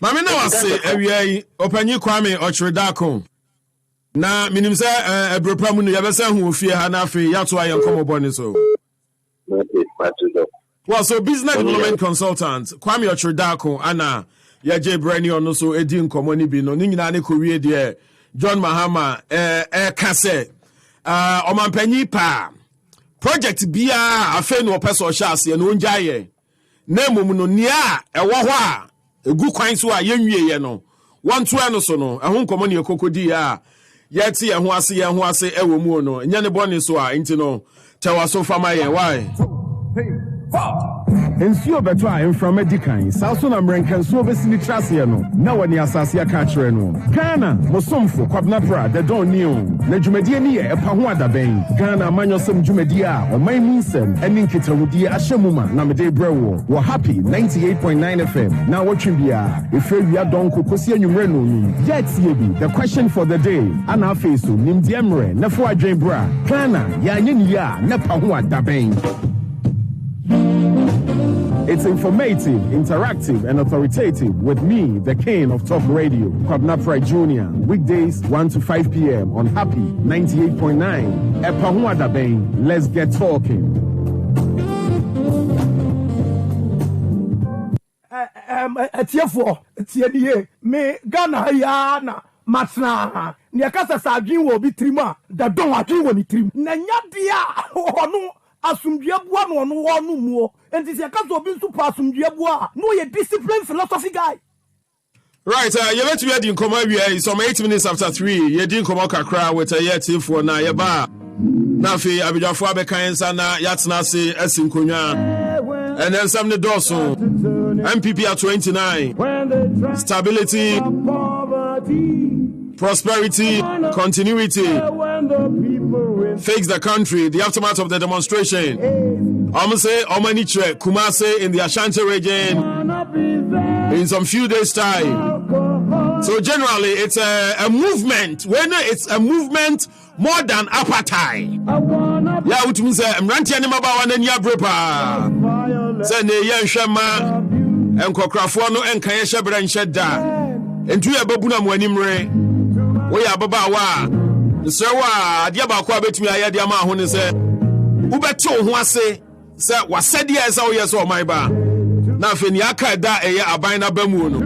Mamma, I say, open you Kwame or Tredako. Na minim say ebropramu no yebesa hu fie ha na afi yato ayen komo boni so. Well, so business development consultant Kwame Otredako ana yaje brani ono so edi nkomo ni bi no ni nyina ne kowie de John Mahama kase omampanyi pa project bia afa no opeso ohase no njaye na mum no nia ewo ho a egu kwan so a yenwie ye no wonto eno so no ehun nkomo ne ekokodi a yeti ye ho ase ewo mu no nya ne boni so a nti no tewa so fama ye why Ensuo beto a emfra medican saso na mrenkan so besini trase no na wani asase aka kire no Ghana mosomfo kwabna pra the don new na dwumadie ni ye EpaHoadaben Ghana manyosem dwumadie a oman minsem eni nketawudie ahyemuma na mede brewo wo happy 98.9 FM na wotwe bia efrewia donko kosi anwumre no ni yet yebi the question for the day ana afeso nimdie mre na fo adwen bra Ghana ya nyeni ya na EpaHoadaben. It's informative, interactive, and authoritative with me, the king of talk radio, Kwabnapra Jr., weekdays 1 to 5 p.m. on Happy 98.9. EpaHoadaben, let's get talking. Tiye me Ghana yana matna ni akasa sadwin wo bi trima da don adwin wo ni trim na nyadia ono asumdwebua no no wonu muo enti se akaso obi nso pa asumdwebua no ye discipline philosophy guy. Right, you let me in come here some 8 minutes after 3 you didn't come kakra with a yet for na ye ba na fi abidjafo abekan na yatna se asinkonwa and then some the doso NPP at 29 stability prosperity continuity fix the country, the aftermath of the demonstration. Say Omaniche, Kumase in the Ashanti region in some few days' time. So generally, it's a movement. When it's a movement more than apartheid. Yeah, which means I'm ranting about one and Yabrepa. Send a young Shama and Kokrafono and Kayesha Bran Shedda. And two Babuna Mwanimre. We are Babawa. So adia ba kwa betumi ayade ama ho ne se ubeto ho ase se wasade ya se oye so man ba na afeni aka da eye aban na bamu no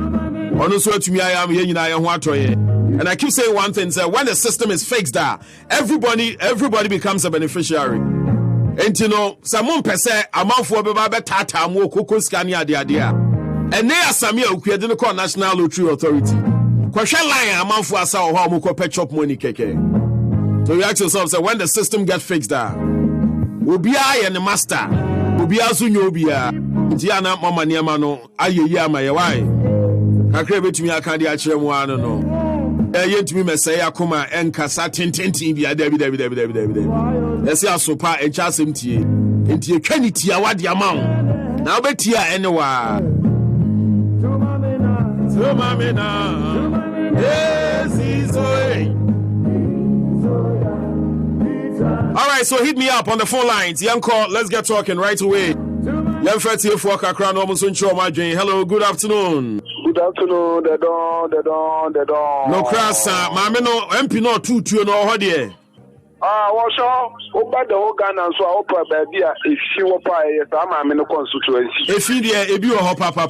ono so atumi ayam ye nyina ye ho atoye. And I keep saying one thing, say when the system is fixed everybody becomes a beneficiary. And you know some pese amanfo be ba tata mo kokosika ne ade ade a And they are Samia Ukiadino call National Lottery Authority. Question line a month for us how much pet shop money keke. So you ask yourself, so when the system gets fixed will be I and the master will be as you be Indiana Mama Niamano, Aye my why. I crave it to me, I can't actually want to know. Yet to me, Messiah Kuma and Cassatin Tintin be a Debbie. Let's see how super and chas into your Kenny Tia, what the amount. Now, bet here anywhere. Yes, he's away. All right, so hit me up on the phone lines. Young call, let's get talking right away. Young Fatty for Kakran, almost on show my Jane. Hello, good afternoon. Good afternoon, the dawn. No cross, Mamma, no, MP, no, 2 no, how dear. Well, so, about the whole Ghana, so I hope baby, if she were pie, I'm in a constituency. If he dear, if you are papa. I'm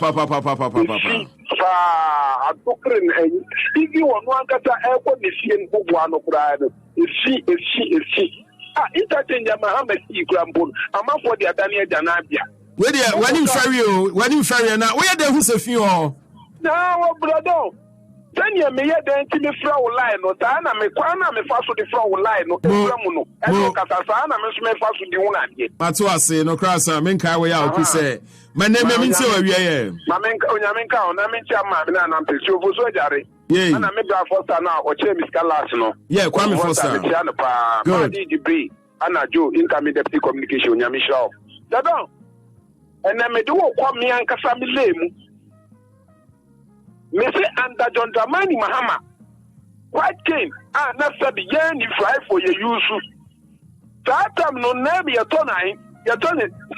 talking, if you want one cat, I want to see in one of Brian. If she. Interchange Mahama, Grambon, I'm up for the Daniel Janabia. When you ferry now, where the who's a few? No, brother. Then you may then to me flow line, or Dana, me Kwana, me fast with the flow line, no, and no Catasana, me fast with the one idea. That's what I say, no cross, I mean, Kai way out, you say. My name is so, yeah. Mamenka, Yaminka, Namincha, and I'm pretty sure for Sojari. Yeah, and I make that Foster now, or James Calasino. Yeah, Kwame Foster. Good. DGB, Anna Joe, intermediate communication, Yamisha. Dadon. And then me do what me and Kasami Lemu. Me say under John Dramani Mahama. White King, not said the yen you fly for your use. That time no name your turning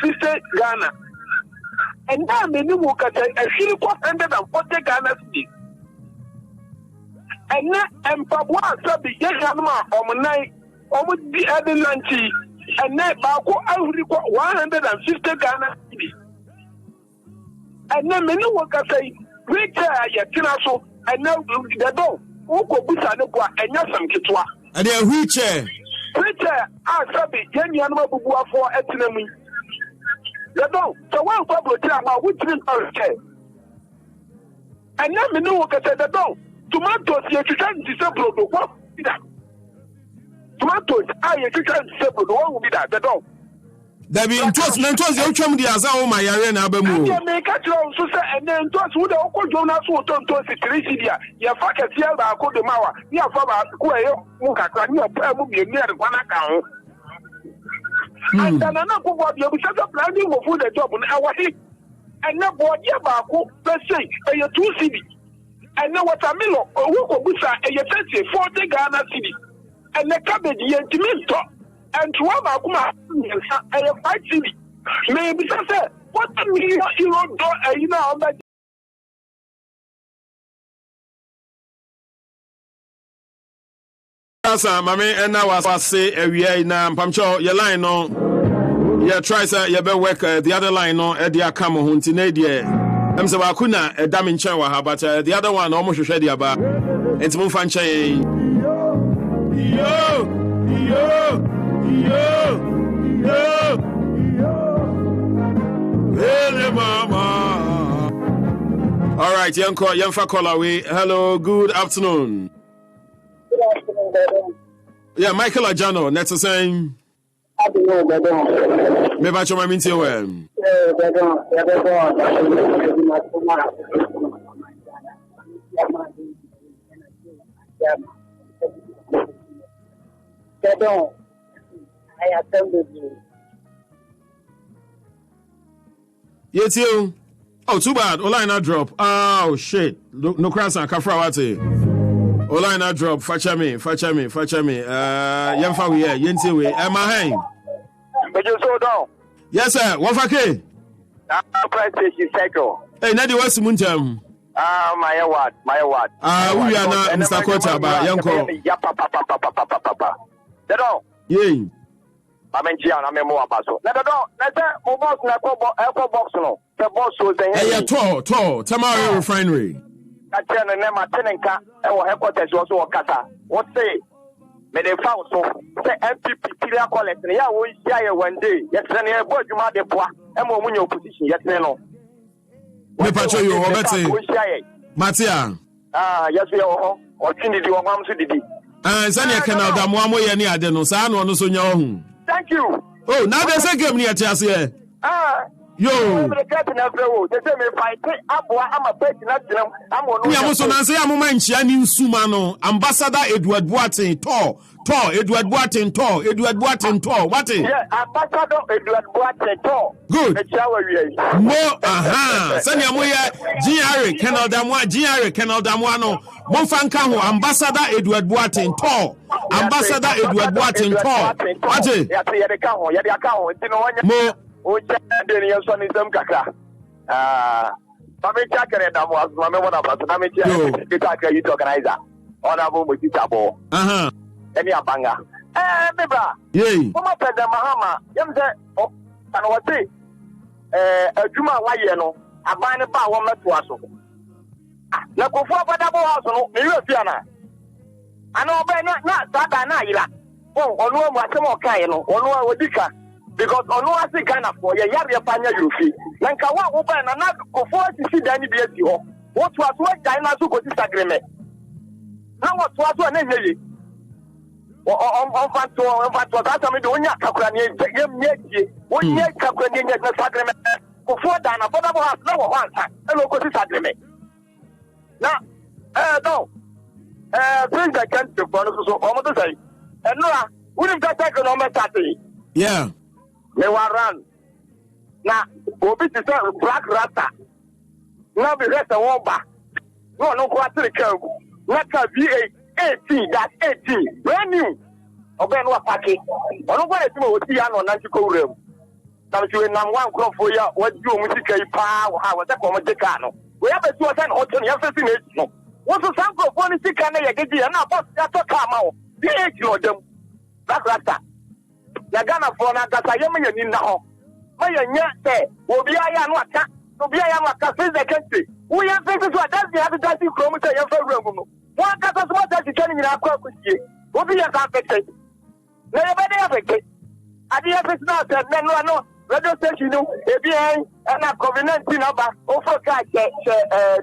50 Ghana. And now me new work at a shilling 140 Ghana city. And now Empabwa said the Yanama on night almost the other lunch. And now Bako I would require 150 Ghana city. And then many workers say, wait there, so and now the door, Oko Busanova, and Yasam Kitwa. And then wheelchair. Wheelchair, I said, Yanama Bua for Etinemi. The door, so one public drama, which is okay. And then many workers said, the door, tomatoes, you can't disable the one. Tomatoes, you can't disable the one will be that, the door. There be toast, mentos, you come the Azao, my arena, Bamu. I make a joke, and then toast would also Jonas who don't toast it, Tricia. Your fucker, Sierra, called the Mawa, your father, Muka, your prayer will be near one account. And then another what you set up planning for the job on our hip. And now what your barco, let's say, a 2 city. And now what a milo, or Woko Busa, and your 40 Ghana city. And the cabbage, and Timento. And to one of a fight city. Maybe I said, what a million euro door, you know, that. Mammy, and now I say, every year now, Pamcho, your line on. Yeah, try, sir, you better work the other line on at the Akamo Huntinadia. I'm so I couldn't a damn in Chawa, but the other one almost showed you about. It's Mufanche. Yo. Hey, mama. All right, young caller away. Hello, good afternoon. Good afternoon, yeah, Michael Ajano, next to saying. Maybe I show my minty well. I attended you. Yes, you. Oh, too bad. Olaina drop. Oh, shit. No cross on Kafrawati. Olaina drop. Fetch me. Yamfa we here. Yensi we. Mahang. But you so down. Yes, sir. What for K? Price station cycle. Hey, Nadi, what's Muntam? My word. We are not Mr. Kota, but Yanko. Yeah. I'm in Gian, I'm a more basso. Let the box, echo box, no. The boss was a tall, Tamara refinery. I tell them, my tenant, our headquarters was a kata. What say? May they found so. Say NPP, call it, and yeah, we see one day. Yes, and a boy, you might have and when your position, yes, no. Me pacho yo obete. Matia. Yes we ho. O tindi di won am so didi. Sanya Canal da mo amoye ni ade no sa no so nya ohun. Thank you. Oh, now they say game ni ati ase. Yo. Ya mo so na say amoma nchia ni nsuma no Ambassador Edward Boateng to Edward Boateng what? Yeah, Ambassador Edward Boateng to. Good. Mo sanya mo ya GR Canal Damwa no mo fanka ho Ambassador Edward Boateng to what? Mo o chende ni so ni sem kaka mami chakere da mo asuma me wona ba na me tia kita ka youth organizer ona bo mo titabo eni abanga me bra o ma pede Mahama yem se o ana wote adwuma waye no aban ne ba wo meto aso na kofu abada bo aso no me yefia na ana obe na sada na yira onu mo asem o kai no onu odika because ono ase Ghana for ye yare panya yufi na nka wa wo ba na kofo sisi dan bi ati ho wo to aso China so ko sisi agreement na wo to aso na nyeye on fa that time do nya kakura ne yem nyeye wo nya kakura ne nya agreement kofo dan na boda bo has na wo hansa e lo ko sisi agreement na no president kan to for so o mo to say enura we need to take no me start yeah. They were run. Now, Obi to say black rata. Now the rest of one back. No quarter the curve. Not a V8 18, that's 18. Brand new. Oben wa paki. Ono kwa le timo oti ano na chiko urem. Na mchiwe na mwa crop for ya wajio musika ipa ha wata kwa mjeka no. We have to attend hotel ya fesi ne no. Woso sanko kwa ni sika na ya geji ya na boss ya to kama o. V8 no dem. Black rata. Na Ghana for na kasa yeme ni na ho maye nya se obi aya no aka face the country we have faces so that they have to take from say ya fa room no one kasa so that you can na akwa kusie obi ya ka affected na ye be dey affected adi ya face na say no radio station no ebi na COVID-19 number o for ka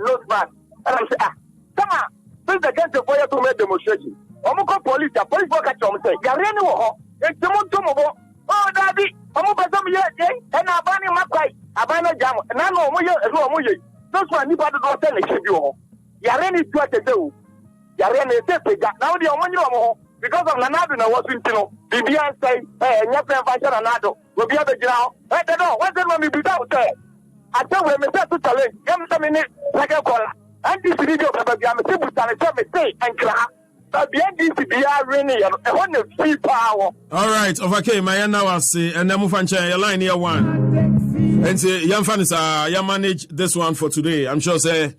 note man and I say come on face the country for you to make demonstration omuko police for catch them say ya re ni wo ho oh daddy omo bazam ye and abani makwai abana jam na no omo ye those one ni badu do tell e bi ho yare ni tu atede yare na ete pega na odi omo nyiro omo because of nanado na wasu ntino bibia say nya prevention nanado obi abegyina ho de no what dem me bida o say ate we me say to challenge yam say me ni like a call and this video baba bia me say butale say enkra. All right, okay, my now I see, and then move on your line here one. And say, young fans, you manage this one for today. I'm sure say,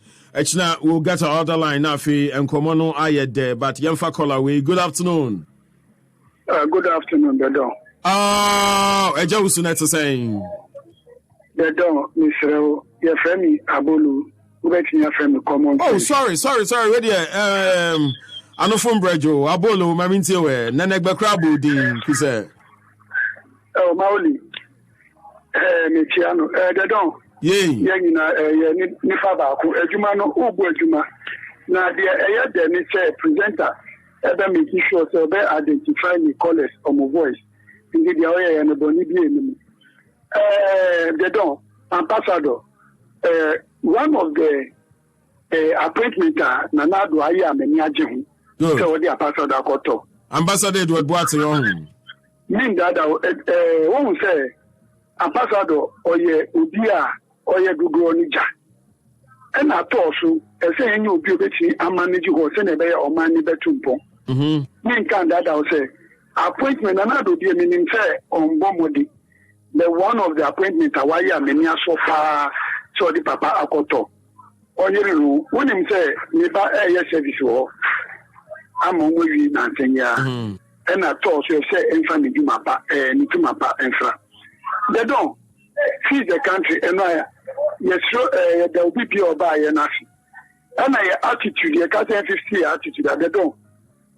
we'll get our other line now, and Komono I there, but young caller, we good afternoon. Good afternoon, Daben. I just want to say, Daben, Mr. Your friend Abolu, who bet your friend Common. Oh, sorry, ready. Ano from Brejo, Abolo, Mamintiwe, Nanegba Krabu, Kise. Oh, Mauli. Michiano, Daben. Yanina, Nifaba, Ejumano, Ubu Ejuma. Now, the presenter, ever making sure so they identify me callers on my voice. Indeed, the oil and the Bonibi. Daben, Ambassador, one of the appointment, Nanado, I am in Yajihu. So the ambassador got to. Ambassador Edward Boateng. Mean that won't say ambassador or ye Udia or ye Google Nija. And I thought so, saying you be a manager or send a bear or money betumpo. Mean can that I'll say appointment another be meaning say on Bomodi. The one of the appointment Hawaii many so far so the Papa Akoto. Or you when him say Niba air service or I'm on way Nantania, and I thought you say infant Nimapa, Nitumapa, infra. They don't see the country, and I, yes, there will be pure by an action. And I attitude, a 50 attitude that they don't.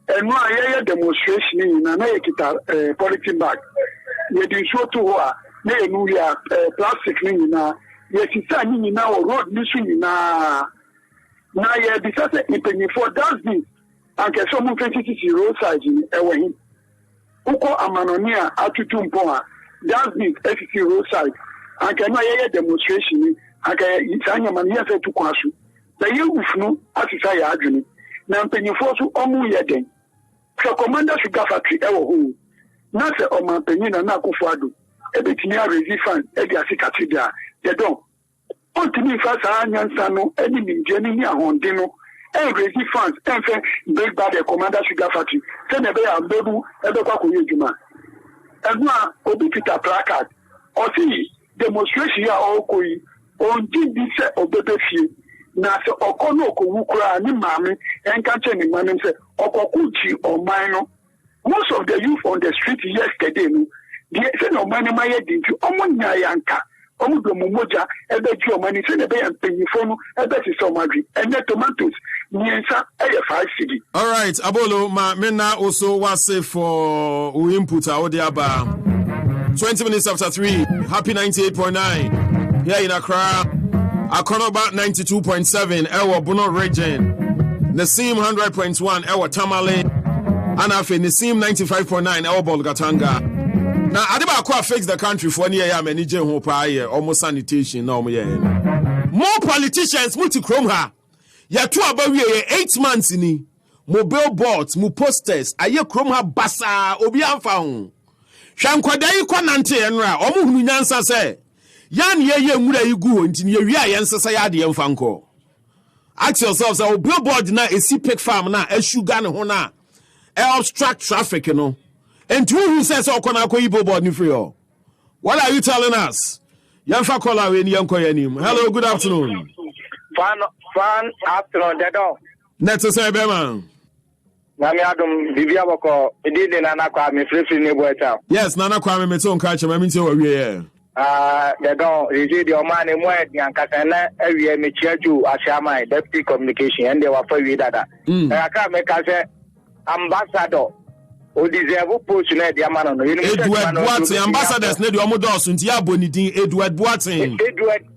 And why I demonstration in an politics back. We do show to her, they plastic in Yes, it's a now road mission na ye because it for dustbin and get some facility roadside in Ewahin. Uko amanonia atutumpoa dustbin FCC roadside and can I demonstration and Itanya mania to Kwasu. The youth asisa ya adwene na mpanyinfo so omu yeden so commander sugar factory ewo ho na se o mampanyin na akofo ado ebetini a raise fund e dia sikati dia de don ontimi fa sa anyansa no eni minje ni ahonde no e raise funds enfe big bad commander sugar factory se ne be ya mbebu ebe kwa koye djuma egwa obi Peter placard o si demonstration ya okoyi onji bi se obebe fie na se okono okowu kura ni mame enka che ni manem se okokuchi oman no. Most of the youth on the street yesterday no the se no man ma ye dinti omunya yanka omudo momoja ebe ji omani se ne be yampanyifo no ebe se so madri and tomatoes niensa eye 5 cedi. All right, Abolo ma mena also was for input audio aba 20 minutes after 3. Happy 98.9 here in Accra. Akonoba 92.7 Ewa Volta Region, Nasim 100.1 Ewa Tamale, Anafe Nasim 95.9 Ewa Bolgatanga. Now Adiba Akwa fix the country for any year many Jen Hopa almost sanitation no more politicians multi chrome ha. Ya two about 8 months in mo billboards, mo posters, aye chrome ha basa obi amfa. Shankwadai kwa nante enra omu hunu nyansa se. Yan ye mura igu ntini ye wi ayensa ya de yemfa nko. Ask yourselves our billboard na a CPEC farm na a sugar ne ho na e obstruct traffic no. And who says okona ko billboard ni free o. What are you telling us? Yemfa call we ni yanko yanim. Hello, good afternoon. Fan afternoon dedo. Neto say be man. Na mi adum bibia boko edide na nakwa me free ni boeta. Yes, na nakwa me meto nka che me nti o wie they don't read your money more than Catana area Michiaju Ashama, deputy communication, and they were for you that. I can't make us ambassador who deserve pushing the Amano. Edward Boating, ambassadors, Ned Omodos, and Diabonidin, Edward Boating.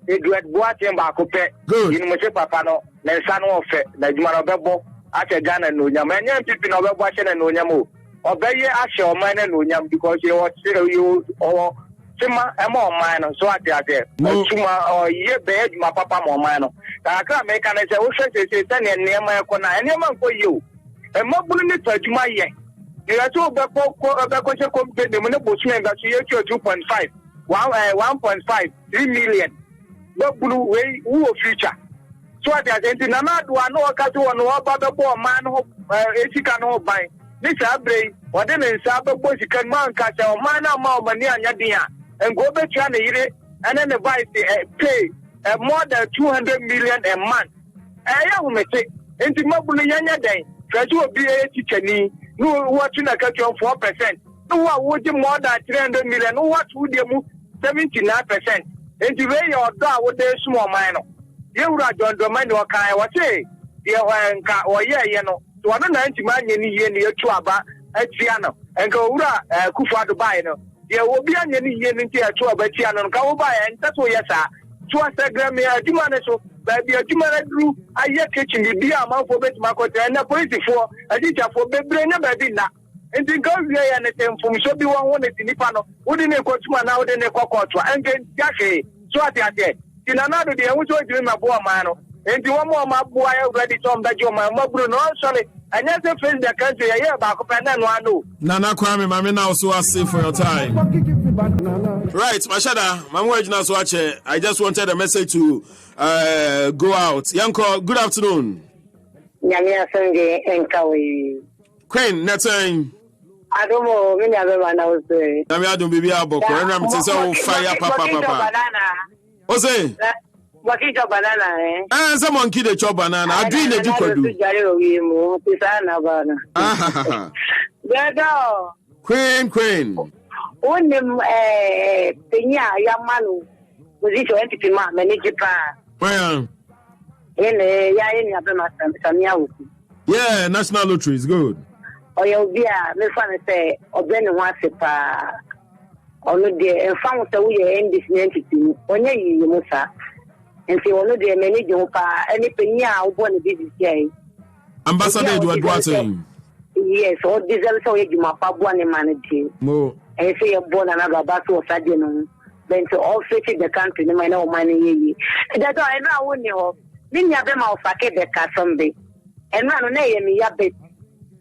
Edward Boating Bacope, good in Machepapano, Nelsano of Najmano Bebo, Asha Jan and Nunyam, and young people of Washington and Nunyamu. Or Bay Asha or Mine and Nunyam because you watch you or. Sima emo mano so ati ate chuma o ye be ma papa mo mano ka ka me ka na se wo hwe se tane nema ko na nema ko yo e mabulu ni tajuma ye e ya to be ko se ko be de mo ne bosu en ga so ye 2.5 1.5 3 million mabulu we wo future so ati ate na na do ano ka to no ba be bo mano esika no ban ni sa bre wo de ne sa be bo sika man ka se o mana ma o mani anya dia and go back to the and then the vice pay more than 200 million a month. I am say, and the Mabulu Yanya Day, try to be a teacher, no watching a cut of 4%. No, what would you more than 300 million? No, what would you move 79%? And the way your dog would be small minor. You are John Domain or Kai, what say? Or you know, to 190 man in the Chuaba at Siano and go Kufa to buy no. There will be any yen into a 2 Betian and Kawabai, and that's what yes, sir. 2 Instagram, Jumanaso, baby, a Jumana drew a year kitchen, the dear amount for Bet Marco and a police for a teacher for Baby Badina. And the girl there and the from Shobi one in Nipano, wouldn't a coachman now than a cockroach, and then Jackie, so I said, in another day, I was going to do my boy mano, and the one more my boy already told that you're my mother, no, sorry. And yes, I face the country, I hear about Copenhagen. Nana Kwame, Mamma now so I say for your time. Right, Mashada, my word now so I just wanted a message to go out. Yanko, good afternoon. Yamia Sunday and Kawi. Queen, next time. I don't know, many other one I was saying. Yamia don't be a book, and I'm so fire, papa. What's it? Wakito banana eh. Someone kid a chop banana. I dream that you could do. Queen. One Penya Yamanu was it entity man, manager pa. Well, yeah, National Lottery is good. Or you'll be a fan say, or Ben wants a pa. Or no dear, and found the way in this entity. When you, Musa. and say, "Oh, they manage your car, any penny out one of these days." Ambassador Edward Watson. Yes, all these also you my papa one manage. Mo. And say you're born another battle of Sadino. Then to all fix the country, no matter money. That's why I know when you mean you have them out for the car someday. And run on me, ya bet.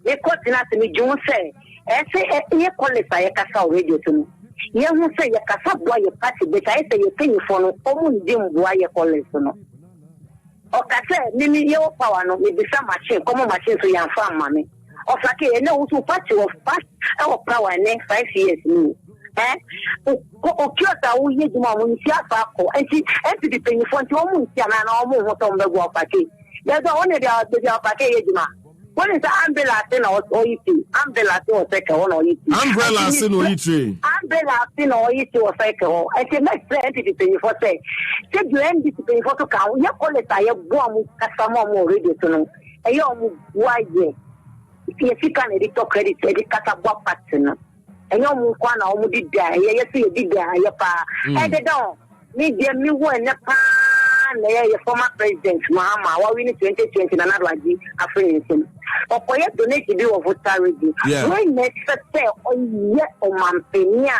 They caught in us to me, June say, and say, you qualify a castle radio to me. You won't say a castle boy, you party, but I say you pay for no common dim boy, you call it. Or Cassa, Mimi, your power, no, maybe some machine, common machine to your farm, mammy. Or Sake, and no to party of past our power next 5 years. Eh? O Kyoto, we use Mamma, and she empty the penny for 2 months, and almost on the walk party. There's only the package. What is the umbrella thing or eating? Umbrella or second or eating? Umbrella thing or eating? Umbrella thing or eating or second. I can make plenty penny for say. Said you end this penny for to count. You call it a bomb, Casamo more radio to know. A young why, if you can edit credit, edit Casabwa pattern. A young one almost did die. Yes, you did die. And the door. Me, dear, me, one, the former president Mahama, what we need 2020 and another African. Or for yet donate to do of Volta Region. When next say, oh, yet, oh, Mampenia,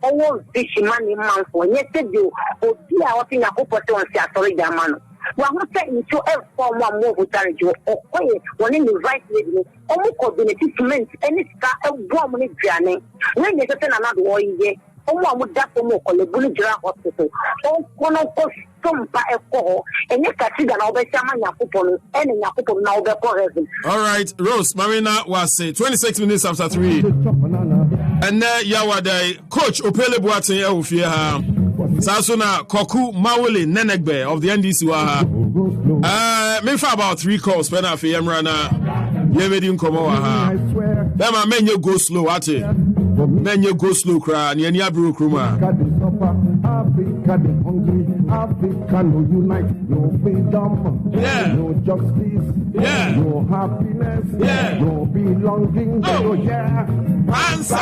oh, fish money man for yesterday, oh, dear, I think I hope to see a solid man. Well, I'm saying to every form one more Volta Region, or quiet, one in the right lady, almost coordinated cement, and it's got a woman journey. When there's another war in there. One would that more call the bullet hospital. Oh, one of us some by a call, and you can see that I'll be shaman Yakupon, and Yakupon now the correction. All right, Rose Marina was 26 minutes after 3. And Yawade, Coach Opele Boateng Ufia, Sasuna Koku Mawuli Nenegbe of the NDC Waha. Maybe about 3 calls, Pena Fiamrana, Yemedium Komoa. Then my menu go slow at it. Men you go slow cry and you brew kruma. Africa the hungry, Africa no unite, no freedom, no justice, no happiness, no belonging, no Pansa.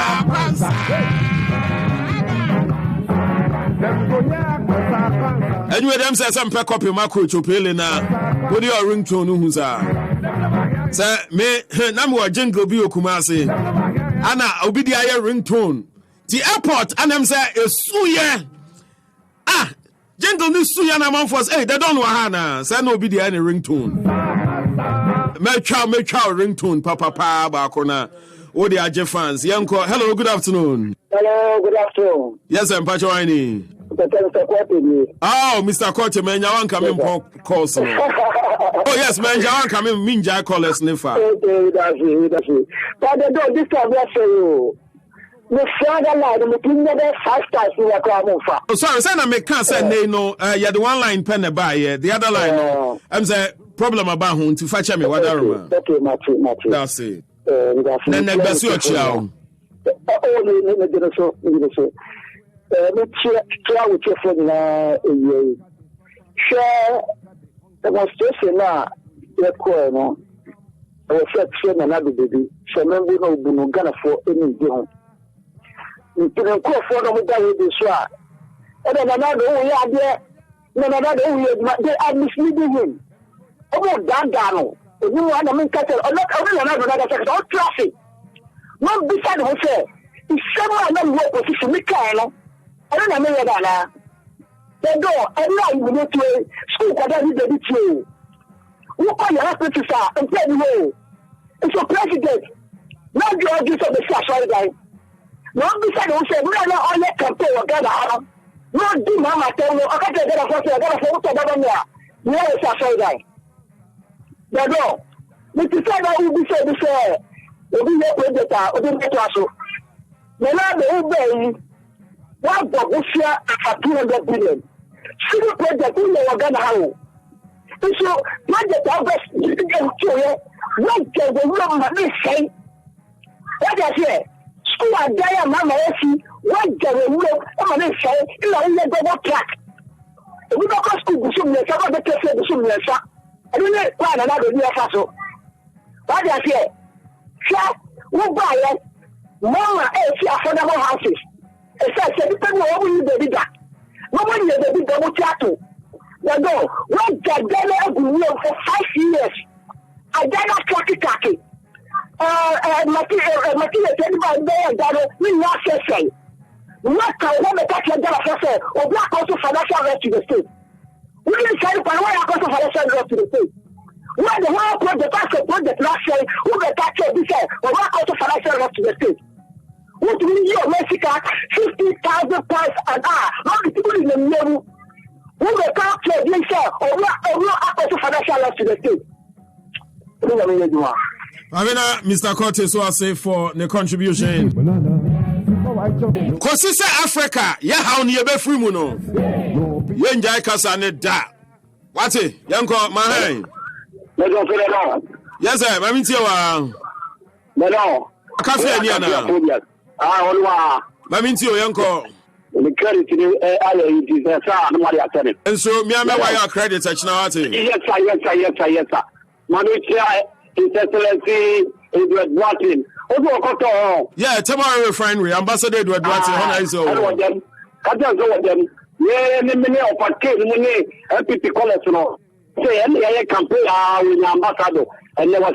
Anyway, them say some pack up your macro chopele na. What do your ringtone who's say me namu jingle bi okumase. Anna obidia ringtone. The airport and them say esuye. Ah, jingle ni suya na man force. Hey, they don't know hana. Say no obidia any ringtone. Me chow ringtone papa ba kona. O the Aje fans. Yanko, hello, good afternoon. Hello, good afternoon. Yes, I'm Pachoini. Oh, Mr. Kote, man, you want come in calls. Oh, yes, man, you want come in minja callers nifa. Okay, that's it. But the dog this time let's say you. The father line, the king never 5 times we are coming for. Oh, sorry, say na me can't say no. Yeah, the one line pen by yeah, the other line. No. I'm say problem about who to fetch me what I remember. Okay, Matthew. That's it. Then the best you child. Oh, no. Try with your friend share demonstration now. You're cool, no? I was saying another baby. So, remember, no Bunugana for any day. You can call for them with this one. And then another way out there, another way, they are misleading him. Oh, Dano. You want to make cattle, or not another second, all traffic. Not beside the say, if someone not work position, Mikhail. I don't know that. They go, and now you need to school, but I need to be true. Who call your hospital, sir, and tell you, it's your president. Not the audience of the Sash, guy. Not beside who said, we are not all your campaign or gather. Not do Mama tell you, I can't get a photo, I got a photo of them there. We are a Sash, guy. They go, Mr. Saga will be said to say, will be your predator, or the better. The Lord will obey. One Babusia at 200 billion. Civil project in the Ghana House. So, what the August you what the woman say? What I say? School and Diana Mama Essie, what the woman say? You know, in the double track. We don't go school, the case of the Sumner. I don't know why another year castle. What I say? Sir, who buy it? Mama Essie affordable houses. It's a depending on what you baby that. Nobody is a big double chattel. You know, when Ghana have been for 5 years, I got a traffic. Material by there, we not say. What can we make that say? Or black also financial right to the state. We didn't say why also financial right to the state. When the whole project project last say, who the tax this say, or black also financial right to the state. What do you Mexico 50,000 pounds an hour? Not the people in the middle. Who the tax this say, or black also financial right to the state. I mean, Mr. Cortes was say for the contribution. Because it's Africa, yeah, how near be free muno. You enjoy Kasane da. What's it? Yanko, my yes, sir. I mean, no. Cafe and Yana. I mean, Yanko. The credit is and so, me, I'm a credit. Yes, sir. Manucha, His Excellency Edward Watson. Yeah, tomorrow refinery, Ambassador Edward Watson. How is it? Yeah, NPP college, say any campaign with the ambassador, and there was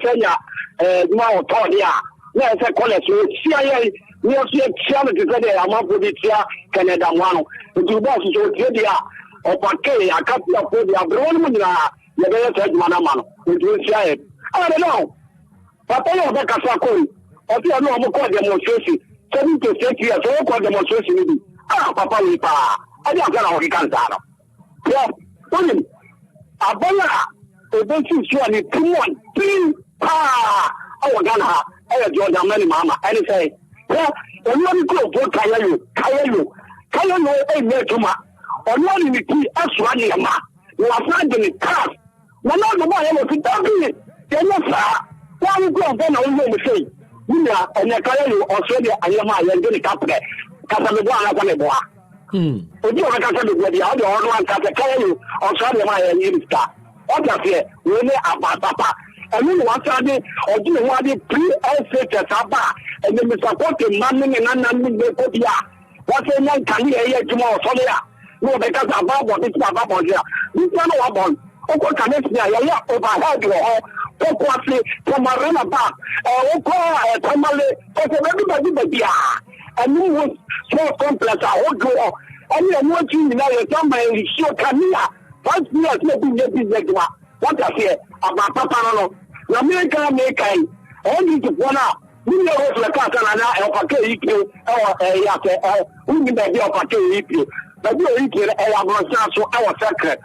more Todia. Yes, a college, CIA, we also have challenge today. I'm up with it here, Canada. One, the two bosses, Jodia, or Pake, a couple of the Abroad. The better said Manamano, which will say, I don't know. But I know that Kasakuri, or you know, I'm called demonstration. 7 to 6 years, all called demonstration. Papa, I don't know how he can start. Yeah, William, Abana, a basic one is 2-1, our Ghana, Georgia, many mama, and say, yeah, and let me go for Kayayu, a Metuma, or not in the key, as Radiama. You are finding it tough. We're not the one able to talk to it. They're not far. Why we go then on the say? We are and the Kayayu, Australia, and Yama, and Jenny Capre, Casamigua, Caneboa. If you are the other one, Kayayu, Australia, and Yimsta. Obviously, we may have Papa. And then one Sunday, or do you want the pre-LC Saba, and then Mr. Potter, Manning and Annan, what's a young Kanye tomorrow, Solia? No, because about what it's about here. This one about Oko Kanesia, overhead or Pokwasi, Tomarina Back, Oko, Tomale, everybody but yeah. And you was small complex, I won't go. And you're watching now, somebody show Camilla. 5 years, maybe what I say about Papa. America make only to one up. We know the Catana or Pake, or we need the idea of Pake. But you our secret.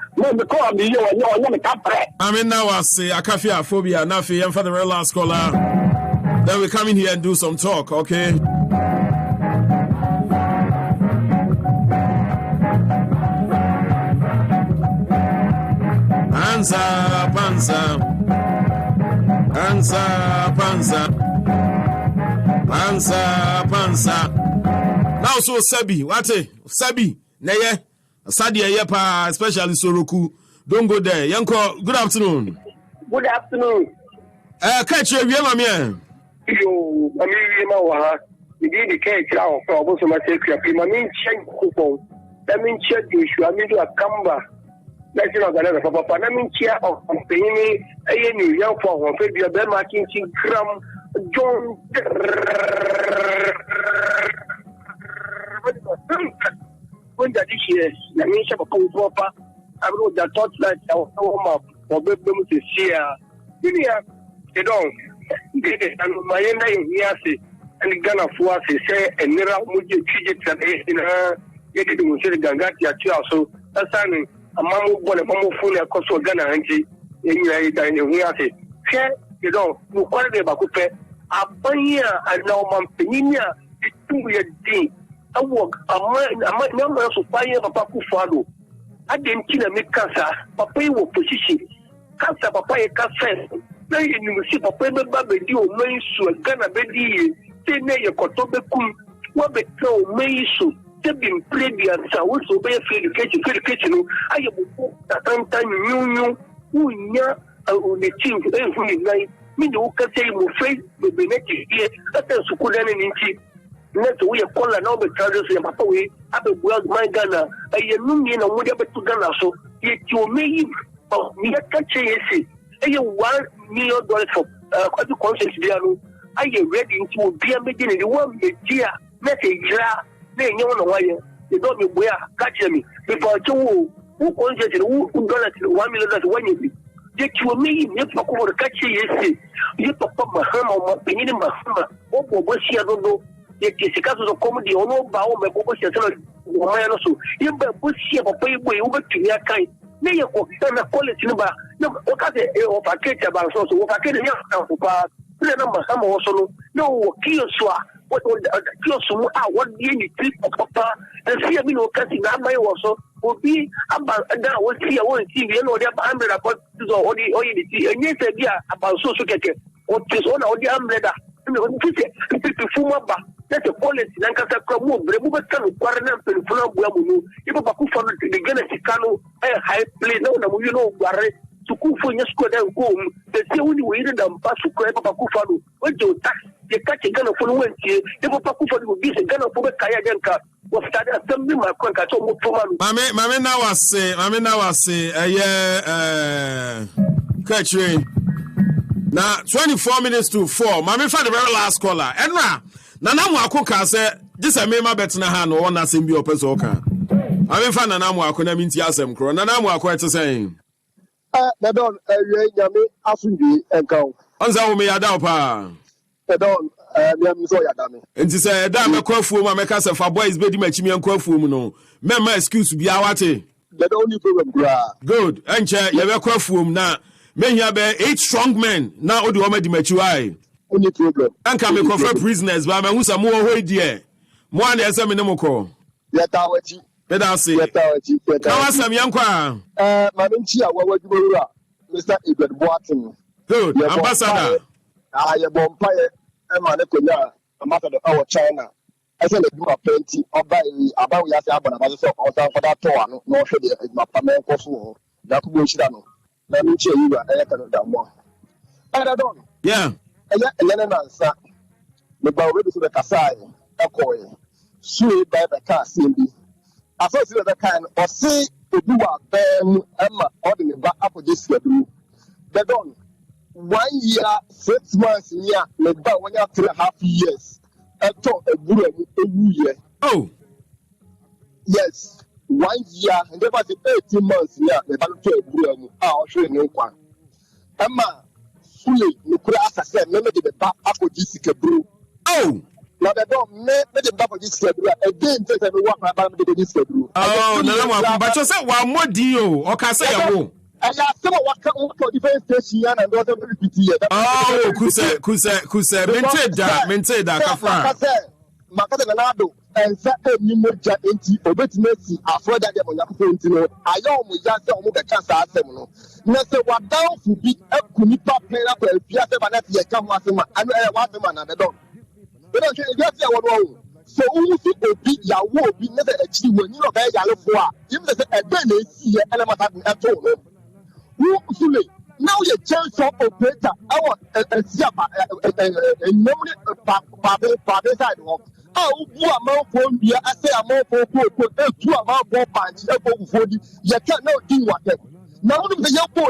I mean, now I say, I can't feel phobia, Nafi, and for the real last caller. Then we come in here and do some talk, okay? Panza. Now, so Sabi, what Sabi? Neye, Sadia Yepa, especially Soroku. Don't go there. Yanko, good afternoon. Good afternoon. Catch you, Yamamian. You, Amima, you did the cake out for almost my secret. I mean, check coupon. That means check issue. I mean, to a camba. That's not another papa. I mean, chair of company. I knew young for one, Fabia Bemakin, Gram, John. When that is here, the nation of Papa, I wrote that thought that our home up for bedroom to share. You don't get it, and my end in Yasi and Ghana for us say, and Nera Muji Chijits and in her, yet it was a Gangati at you. So that's an a mamma born a mamma full of Costa Ghana and in Yasi. Share, you know, you quality about Coupe, a pioneer and now Mampenia, it's 2 years deep. I work a number of fire Papa Kufado. I didn't kill a make cancer, Papa will position. Cancer Papa cancer. Now you see Papa Baby, you may so Ghana Bedi, say nay a Kotobe Kum, what be so may so. They've been played and so also be a education. I have time you who near the team to every night. Me do can say more face, but be next year. That's a school and next we a call and all the charges in Papa. I be well my Ghana. I am no mean a would ever to Ghana so Yet you may me a country say, $1 million for the conscience. I get ready to be a meeting in the world, dear, message, then you know why you don't know where catch me before two who conscience who $1 million when you yet you may you talk over the catch you talk about Mahama or Penny Mahama or Boboshi, I don't know. Yet it's a case of comedy or no bow, my Boboshi, so you better push your pay way over to your kind. May you call it number. No, okay, of a case about so if I get a young Mahama also no Kioswa. What Kiosu are what you need Papa and see me no cutting that my also would be about that was here on TV, you know, they're about the and yes, about social care or just on the umbrella. That's a policy. Nankasa Kramu, Bremuba Kanu, Quaranam, and Funabuamu. If a Bakufa, the Geneticano, a high play, no, you know, Barre, to Kufu, your squad and home. The only way them pass to Krapa Bakufanu. When you tax, you catch a gun of Funuan, if a Bakufa would be a gun of Kayaganka, was started assembly my contact. Mamma now I say, catch you. Now 24 minutes to 4. Mamma for the very last caller. Enra. Nana Mwakuka said, this I made my bet na hand or not in your pesoka. I mean, Fan Nana Mwakuna means Yasem Cro. Nana Mwakwa to saying, they don't, Yami, Asungi, and go. Onza me Adapa. They don't, Yami. And to say, Dame Quafu, my Macassa for boys, Betty Machimi and Quafu, no. Memma excuse to be awate. The only problem, good. And chair, you have a Quafu now. May have 8 strong men now, do Ome di Machuai. Only problem. And can we confer prisoners, but I'm more way dear. One as a minimum call. Yatawachi. Pedasi. Now, some young qua. Maminchia, what would you do? Mr. Edward Watson. Good. Ambassador. I am Bompire, and Manakuna, ambassador of our China. I said, you are plenty of about Yasaba, or some for that tour, no, for the Mapaman Kosu, that Bushano. Let me tell you, I can do more. I don't. Yeah. And then answer the Baudi to the Kasai, a coin, sweet by the car, Cindy. I first the kind or say to do a Ben Emma ordinary back up with this schedule. They don't 1 year, 6 months, yeah, like about 1.5 years. I thought a good year. Oh, yes, 1 year, and there was 18 months, yeah, the Balu, I'll show you no one. Emma. You could ask us, remember the back up with this bro. Oh, now they don't make the back of this bro again. Just everyone about this bro. Oh, no, but you said one more deal. Okay, say a woo. I have some what defense station and other repeat. Oh, Kuse, maintain that, Kafra. Macadamado and Saturday Moja into Obetmesi after that on Yapantino. I almost just almost a chance at them. Nessa what down to be a Kunipa player for Piazza Vanessa Kamasima and I want them another dog. But I can't get your own. So who will be Yawo be never achieve when you know by Yalofua. Even a day see an element at all. Who fully now you change for operator our Papa side walk. Oh, who are more for me? I say I'm more for 2 amount for punch, for you cannot do whatever. Now, the young boy,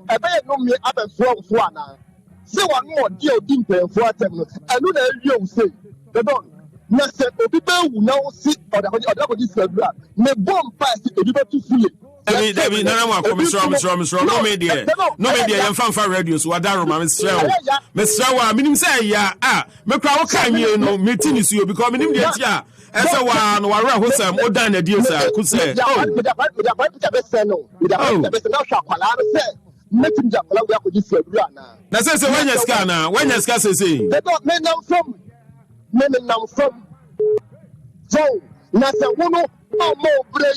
I bet no me up and from Swana. Say one more deal, dimple for 10 minutes. I know that you say, the don't. Nasa people who now sit on the other this black. Me bomb pass the people to fully. David, no media, and fanfare radio, so I don't remember. Mr. Minim say, yeah, me crowd can you know, meeting is you because minim yet, yeah. As a one, or Rosam, or done a deal, sir, could say, oh, with that's when you scan, when you scan, say, they don't men now from Joe, Nasa Wono. No more play.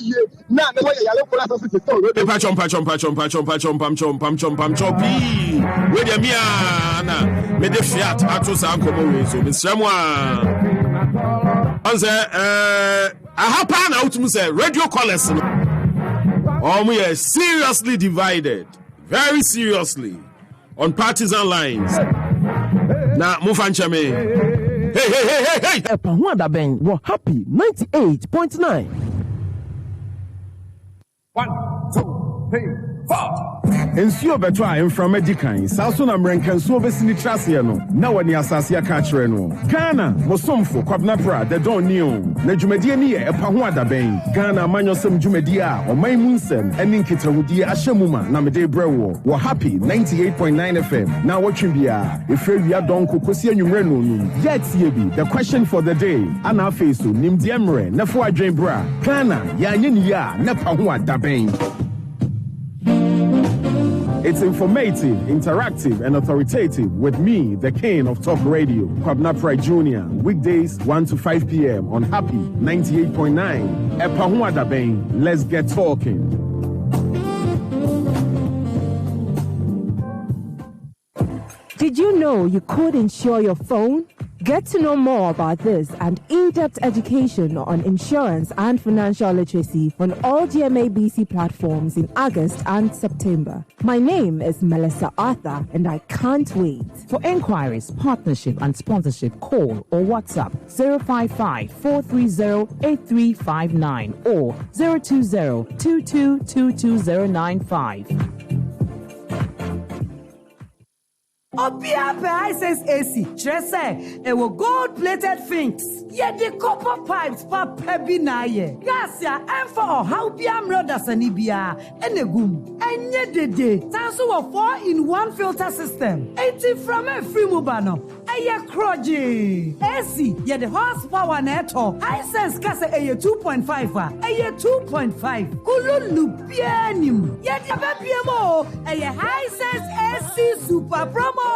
Now the way you look for us is so. Pachom. Where the Miana, made the Fiat Atos Ancomo, so Mr. I happen out to say radio callers. We are seriously divided, very seriously, on partisan lines. Now, Mufanchame. Hey. EpaHoadaben, we're happy 98.9. 1, 2. Nsuo beto a mframa di kan saa so na mrenka nsuo besini traseɛ no na wani asase aka kyerɛ no Ghana mosomfo kwabna pra the don new na dwumadie ni yɛ EpaHoadaben Ghana amanyɔsɛm dwumadie a ɔman mu nsɛm ɛne nkitahudie ahyɛ mu ma na mede brɛ wɔ happy 98.9 FM na wɔtwe bia efre wia don kokosi anwumre no no yet tie bi the question for the day ana afei so nimdeɛ mmerɛ na fo adwen bra Ghana ya nye ni ya na EpaHoadaben. It's informative, interactive, and authoritative with me, the king of talk radio, Kwabna Pride Jr., weekdays 1 to 5 p.m. on Happy 98.9. EpaHoadaben, let's get talking. Did you know you could insure your phone? Get to know more about this and in-depth education on insurance and financial literacy on all GMABC platforms in August and September. My name is Melissa Arthur and I can't wait. For inquiries, partnership and sponsorship, call or WhatsApp 055-430-8359 or 020-2222-095. Obia Isis AC, Tresse, a gold-plated finks. Yet the copper pipes pa pebinaye. Gasia, and for how Biam Rodas and Ibia, and a goom. And yet the day, Tansu of 4-in-1 filter system. 80 from a free mubano. Aya Croji. AC, yet the horsepower netto. Isis Cassa a 2.5, a 2.5. Kululu pianim. Yet a PMO, a high sense AC super promo.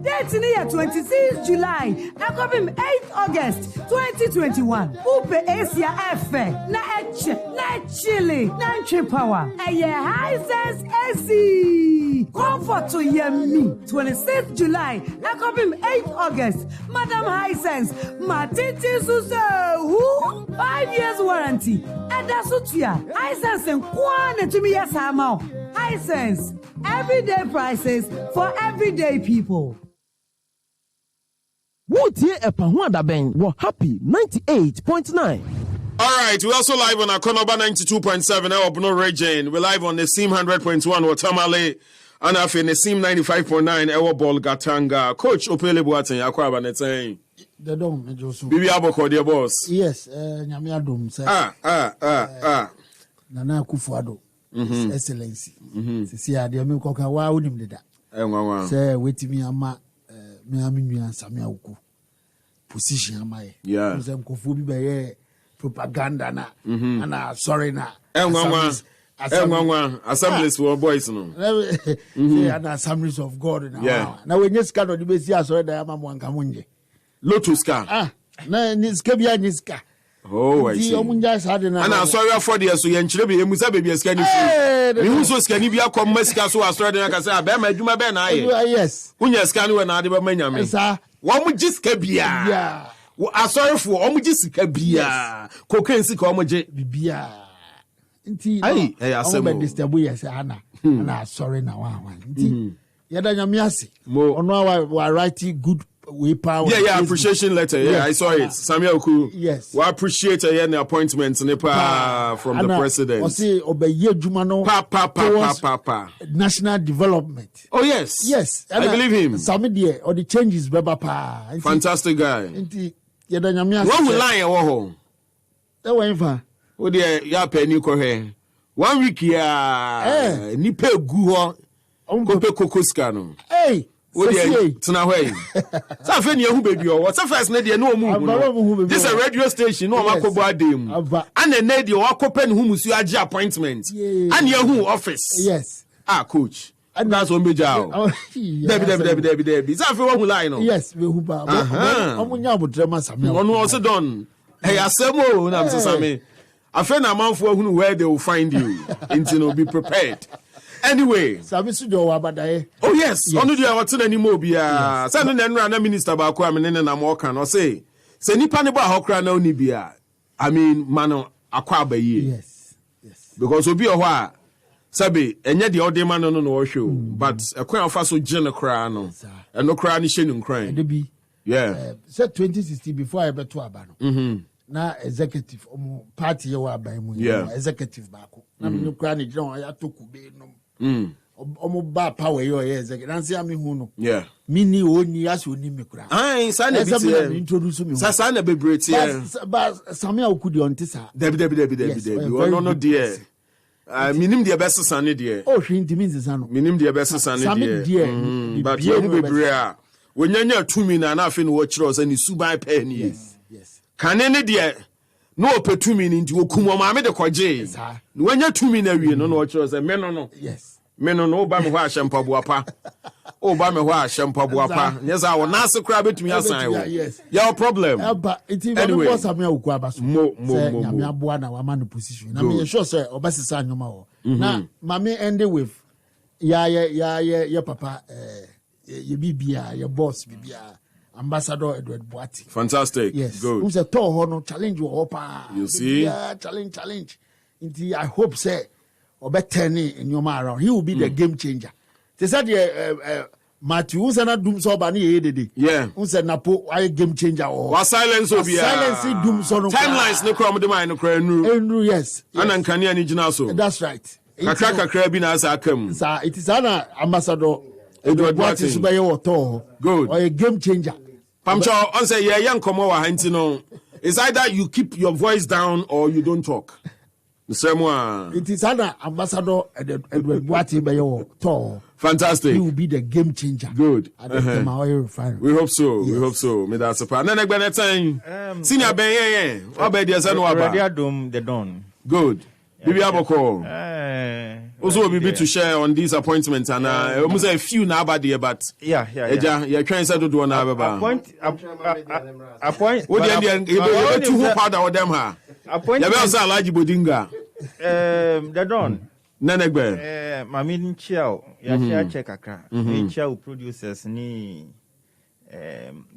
Date in the year 26 July, Akobim 8 August 2021. Upe Asia F. Na chili, na power. Aye high sense AC. Comfort to yemi. 26 July, Akobim 8 August. Madam High Sense, Matiti Susa. Who? 5 years warranty. Eda Sutia. High Sense and Kwan to me yes amount. High Sense. Everyday prices for everyday people. What year EpaHoadaben were happy 98.9. All right, we're also live on Akonoba 92.7 Volta Region. We're live on the Sim 100.1 Watamale and after the Sim 95.9 Ewo Gatanga. Coach Opele Boateng Akwaba Neteng. The dome, Josu. Bibi Aboko, dear boss. Yes, Nyamiadum. Nana Kufuado. Excellency. See, I dear Milkoka, why would him do that? Say, wait to me, Ama, Miami, and Samia Uku. Position, am I? Yeah. Some Kofubi by propaganda, and sorry, na. Assemblies for boys, no. And assemblies of God. Yeah. Now, when you scan on the base, I saw that I'm one Kamunje. Lotus car. No, Niskabia Niska. Oh, I see. And I'm sorry for the so you should be Musa baby scanning. You also scanning via Commerce so Australia. I say, Bema, you may be yes. When you scan when I did Benjamin, sir. One would just cabia. Yeah. I'm sorry for Omujis Cabia. Cocaine sick Omoje Bibia. Hey, I said, this Anna. And I'm sorry now. Yadanyamiasi. On our writing good. Yeah, appreciation letter. Yeah, yes. I saw it. Samuel Ku. Yes. We appreciate the appointment from the president. National development. Oh, yes. Yes. I believe him. Some or the changes, fantastic guy. What will lie that way for. Oh, dear, ya penny cohe. 1 week, ya nipe guho. Kope kokoscano. Hey. Baby, what's the first lady? No move. This is a radio station. No, I'm going and the lady or open whom you are appointment and your who office. Yes. Coach. And that's one major. Debbie. Is that who lie? Yes, we hoop. I'm also done. Hey, I said, I'm so a friend amount for where they will find you. Until be prepared. Anyway, oh yes, only do I want to anymore be sending and minister about Kwame and Amokan or say nipa ne ba hokra na oni bia. I mean, mano akwaba ye. Yes. Because obi o hwa sabe enye de ode man no show, but akwa ofa so gene kra no. And no kra ni she no kran. Yeah. Said 2016 before I bet to abano. na executive party ye wa ban mu executive baako na me kura ne gina ya to kube no ba power ye executive na se ami hu no mini oni as oni me kura sa na bi introduce me sa na be break ba Samia Okudi onti sa debi no dear minim de best son de hwinti min sesa no minim de best son de but you be break a wonyanya tumi na afi no wo kire o sa ni suban pa ni yes kane ne de no opetumi ni nti okumo ma me de koje no wanya tumi na wie no wo kire o sa me no yes me no ba me ho ahyempa boapa o ba me ho ahyempa boapa nyeza wo na se kra betumi asan wo your problem anyway boss Samia Oku abaso nyame aboa na wa man position na me sure say obasisa anyoma wo na mame end with ya papa ye bibia ya boss bibia Ambassador Edward Boati. Fantastic. Yes. Good. Who's a tall challenge you pa. You see? Yeah, challenge. Indeed, I hope say or better in your man around. He will be the game changer. They said Matthew who's not doom so bani day. Yeah. Who's a napo I game changer or what silence will be silence doom so timelines no chrome the mind no cry yes. And Ankani and so. That's right. Kakra bi na asa kam. Sir, it is an Ambassador Edward Boati. Good. Or a game changer. Pamcho, on say young komo wa hanti no. It's either you keep your voice down or you don't talk. The same one. It is an Ambassador Edward Boati. Fantastic. He will be the game changer. Good. At the oil refinery. We hope so. Yes. We hope so. Me that's a part. Then next time. Senior Ben. Obedi asano aba. EpaHoadaben the Dawn. Good. Bibi aboko. Also we be to share on these appointments and almost a few now about there, but yeah. You're trying to do now about appoint. What the two powder or them ha. Appoint. You also Alaji Bodinga. The Dawn. Nenegbe. Mami Nchiao. Ya check akra. Nchiao producers ni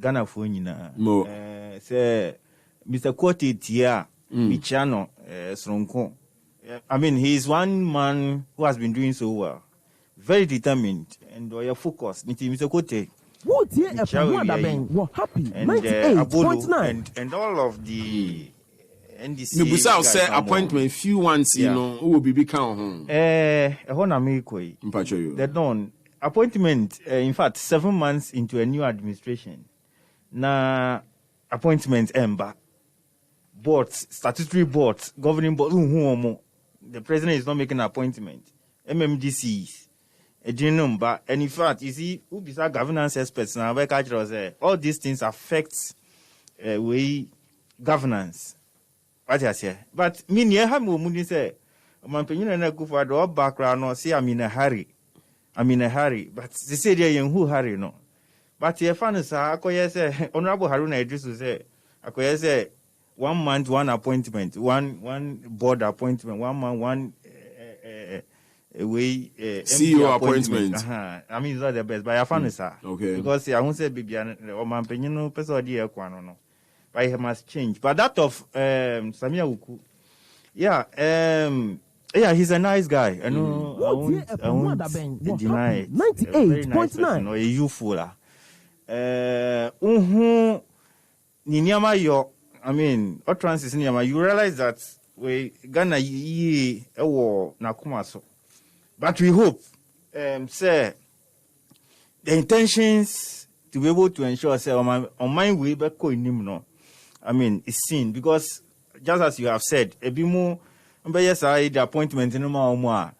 Ghana for nyina. Say Mr. Kote Tia Michano Sronko. I mean, he is one man who has been doing so well. Very determined and focused. Mr. Kote. What here EpaHoadaben were happy. 98.9. And all of the NDC. Nubusa say appointment few ones, you know, who will be become The Dawn appointment, in fact, 7 months into a new administration. Na appointment ember. Boards, statutory boards, governing board, the president is not making an appointment. MMDCs, a genome, and in fact, you see, who besides governance experts now, all these things affect way governance. What I say, but me near him, say, my opinion and I go for the background or say I'm in a hurry, but they say they're in who hurry no. But if I say, Honorable Haruna Idris will say, I say. 1 month, one appointment, one board appointment, 1 month, one CEO appointment. I mean, it's not the best, but I found it, sir. Okay. Because I won't say baby, or my opinion, person idea, no. But it must change. But that of Samia Oku, yeah, he's a nice guy. I know. I won't deny it. 98.9. A youthful. Ninyama yo. I mean, what transit you realize that we Ghana ye war nakumaso. But we hope, say, the intentions to be able to ensure, say, on my way back no. I mean, it's seen because just as you have said, a bit more, yes, the appointment in more.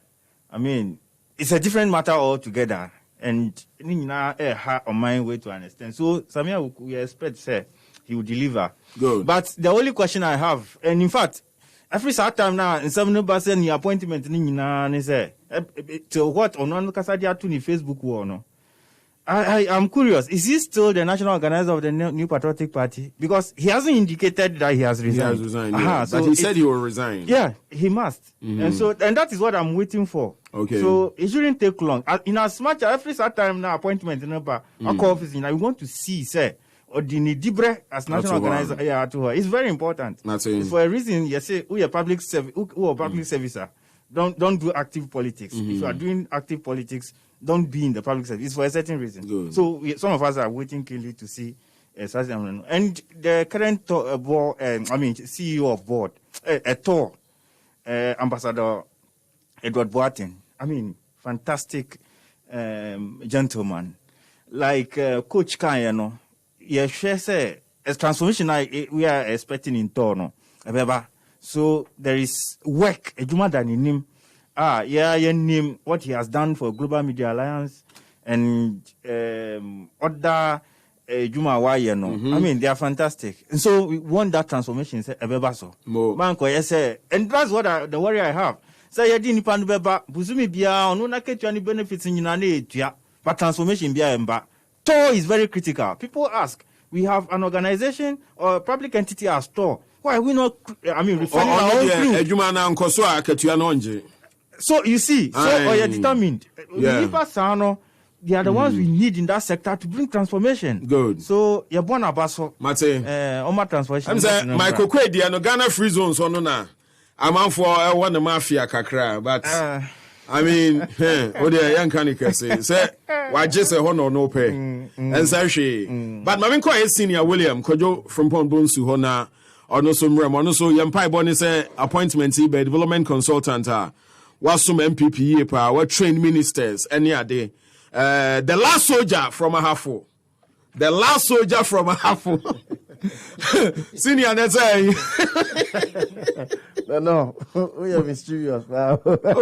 I mean, it's a different matter altogether, and on my way to understand. So, Samia, we expect, say, he will deliver. Good. But the only question I have, and in fact, every time now, in 7% the appointment to what on one Kasadia to the Facebook war no. I'm curious, is he still the national organizer of the New Patriotic Party? Because he hasn't indicated that he has resigned. He has resigned, yeah. So but he said he will resign. Yeah, he must. And that is what I'm waiting for. Okay. So it shouldn't take long. In as much every time now appointment in our office, we want to see, say, or the Nidibre as national organizer, to her. It's very important. For a reason, you say, we are public servicer. Don't do active politics. If you are doing active politics, don't be in the public service. It's for a certain reason. Good. So some of us are waiting keenly to see And the current CEO of board, Ambassador Edward Boateng. I mean, fantastic gentleman. Like Coach Kan, say a transformation we are expecting in Tono. So there is work, Ejuma than in him. Name what he has done for Global Media Alliance and other Juma Waya. I mean, they are fantastic. And so we want that transformation. And that's what the worry I have. Say, you didn't pan beba, Buzumi Bia, no naked any benefits in Yunani, but transformation Bia Mba. Tor is very critical. People ask, we have an organization or a public entity as Tor. Why are we not, refining our own thing? So you see, you're determined. They are the ones we need in that sector to bring transformation. Good. So you're born a basso. Mate. Transformation. I'm saying, Michael Kwedi, no Ghana free zones on na. I'm on for one the mafia kakra, but I mean, what the young canica say, why just a honor no pay. And say but Mamin Kwa senior William Kojo from Pondbonsu Hona, or no some ram, or no so young pie bonnie say appointment by development consultant. Was some NPP what trained ministers any day. The last soldier from a Ahafo. The last soldier from a Ahafo. Senior, that's saying. No, we are mischievous. Oh,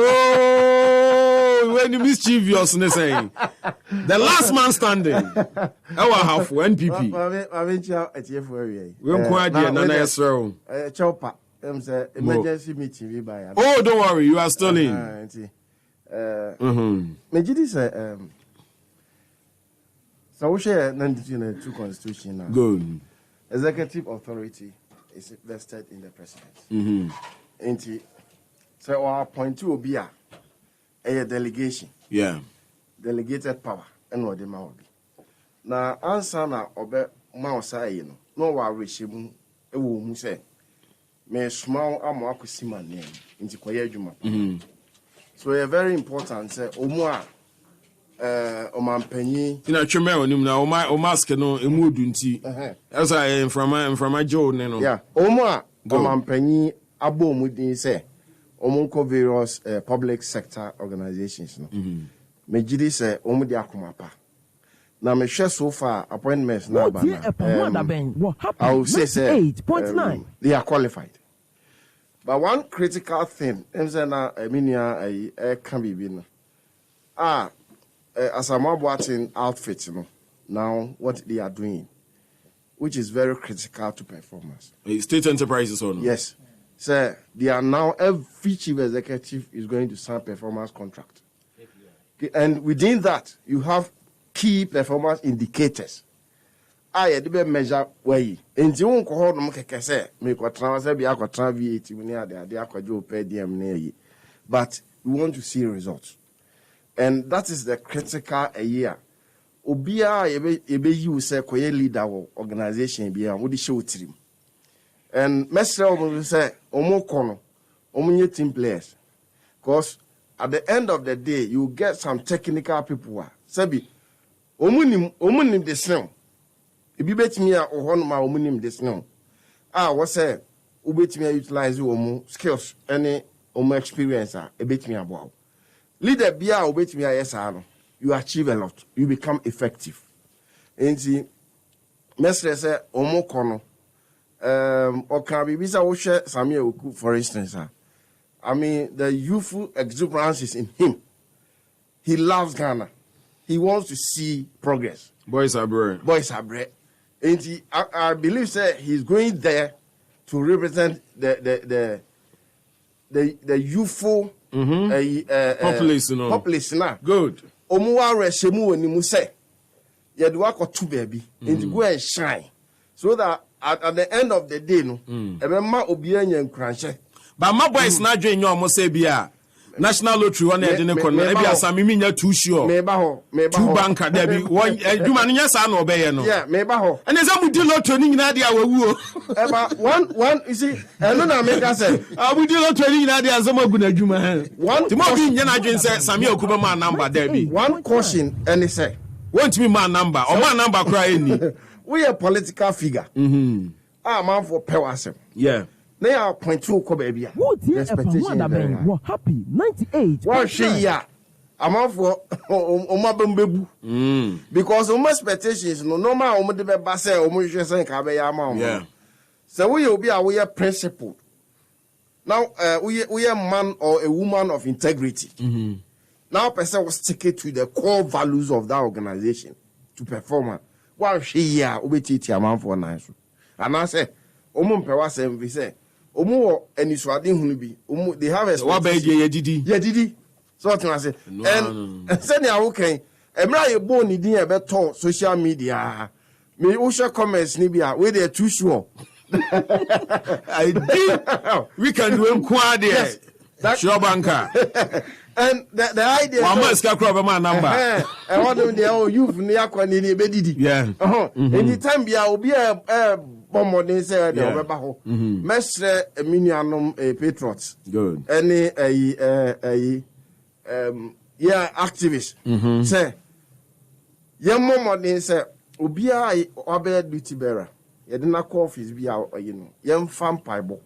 when you mischievous, saying. The last man standing. Our Ahafo, NPP. We're quite dear, Nana Yasro. Chopper. Emergency meeting by. Oh, don't worry, you are still in. Majidi say, so we share 1992 constitution now. Good. Executive authority is vested in the president. So our point two will be a delegation. Yeah. Delegated power. And what the man will be. Now, answer now, obe Mausa, no worry, she will say. Me small amoakusima name into Koyajuma. So it's very important. Say Omwa Omampeni. In a chimel, now o mask no emudunti. As I am from my Joe Neno. Yeah. Omwa Omampeni Abo Mudin say Omunko various public sector organizations. Mejidi say Omudi Akumapa. Now me share so far appointments now. I will say 8.9. They are qualified. But one critical thing, as a can be as I'm watching outfits, now what they are doing, which is very critical to performance. State enterprises on. Yes. So they are now, every chief executive is going to sign performance contract. Okay, and within that, you have key performance indicators. I did measure way. And you won't call them say, make what transfer be a VAT near the aqua per diem near. But we want to see results. And that is the critical a year. Obia ebe you say koye leader or organization be a would show team. And Mestre will say omo kono, omo team players. Because at the end of the day, you get some technical people. Sabi omunim the snow. If you bet me or one my omunim the snow. What say ubet me utilize your skills, any experience, a bit me about. Leader be a ubet me yes, you achieve a lot, you become effective. And see, Mestre say omo kono. Or can be visa share Samuel Oku, for instance. I mean, the youthful exuberance is in him. He loves Ghana. He wants to see progress. Boys are bread. And I believe that he's going there to represent the youthful population. Good. Omuwa shemu ni muse. Yedwa ko tu baby. And go and shine. So that at the end of the day, no, ebema obianya nkranche. But my boys not doing your mosebia. National lottery one day didn't come. Maybe as I'm meaning too sure. Two banker there be one. You man yes I know be no. Yeah, maybe ho. And there's a deal lottery in Nadia we one you see. I don't know make us say. I will deal lottery in Nadia as a good juma. One tomorrow in Yana say Samuel Kuba man number there be. One caution and he say. Want me man number or man number crying. we a political figure. Man for pewasem. Yeah. They are point two ko baby. EpaHoadaben were happy 98. What she ya? I'm for Omabembebu. Because expectations no normal the base yeah. So we will be our principle. Now we are man or a woman of integrity. Now person was stick to the core values of that organization to perform. What she ya obeti man for nice. And I say Omun we say Omo and Iswadi Hunibi. They have a what didi. So what I say, and send you okay. Emra ye born in the better social media. Me usha comments nibia where they too sure. I did. We can do him quad there. Sure banker. And the idea. One must get my number. I want them there. You've near Quanini bedidi. Yeah. Anytime be I will be a bomb they say the Obebaho. Mestre Minianum a patriots. Good. Any yeah, activist. Say, young mom, they say, Ubia Obe duty bearer. You didn't call office be out, young farm piebo.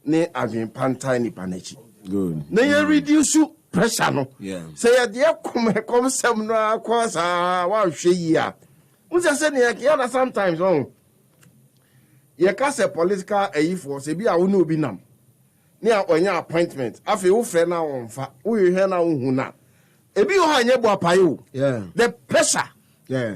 Ne having pantine panechi. Good. Ne reduce you pressure, no. Yeah. Say, dear, come some no, cause, wow, she ya. Who's a senior, sometimes, oh. You cast a political a for, say, be a unu binam. Near on your appointment. I feel friend now on fa. We hear now huna. Ebi o hanye bo apayo. Yeah. The pressure. Yeah.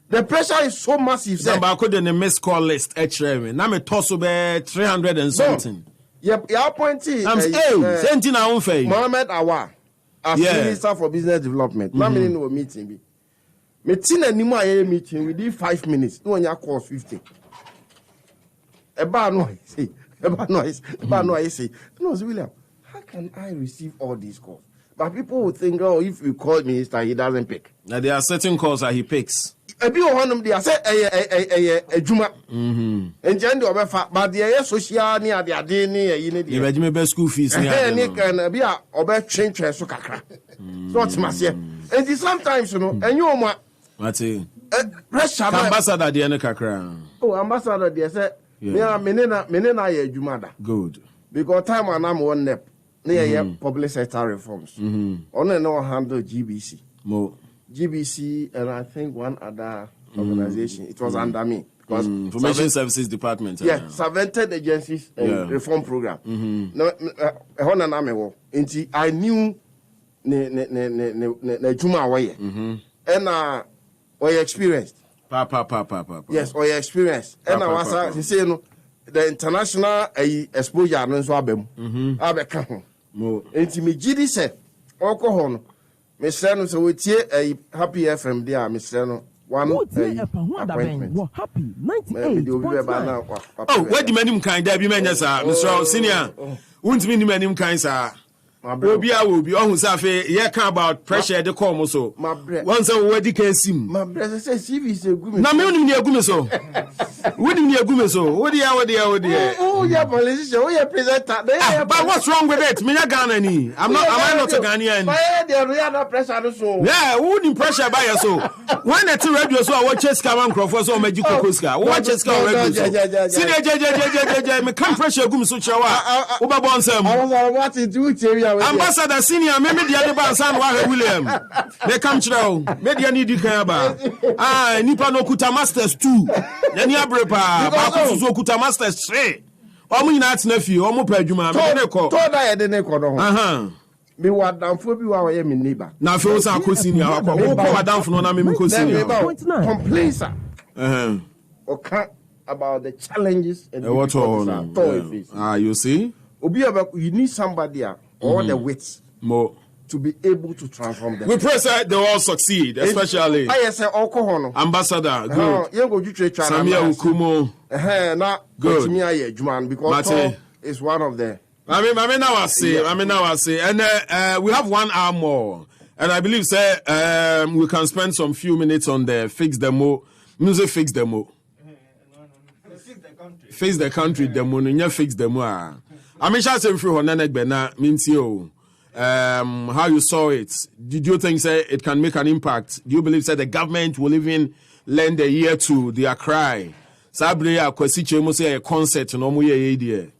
The pressure is so massive. Number I could in the missed call list. Now me toss over 300 and something. Yep. Your appointee. I'm saying na on fame. Mohammed Awa, as Minister for Business Development. Now me no meeting be. Me tina ni mo aye meeting within 5 minutes. No one ya call 50. Eba no say. I say, no, William, how can I receive all these calls? But people will think, oh, if you call minister, he doesn't pick. Now there are certain calls that he picks. A bit of them, they are say a Juma. And gender of a but the air social near the Adini, you know, the school fees. Nick and be a obey change so kakra. So it's massive. And sometimes, you know, and you know what's it? Pressure ambassador, the end kakra. Oh, ambassador, they say. Yeah, menena ye jumada. Good. Because time and I'm one nep. Near public sector reforms. Only no handle GBC. GBC and I think one other organization. It was under me. Because Information Services Department. Yeah, Surveillance Agencies Reform Program. No, I knew ne Juma way. And we experienced. Yes, or your experience. And I was saying, no, the international exposure and so abem. Abeka. Intimate GD said, alcohol. Miss Sano, so we a happy FM there, Miss Sano. One appointment. Happy 98. Oh, what do you mean, kind? There be many, sir, Mr. Senior. Won't mean many kinds, sir. Will be on Safe, yeah, about pressure the como so. My bread. Once a wedding can seem. My brother says, if he's a good man. Now, near Gumiso. Wouldn't you Gumiso? What do you? Oh, yeah, politician. Oh, yeah, present. But what's wrong with it? Me, I'm not a Ghanaian. Yeah, wouldn't pressure by your soul. When a two radio so I watch Cheska Crawford or Magic Koska. Watch Cheska radio. See, me can't pressure Gumiso Chawa. Uba Bonsam. I want to do it. Ambassador Senior, maybe the other Bansan William. They come to maybe I need you about. Nipa no Kuta Masters 2. Then you brepa. Bakusu Kuta Masters 3. Omu ina nephew, omu pejuma. Toda ya dene kono. Me wa damfo bi wa ye me neighbor. Na fe o san ko senior akwa. Wo ko damfo no na me ko senior. Complain sir. Okay about the challenges and what you see? You need somebody all the wits to be able to transform them. We pray that they all succeed, especially I say alcohol. Ambassador. Good. Samia Ukumo. Good. Because it's one of the. I mean now I say, and we have 1 hour more, and I believe we can spend some few minutes on the fix demo, music fix demo. Fix the country demo, no fix demo. I mean, shall say if you want means you. How you saw it? Did you think it can make an impact? Do you believe the government will even lend a year to their cry. Sabre ya kwasi chemu say a concert no mu ye die.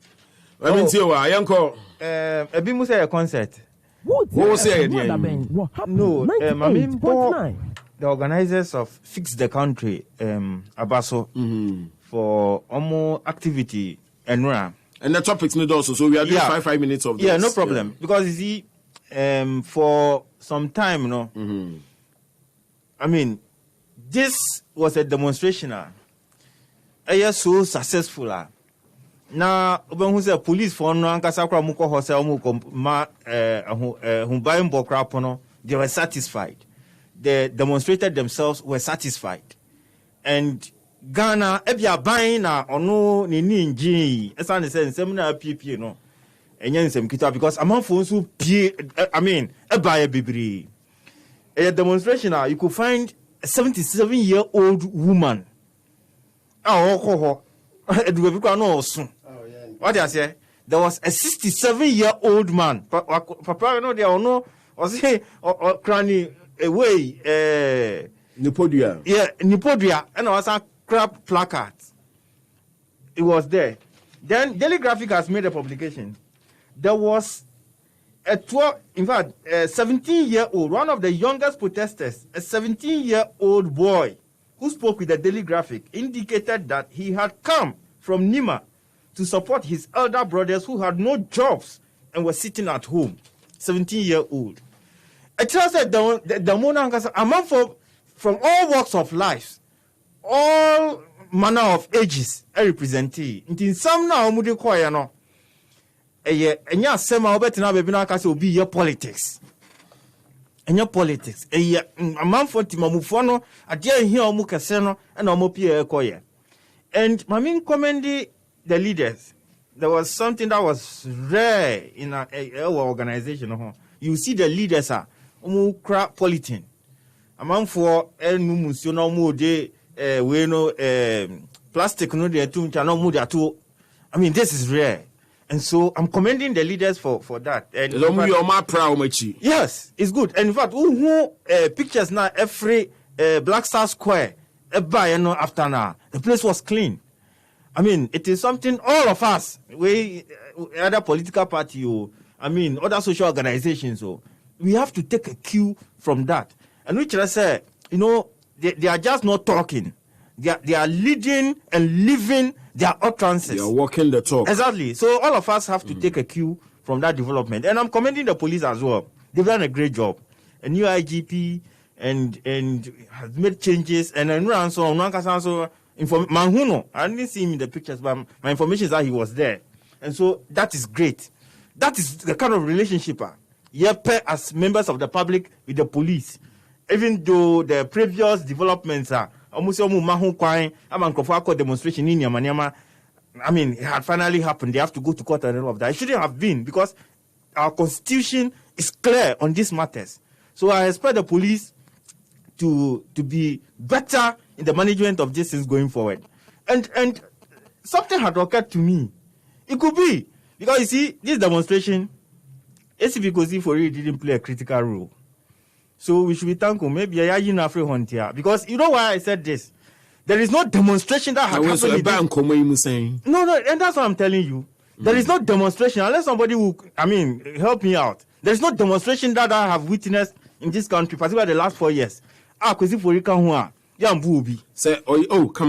I mean say wa yanko ebi mu say a concert. What say No, I mean the organizers of Fix the Country Abaso for activity and the topics need also, so we are doing 5 minutes of this. Yeah, no problem. Because you see, for some time, you know, I mean, this was a demonstration. So successful. Now, when who say police for no ankasakra muko hosel muko ma buying bokrapono, they were satisfied. The demonstrators themselves were satisfied, and Ghana ebia buying na ono ni ninji. Esa ne say seminar PP no. Enye nsem kita because among phones who pay. I mean, a buyer bibri. A demonstration you could find a 77-year-old woman. What do I say? There was a 67-year-old man. Papa, you know, they all know. Or say, or cranny away. Nipodia. Yeah, Nipodia. And also a crap placard. It was there. Then Daily Graphic has made a publication. There was a 17-year-old, one of the youngest protesters, a 17-year-old boy who spoke with the Daily Graphic, indicated that he had come from Nima to support his elder brothers who had no jobs and were sitting at home. 17-year-old. It tells that the monarchs among from all walks of life, all manner of ages, are represented. In some now, no. Enya sema obetina bebi na kase obi ye politics. Enya politics. Amanfo timamufo no ade ahia omu kese no na omo pie ekoye. And mami commend the leaders. There was something that was rare in our organization. You see the leaders are omu kra politin. Amanfo enu musio na omu de we no plastic no de tu ncha no mu de ato. I mean, this is rare. And so I'm commending the leaders for that. And yes, it's good. And in fact, pictures now every Black Star Square after now the place was clean. I mean, it is something all of us, we other political party, I mean, other social organizations, we have to take a cue from that. And which I say, you know, they are just not talking. They are leading and living their utterances. They are walking the talk. Exactly. So all of us have to take a cue from that development. And I'm commending the police as well. They've done a great job. A new IGP and has made changes. And so on. Manhuno, I didn't see him in the pictures, but my information is that he was there. And so that is great. That is the kind of relationship as members of the public with the police. Even though the previous developments are demonstration in Yamanyama, I mean, it had finally happened. They have to go to court and all of that. It shouldn't have been because our constitution is clear on these matters. So I expect the police to be better in the management of these things going forward. And something had occurred to me. It could be because you see this demonstration, ACP Kosi for it didn't play a critical role. So we should be thankful. Maybe I am not here because you know why I said this. There is no demonstration that has happened. No, and that's what I'm telling you. There is no demonstration unless somebody will, help me out. There is no demonstration that I have witnessed in this country, particularly the last 4 years. Say, come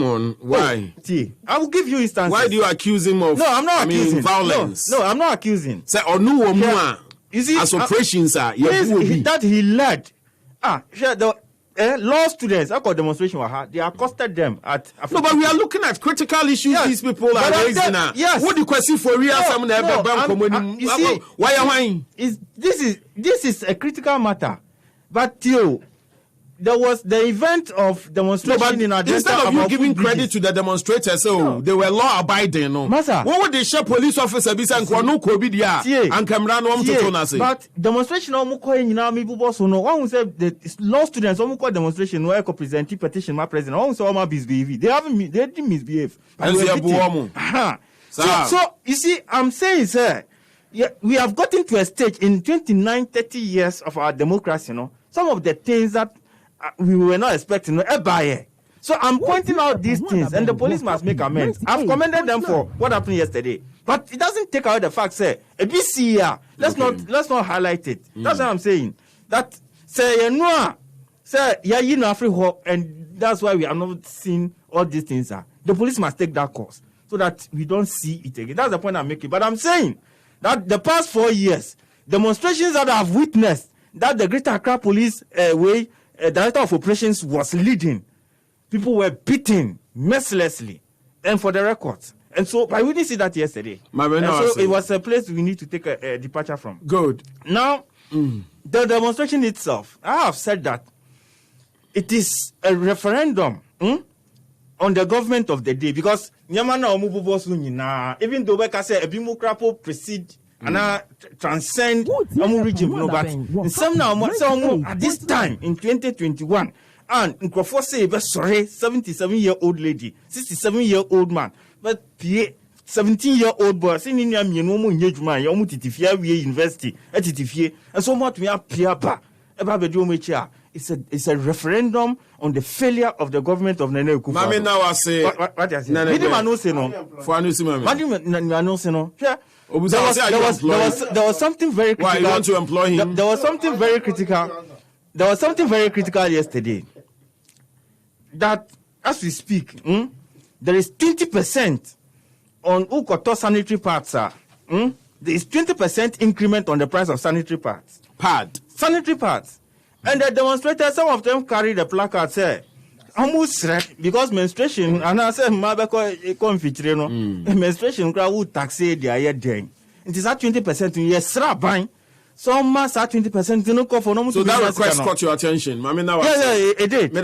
on. Why? I will give you instances. Why do you accuse him of? No, I'm not accusing violence. No, I'm not accusing. Say, you see, as operations are that he led. The law students, I got demonstration. They accosted them at. No, but we are looking at critical issues. Yes. These people are raising. Yes. What the question for real? Why? This is a critical matter, but there was the event of demonstration in Adenta. Instead of you giving credit to the demonstrators, they were law abiding. No, Masa, what would they share police officer be saying? But demonstration one who said the law students demonstration no represent petition my president. One who say misbehave. They didn't misbehave. So you see, I'm saying, sir, we have gotten to a stage in 29-30 years of our democracy. Some of the things that we were not expecting, so So I'm pointing out these things, and the police must make amends. I've commended them for what happened yesterday, but it doesn't take away the fact, say, a BC here. Let's not highlight it. That's what I'm saying. That say you know, say you know free and that's why we are not seeing all these things. The police must take that course so that we don't see it again. That's the point I'm making. But I'm saying that the past 4 years, demonstrations that I've witnessed, that the Greater Accra Police Director of Operations was leading, people were beaten mercilessly, and for the records. And so I witnessed that yesterday. So it was a place we need to take a departure from. Good. Now, the demonstration itself, I have said that it is a referendum on the government of the day, because even though we can say a bimokrapo precede and transcend regime, but some now at this time in 2021, and Nkrofo say sorry, 77-year-old lady, 67-year-old man, but 17-year-old boy, saying in Yamu Yejuma, Yamu Titifia University, at Titifia, and so much we are Piapa, it's a referendum on the failure of the government of Nene Kufuor. Mami now I say what you say? Did man no say no? For anu si mami. No say no. There was something very critical. Why you want to employ him? There was something very critical. There was something very critical yesterday. That as we speak, there is 20% on Ukoto sanitary pads. There is 20% increment on the price of sanitary pads. Sanitary pads. And the demonstrators, some of them carry the placard, say, almost because menstruation, and I said, menstruation crowd tax the year day. It is at 20%. Yes, buying. Some mass at 20%. So that request caught your attention. Mami now, it did.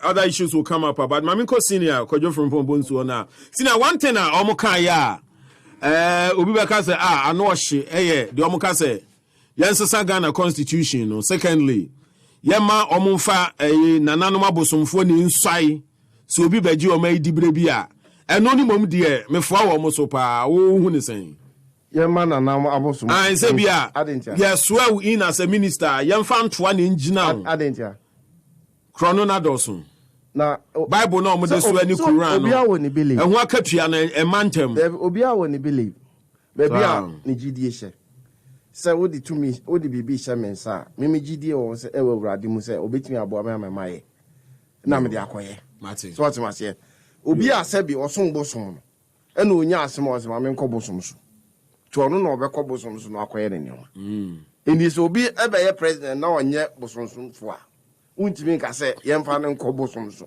Other issues will come up, but Mami ko senior, kojo from Bonsu na. Senior one thing na omuka ya. Obi beka say ano she the omuka say. Yansasa Ghana Constitution. No. Secondly, Yema Omunfa Nananoma Bosumfo ni nsai. So obi beji o mai dibrebia. And only mom dear, me fwa wo mosopa. Who ni saying? Yema Nananoma Abosum. I say bia. Yes, swear in as a minister. Yemfa ntwa ni njina. Adentia. Chrono na dosun. Na Bible no mo de swear ni Quran. Obi a wo ni believe. Ehun akatua na emantem. Obi a wo ni believe. Baby a ni gidie hye. Say what the to me, what the baby shaman, sir. Mimi GD or say, ever radimu say, obey me about my my. Nam de acquire. So what's my say? Obi a sebi or song bosom. And no yasm was my main cobosums. To a no over cobosums no acquire any one. In this will be ever a president now and yet bosons for. Won't you make I say, young fan and cobosums.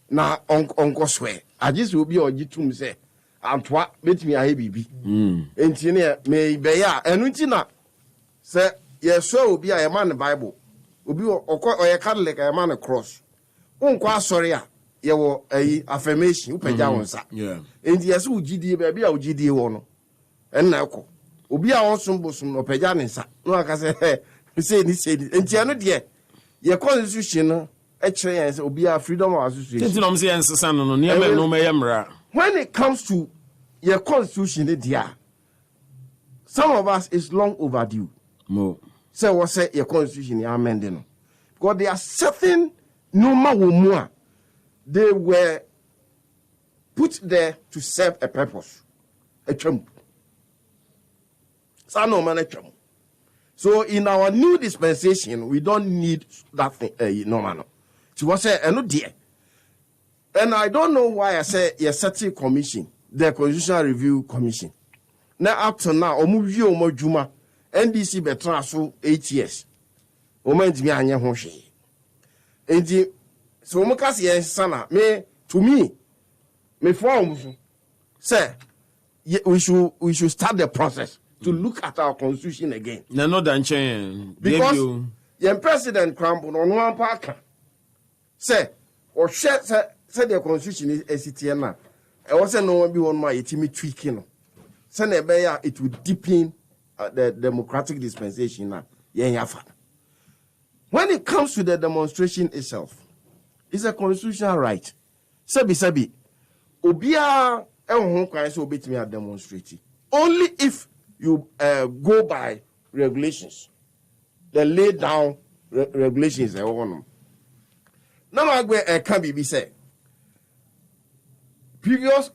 Now, uncle swear. I just will be or jitum say. Antwa bet me a baby. Engineer may be ya and Wintina. Say, yes, so will be a man the Bible. Will be or a Catholic a man a cross. Unqua sorry, you were a affirmation, you pay down, sir. Yeah. And yes, who GD baby or GD one. And now, will be our awesome bosom or pajanin, sir. No, like I say, you say this, and Tiano dear, your constitution, actually, will be a freedom of association. When it comes to your constitution, dear, some of us is long overdue. More. So what say your constitution is amending? Because there are certain more they were put there to serve a purpose. A trump. So in our new dispensation, we don't need that thing. No man. So what say? No dear. And I don't know why I say a certain commission, the Constitutional Review Commission. Now up to now, Omuvio Omojuma, NDC betraso 8 years. Omanji mi anya ho hwe. Enti so omukasi yen sana me to me form say we should start the process to look at our constitution again. Na no dan chen because yen president Krampo no no ampa say or share say the constitution is CTN na. E was no one be one ma yetimi tweaking no. Say na be ya it will deepen the democratic dispensation na yen yafa. When it comes to the demonstration itself, it's a constitutional right. Sebi obia ehun kwan say obetimi a demonstrate. Only if you go by regulations. The laid down regulations are one. Now I can be said. Previous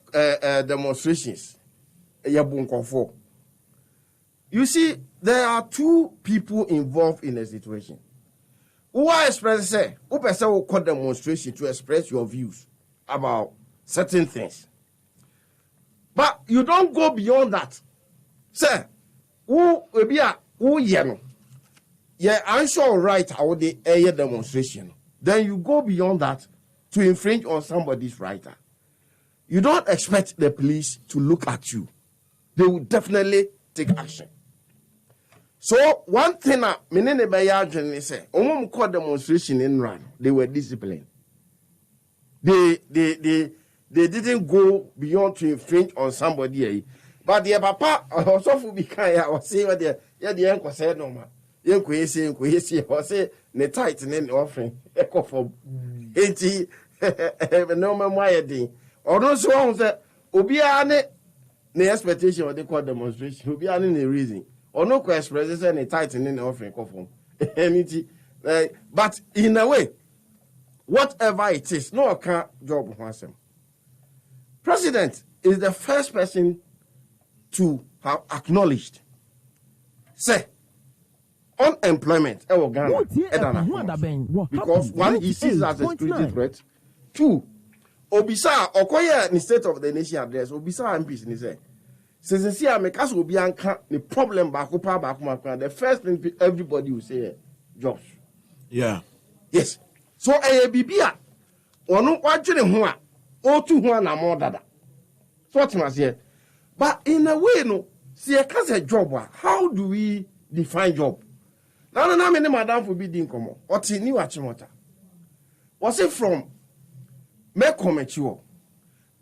demonstrations, you see, there are two people involved in a situation. Who are expressing, who person will call demonstration to express your views about certain things. But you don't go beyond that. Say, who will be a who yeno? Yeah, I'm sure right how the air demonstration. Then you go beyond that to infringe on somebody's right. You don't expect the police to look at you. They will definitely take action. So one thing that menene baya journey say, omum call demonstration in run. They were disciplined. They didn't go beyond to infringe on somebody. But the papa also for be kind. I was saying what the uncle said no man. Uncle say or say ne tight and offering echo for 80 no man why thing. Or those ones that obiane ne expectation what they call demonstration. Obiane ne reason. Or no expresses any titan in the offering coffin. But in a way, whatever it is, no account job wants him. President is the first person to have acknowledged, say, unemployment. Because one, he sees as a security threat. Two, Obisa, Okoye in the state of the nation address, Obisa and peace in his head. Since see, I make us will be the problem back. The first thing everybody will say, jobs. Yeah. Yes. So a bibia, or no watching who or 2 1 more dada. So what must say? But in a way, no, see a case a job. How do we define job? Now, no, many madam will be doing come. What's in new achimota? Was it from me comment you?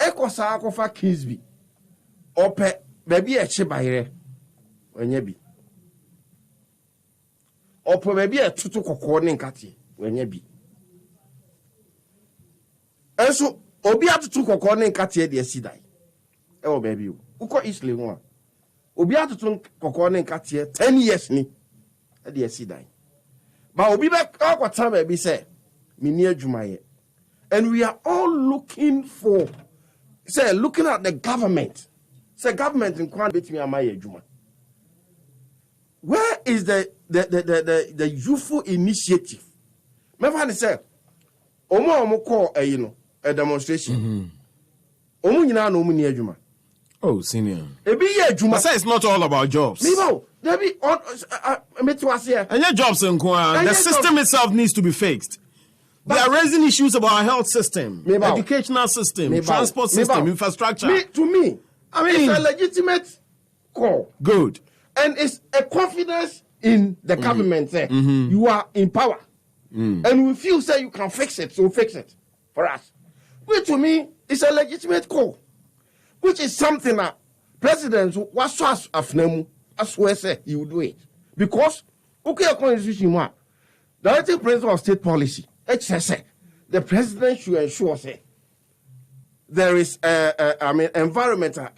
Eko sa akofa Kingsby. Ope baby a chibayre wenye bi. Ope baby a tutu kokoro ne nkati wenye bi. Enso obi atutu kokoro ne nkati e de asidai. Ewo baby uko isle ho. Obi atutu kokoro ne nkati 10 years ni e de asidai. Ba obi be akwata baby say mini adwumaye. And we are all looking at the government. Say government in Kwan bet me amaye juma. Where is the youthful initiative? Remember say omo call a demonstration. Omo nyina na omo ni adwuma. Oh, senior. Ebi ye adwuma. I say it's not all about jobs. Mebo, there be and your jobs in Kwan. The system itself needs to be fixed. They are raising issues about our health system, educational system, transport system, infrastructure. To me, I mean, it's a legitimate call. Good. And it's a confidence in the government. You are in power. And we feel say you can fix it, so fix it for us. Which to me is a legitimate call. Which is something that President was afnemu as well say he will do it. Because okay, constitution one, the directing principle of state policy, the president should ensure say there is environmental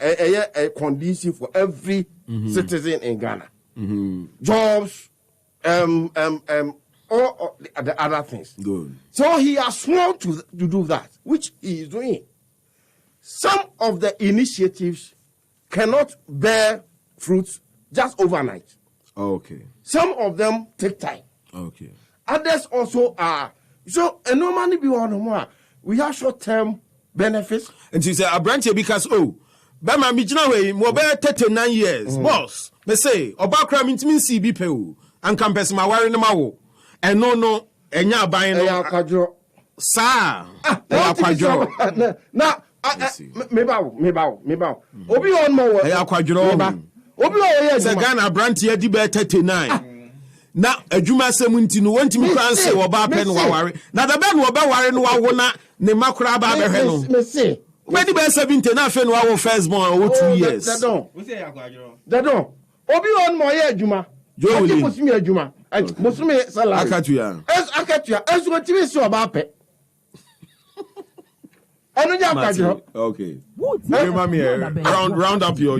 condition for every citizen in Ghana. Jobs, all the other things. Good. So he has sworn to do that, which he is doing. Some of the initiatives cannot bear fruits just overnight. Okay. Some of them take time. Okay. Others also are. So, normally be one more. We have short-term benefits. And she said, "I branch here because Bama Mijina way more 39 years, boss. They say, Obakra means CB Pew and campus my warring mawo. And no, and ya buying no sa. Now, me bow. Obi on more. I quadro. Obi yes, a Ghana branch here, DB 39. Now, a Juma Semunti, no one to me can say, Oba Pen Wawari. Now, the Ben Waba Warren Wawona, ne Makraba Beheno. Many by 17 and our firstborn over 2 years. That don't. Obi on my Juma. Joe was me a Juma. And Muslim Salah. Akatua. As what you saw about it. Okay. Round up your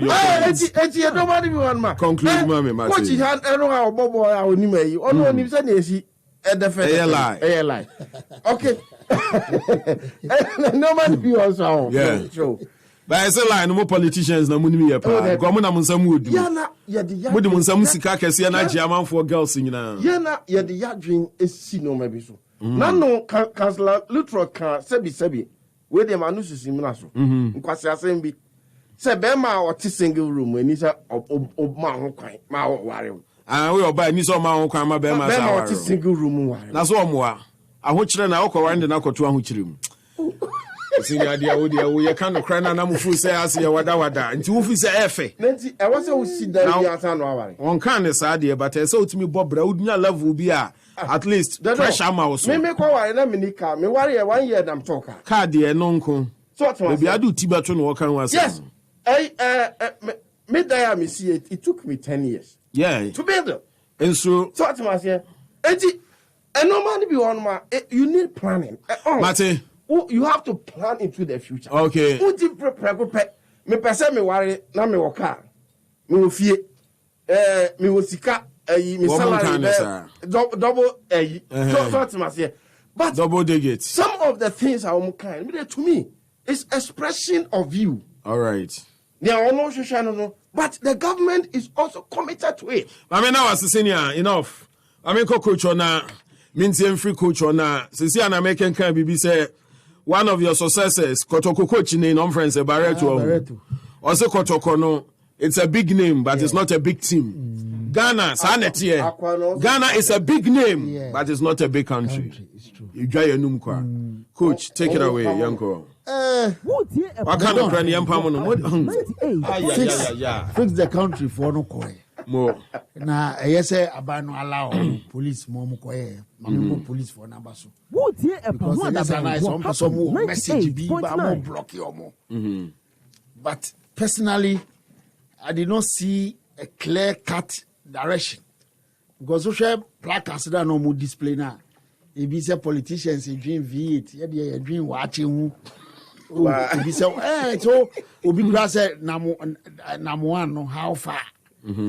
conclude, mommy. What you had, I don't know how Bobo I will name you. Oh, no, you said, lie. Okay. Nobody be also. Yeah. But I say like no politicians na munimi ye pa. Government na munsam wodu. Ya de ya. Mudi munsam sika kese na jiaman for girls nyina. Ya de ya dream esi no mabi so. Na no councillor Lutro kan sebi. We dem anu susim na so. Nkwase asem bi. Se be ma o ti single room ani se ma ho kwan ma ware. We oba ni so ma ho kwan ma be ma sa ware. Be ma o ti single room ware. Na so omoa. Aho kire na akọ wande na akoto aho kire mu. Senior dia wo ye kan no kran na mufu say ase ye wada nti wo fi say efe nti e wo say wo si da ya san no aware on kan ne sa de but say utimi bobra udunya level bi a at least pressure ma wo so me ko ware na minika me ware ye 1 year dam talk card ye no nko so to be adu tibeto no kan wa say yes me da me see it took me 10 years to build it and so to ma say enti no man be on ma you need planning Mate you have to plan into the future. Okay. Me pese me ware na me wo car. Me wo fie. Me wo sika me salary double so ma say. But double digit. Some of the things are kind to me is expression of you. All right. There are no social no, but the government is also committed to it. I mean now as senior enough. I mean coach na minti free coach na sisi an American can be say one of your successors, Kotoko coach in conference, Barreto. Also, Kotoko, no, it's a big name, but it's not a big team. Ghana, Ghana is a big name, but it's not a big country. It's true. You try your numka. Coach, take it away, Yanko. What kind of granny fix the country for no coin. More. Na yes, abano allow police more koye. Mami police for number so. Some message be more block your more. But personally, I did not see a clear cut direction because social placards that no more display now. If you say politicians in dream V8, you dream watching. If you say, so Obi say namu no how far.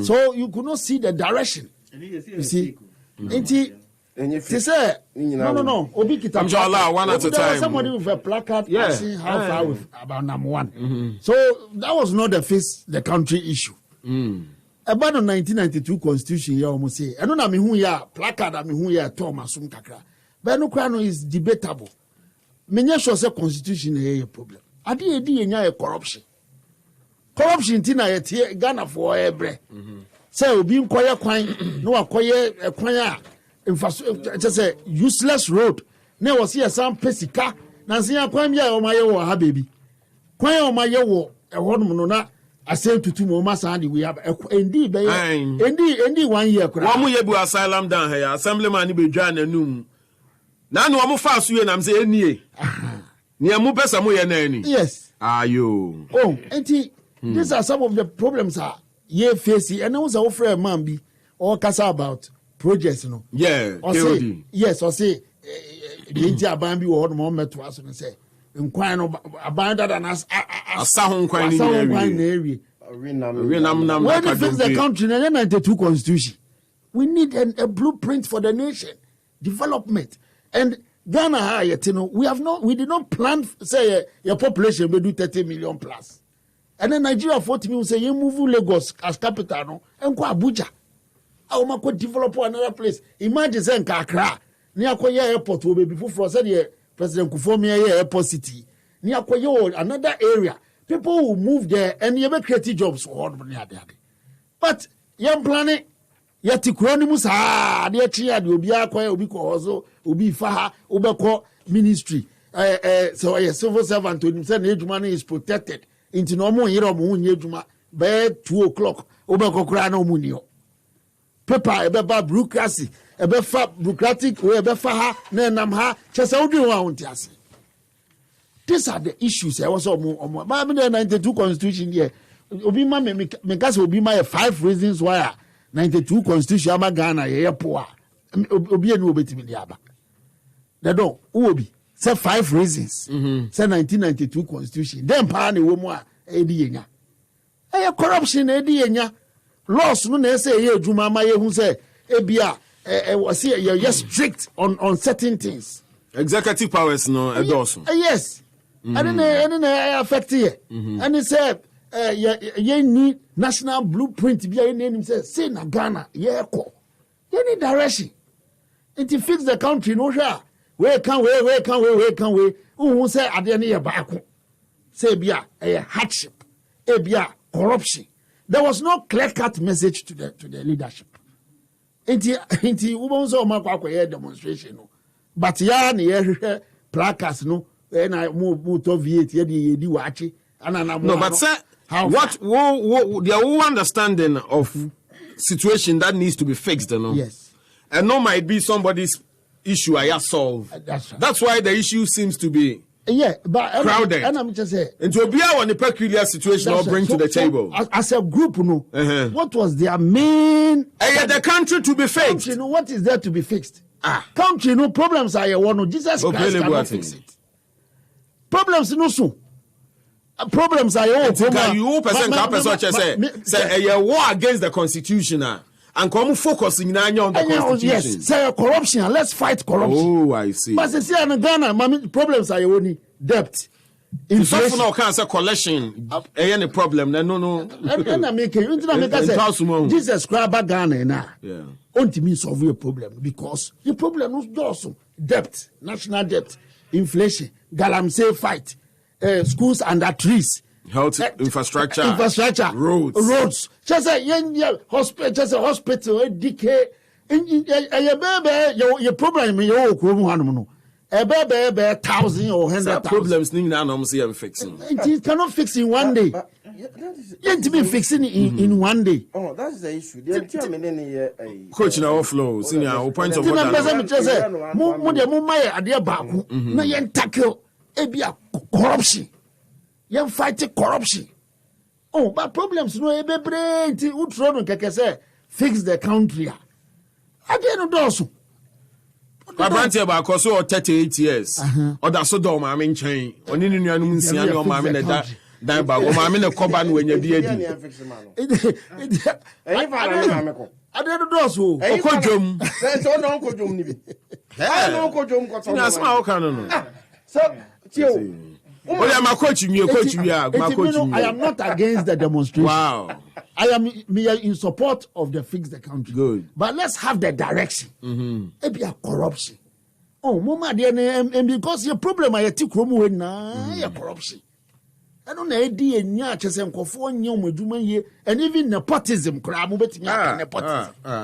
So you could not see the direction. You see, no. Obi kita. I'm sure one at a time. Somebody with a placard asking how far with about number one. So that was not the country issue. About the 1992 constitution, you almost say. I don't know me who ya placard. I mean who ya Thomas Kakra. But no crano is debatable. Many sure say constitution is a problem. Adi enya corruption. Corruption tina yet Ghana for every. Say obi nkoye kwan no akoye kwan a infrastructure just say useless road. Na was here some pesika na se kwan bia o maye wo ha baby. Kwan o maye wo e hodum no na asem tutu mo ma san we have endi be endi 1 year kura. Wa mu yebu asylum down here assemblyman ni be dwa na num. Na no mo fa so ye na say enie. Ni amu pesa mo ye na ani. Yes. Ayo. Oh, enti these are some of the problems ye facing, and also offer a man be all kasa about projects, you know. Yeah, or say, yes, or say the India Bambi or moment to us and say, inquire about that and as a sound quite area. When we fix the country in the 92 constitution, we need a blueprint for the nation development. And Ghana, you know, we did not plan, say, your population will do 30 million plus. And then Nigeria 40 million say you move Lagos as capital no and go Abuja. How ma could develop another place? Imagine saying Accra. Ni akoye airport will be before said President Kufuor airport city. Ni akoye another area. People will move there and you will create jobs for all. But young planning yet cronimus the chia the obi akoye obi ko also obi faha obeko ministry. So a civil servant to himself age money is protected. Into no more year of moon yeduma by 2 o'clock. Obekokra no munio. Paper ebe bureaucracy, ebe fa bureaucratic we ebe fa ha na nam ha chese odi wa ontiase. These are the issues I was omo. But the 92 constitution here. Obi ma me kase obi ma 5 reasons why 92 constitution ama Ghana ye poa. Obi enu obetimi dia aba. They don't obi say 5 reasons. Say 1992 constitution. Then pa na wo mu a edi yenya. Corruption edi yenya. Laws no na say ye adwuma ma ye hu say ebia was here you're strict on certain things. Executive powers no endorse. Yes. And then affect it. And he said, you need national blueprint. Be a name say na Ghana. Yeah, you need direction. And to fix the country, no sure. Where can we? Who say at the end of back? Say be a hardship, be a corruption. There was no clear-cut message to the leadership. Inti woman so makwa demonstration no. But ya na placards no na mo to V8 yedi wachi. No, but sir, what the understanding of situation that needs to be fixed, you know? Yes. And no might be somebody's issue I solve. That's right. That's why the issue seems to be crowded. And I'm just saying. And to be on a peculiar situation or bring to the table. As a group, what was their main... the country to be fixed. Country, what is there to be fixed? Country, problems are one. Jesus Christ cannot fix it. Problems, no so. Problems are your you say a war against the constitution and come focusing on the constitution. Yes, say corruption. Let's fight corruption. Oh, I see. But see, in Ghana, problems are your only debt. Inflation no cancer collection. Any problem? No. And I make Jesus Christ Ghana now. Yeah. Only mean solve your problem because the problem is also debt, national debt, inflation. Galamsey fight. Schools under trees, health infrastructure, roads. Just a hospital, decay. Your problem is your problem. A baby 1,000 or 100,000 problems. I'm fixing. It cannot fix in one day. You need to be fixing in one day. Oh, that's the issue. Coach in our flow, senior point of corruption. You fight corruption. Oh, but problems no be brain to try to say fix the country. I didn't do so. My branch about so 38 years. Or that's so dumb. I mean, chain. Only in your room, see your mamma that bag. Oh, I'm in a coban when you're dead. I didn't do so. Uncle Jum. That's all Uncle Jum. Uncle Jum got some. That's my canon. So, I am coaching you. I am not against the demonstration. Wow. I am in support of the fix the country. Good. But let's have the direction. It be a corruption. Oh, mama, and because your problem I take room na corruption. I don't know idea and even nepotism nepotism.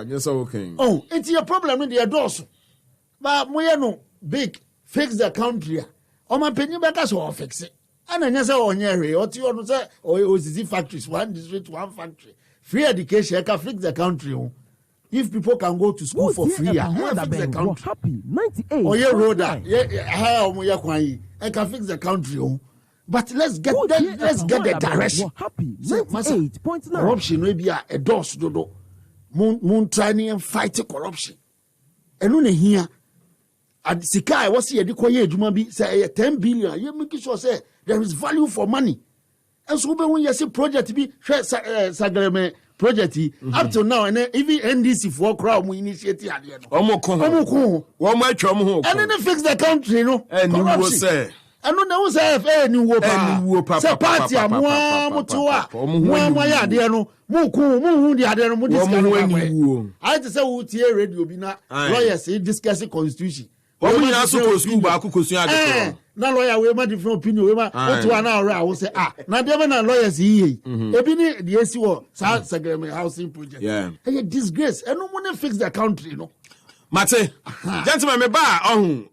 Yes, okay. Oh, it's your problem with the adults. But we no big fix the country. Oh, my penny back us all fix it. And I never on your way, or to say, or it was factories, one district, one factory. Free education, I can fix the country. If people can go to school for free, I can fix the country. Happy 98. Oh, yeah, road, I can fix the country. But let's get the direction. Happy 98.9. Corruption will be a dose, dodo. Moon trying and fight corruption. And only here. And Sikai was here, the Koye Jumabi say 10 billion. You make sure say there is value for money. And so when you see project be Sagreme project up to now, and even NDC for crowd we initiate at the end. And then they fix the country, And you will say. I don't know say new wopa. Say party mutua. Muya de no. Mu de ade no mu discuss. I to say we tie radio bi na lawyers discuss constitution. We na so school ba akukosua ade ko. Na lawyer we ma different opinion we ma otu na ora we say na de na lawyers yi. Ebi ni the AC wo sa Sagreme housing project. Yeah. A disgrace. And no money fix the country, Mate, gentlemen,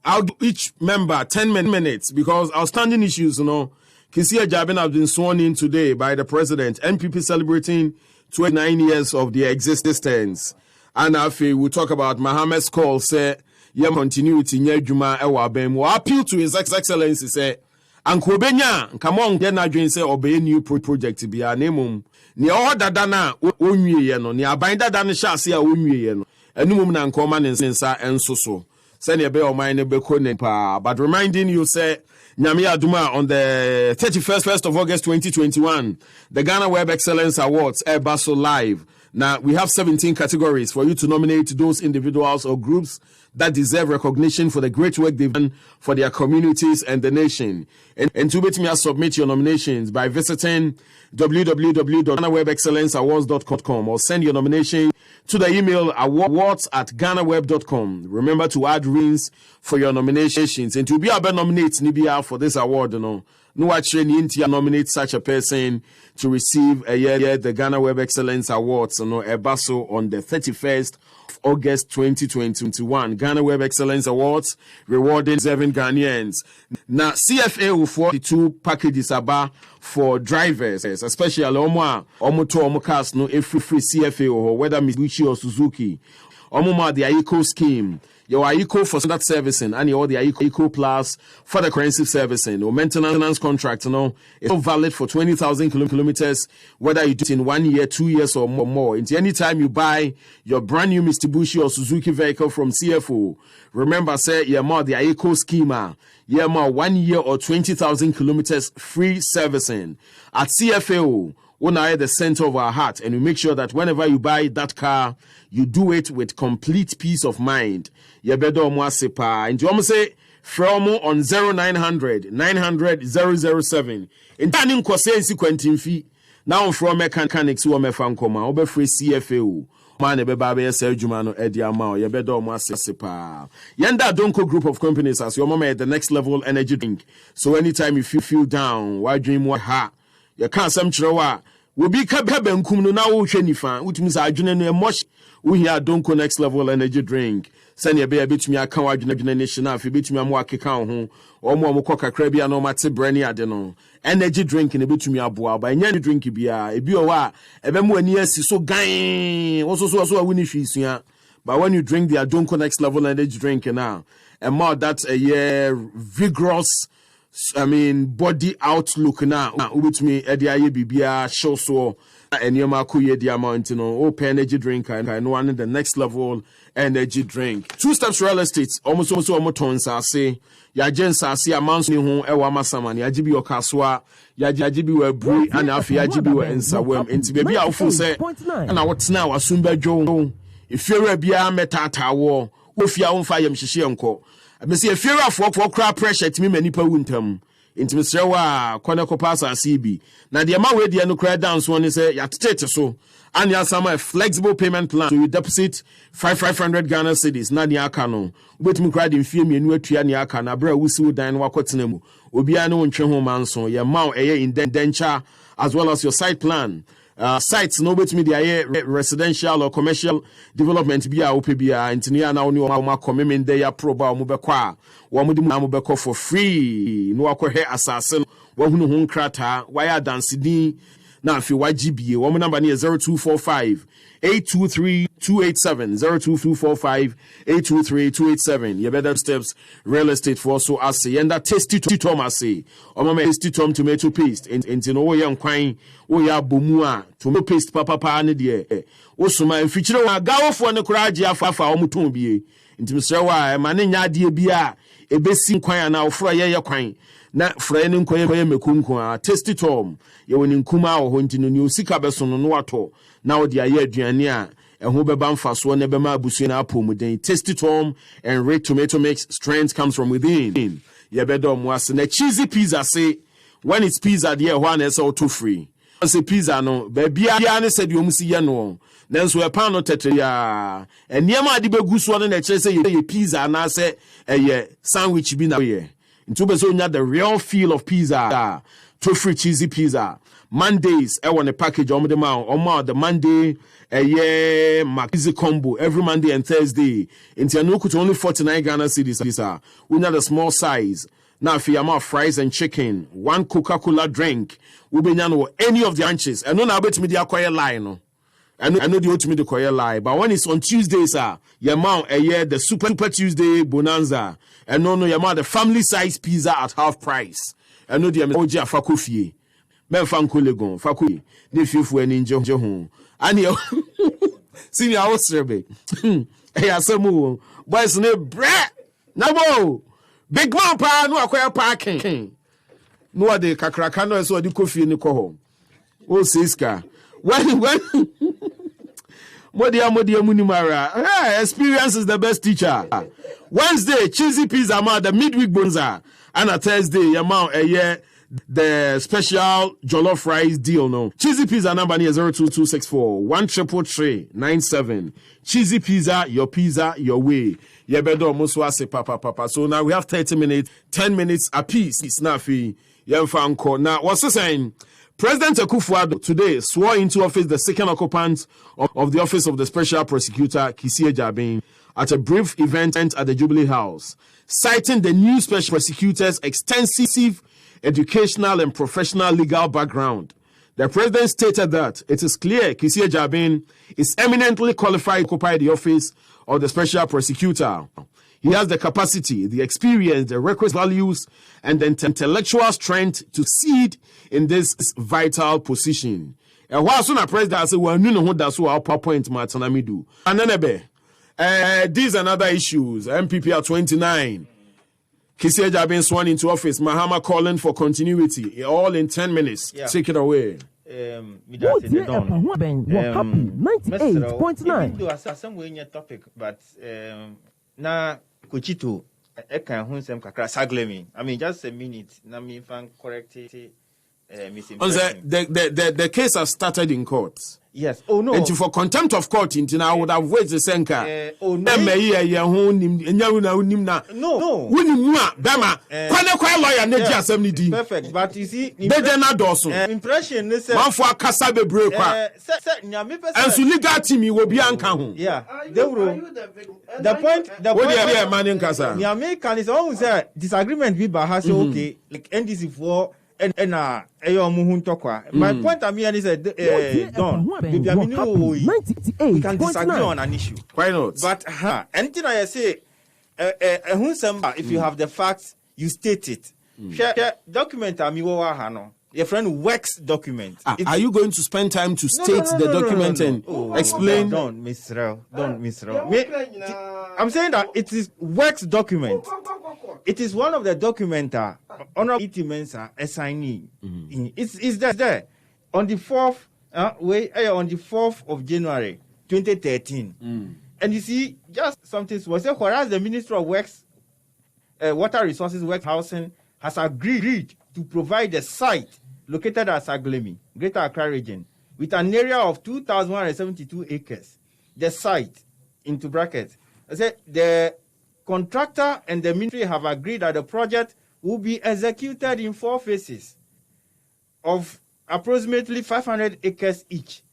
I'll do each member 10 minutes because outstanding issues, Kisia Daben has been sworn in today by the president. NPP celebrating 29 years of their existence. And we'll talk about Mahama's call, say, continuity, EpaHoadaben. We'll appeal to His Excellency, say, Uncle Benya, come on, then I say, obey new project, be a name. Ni order dana, unye, ni abinda dana shasi, unye, Enum na nkoma nensa ensoso send your bell mine be pa but reminding you say Nyame Aduma on the 31st of August 2021 the Ghana Web Excellence Awards Basso live Now, we have 17 categories for you to nominate those individuals or groups that deserve recognition for the great work they've done for their communities and the nation. And to bet me, submit your nominations by visiting www.GhanaWebExcellenceAwards.com or send your nomination to the email awards@GhanaWeb.com. Remember to add rings for your nominations. And to be able to nominate Nibia for this award, no actually nominate such a person to receive the Ghana Web Excellence Awards, Ebaso on the 31st of August 2021. Ghana Web Excellence Awards rewarding 7 Ghanaians. Now, CFA will 42 packages about for drivers, especially Omo cars no free CFA or whether Mitsubishi or Suzuki. Omo the Eco scheme. Your Eco for standard servicing and your the Eco Plus for the comprehensive servicing or maintenance contract, it's valid for 20,000 kilometers, whether you do it in 1 year, 2 years or more. Into any time you buy your brand new Mitsubishi or Suzuki vehicle from CFO, remember, say, you're more the Eco schema. You're more 1 year or 20,000 kilometers free servicing at CFO. When I at the center of our heart, and we make sure that whenever you buy that car, you do it with complete peace of mind. You better sepa. And you almost say from on 0900 900 007. In turning Kosensi Quentin fee. Now from mechanics who are mefankoma, over free CFO. Man, a baby, Serjumano, Eddie Amao, you better sepa. Yanda Donko group of companies as your mama at the next level energy drink. So anytime you feel down, why dream what ha? You can't some chrawa. We be Kaben Kumno now, Shenifa, which means I join a much. We here Donko next level energy drink. Send your baby to me a coward nation. If you beat me a more kikao, or more coca crabia no matter brandy adeno. Energy drink in a bit to me a boa by any drink beer. A beer, a bemu and yes, so gain. Also, so a winning fees. But when you drink the Donko next level energy drink now, and more that's a year vigorous. Body outlook now. With me, Eddie Bibia, show so, and your Makuye Diamant, open energy drink, and I know one the next level energy drink. 2 Steps Real Estate, almost tons, I say, Yajens, I see a man's new home, Ewama Saman, Yajibi or Kaswa, Yajibi were Brie, and Afi Yajibi were in Sawem, and to be awful say, and I what's now a Sumba Joe. If you're a beer metata war, if you own fire, Mshishianko. I see a fear of for crowd pressure to me many per winter. Into Mr. Wa, Konako Passa CB. Now the amount where the no credit dance one is a status so. And you have some flexible payment plan. So you deposit 500 Ghana cedis. Now the Akano. Wait me cried in fear me and wait to any Akana. Bra Wusu Dan Wakotinemu. Obiano and Cheho Manson. Your mount a in denture as well as your site plan. Sites no bet me the residential or commercial development be OPBA intinia na oni o commitment there proba o mobekwa wo mudi mobekwa for free no akɔhwɛ assassin wo hunu hu nkrata wire dance din na afi YGBA wo number ne 0245 823 287 02245 823 287. You better steps real estate for so as say and that tasty Thomas say o mama tasty tom tomato paste and no young kwan o ya bomua tomato paste papa ne de o suma mfikyire wa gawofo ne koraje afafa o muton bie ntimsre wa ma ne nya de bia ebesi kwan na ofro ye kwan na fra ne nkwan mekunku a tasty tom ye woni nkuma o ho ntino ni osika beso no wato na o de aye aduane a eho beba mfaso ne bema abusu na apomuden. Tasty tom and red tomato mix, strength comes from within. Ye bedo mo ase na cheesy pizza say when it's pizza there one is all too free. Say pizza no be bia ne said you musi ye no nanso e pan no tetre ya eniema ade begu so no na kire say ye pizza na say ye sandwich bi na ye ntu be so nya the real feel of pizza. Too free cheesy pizza Mondays I want a package on the Monday Makizi combo every Monday and Thursday in Tianuku to only 49 Ghana cedis. We need a small size. Now if you have fries and chicken, 1 Coca-Cola drink, we be any of the anches. I know now bet me the acquire line. I know the ultimate acquire lie, but when it's on Tuesdays, your mount the Super Tuesday bonanza, and no your mount the family size pizza at half price. I know the Oja Fakufie. Men fan kolegon Fakui. Ne fifu en injo ho. Ani senior house rebe. Hey asemu. Boys ne bre. Na bo. Big man pa no akwaya parking. No ade kakraka no so ade kofie ni ko ho. O siska. When Modia Munimara. Experience is the best teacher. Wednesday, cheesy pizza amount the midweek bonza. And a Thursday, amount a year the special jollof rice deal. No cheesy pizza number near 02264 13397. Cheesy pizza, your way. Yebedo Muswase papa. So now we have 30 minutes, 10 minutes apiece. Snaffy, Yemfanko. Now, what's he saying? President Akufo-Addo today swore into office the second occupant of the office of the Special Prosecutor, Kisie Daben, at a brief event at the Jubilee House, citing the new Special Prosecutor's extensive educational and professional legal background. The president stated that it is clear Kisie Daben is eminently qualified to occupy the office of the Special Prosecutor. He has the capacity, the experience, the requisite values, and the intellectual strength to succeed in this vital position. And while soon a president said, well, no, that's what our PowerPoint Martinamidu. And then, these and other issues, MPP are 29. Kisie Daben sworn into office, Mahama calling for continuity, all in 10 minutes. Yeah. Take it away. EpaHoadaben, we're happy. 98.9. Even though as some way in your topic, but na Kuchito, Eka Hunsem Kakra Saglemi. I mean, just a minute. Na me fan correct misimpression. The case has started in court. Yes. Oh no. And for contempt of court, I would have waited the Senka. Oh no. No. Perfect. But you see, impression is one for a Kasabe break. And so legal team will be anchored. Yeah. The point. Nyame is always a disagreement with Bahasa. Okay, like NDC for. My point I mean is Don, we can disagree on an issue. Why not? But anything I say, if you have the facts, you state it. Document your friend works document. Are you going to spend time to state the document and explain? Don't miss Rel. I'm saying that it is works document. It is one of the documents Honorable E.T. Mensah assignee. It's there on the 4th of January 2013. And you see, just something was said, whereas the Minister of Works, Water Resources, Works Housing has agreed to provide a site located at Saglemi, Greater Accra Region, with an area of 2,172 acres. The site, into brackets, I said the contractor and the ministry have agreed that the project will be executed in 4 phases of approximately 500 acres each,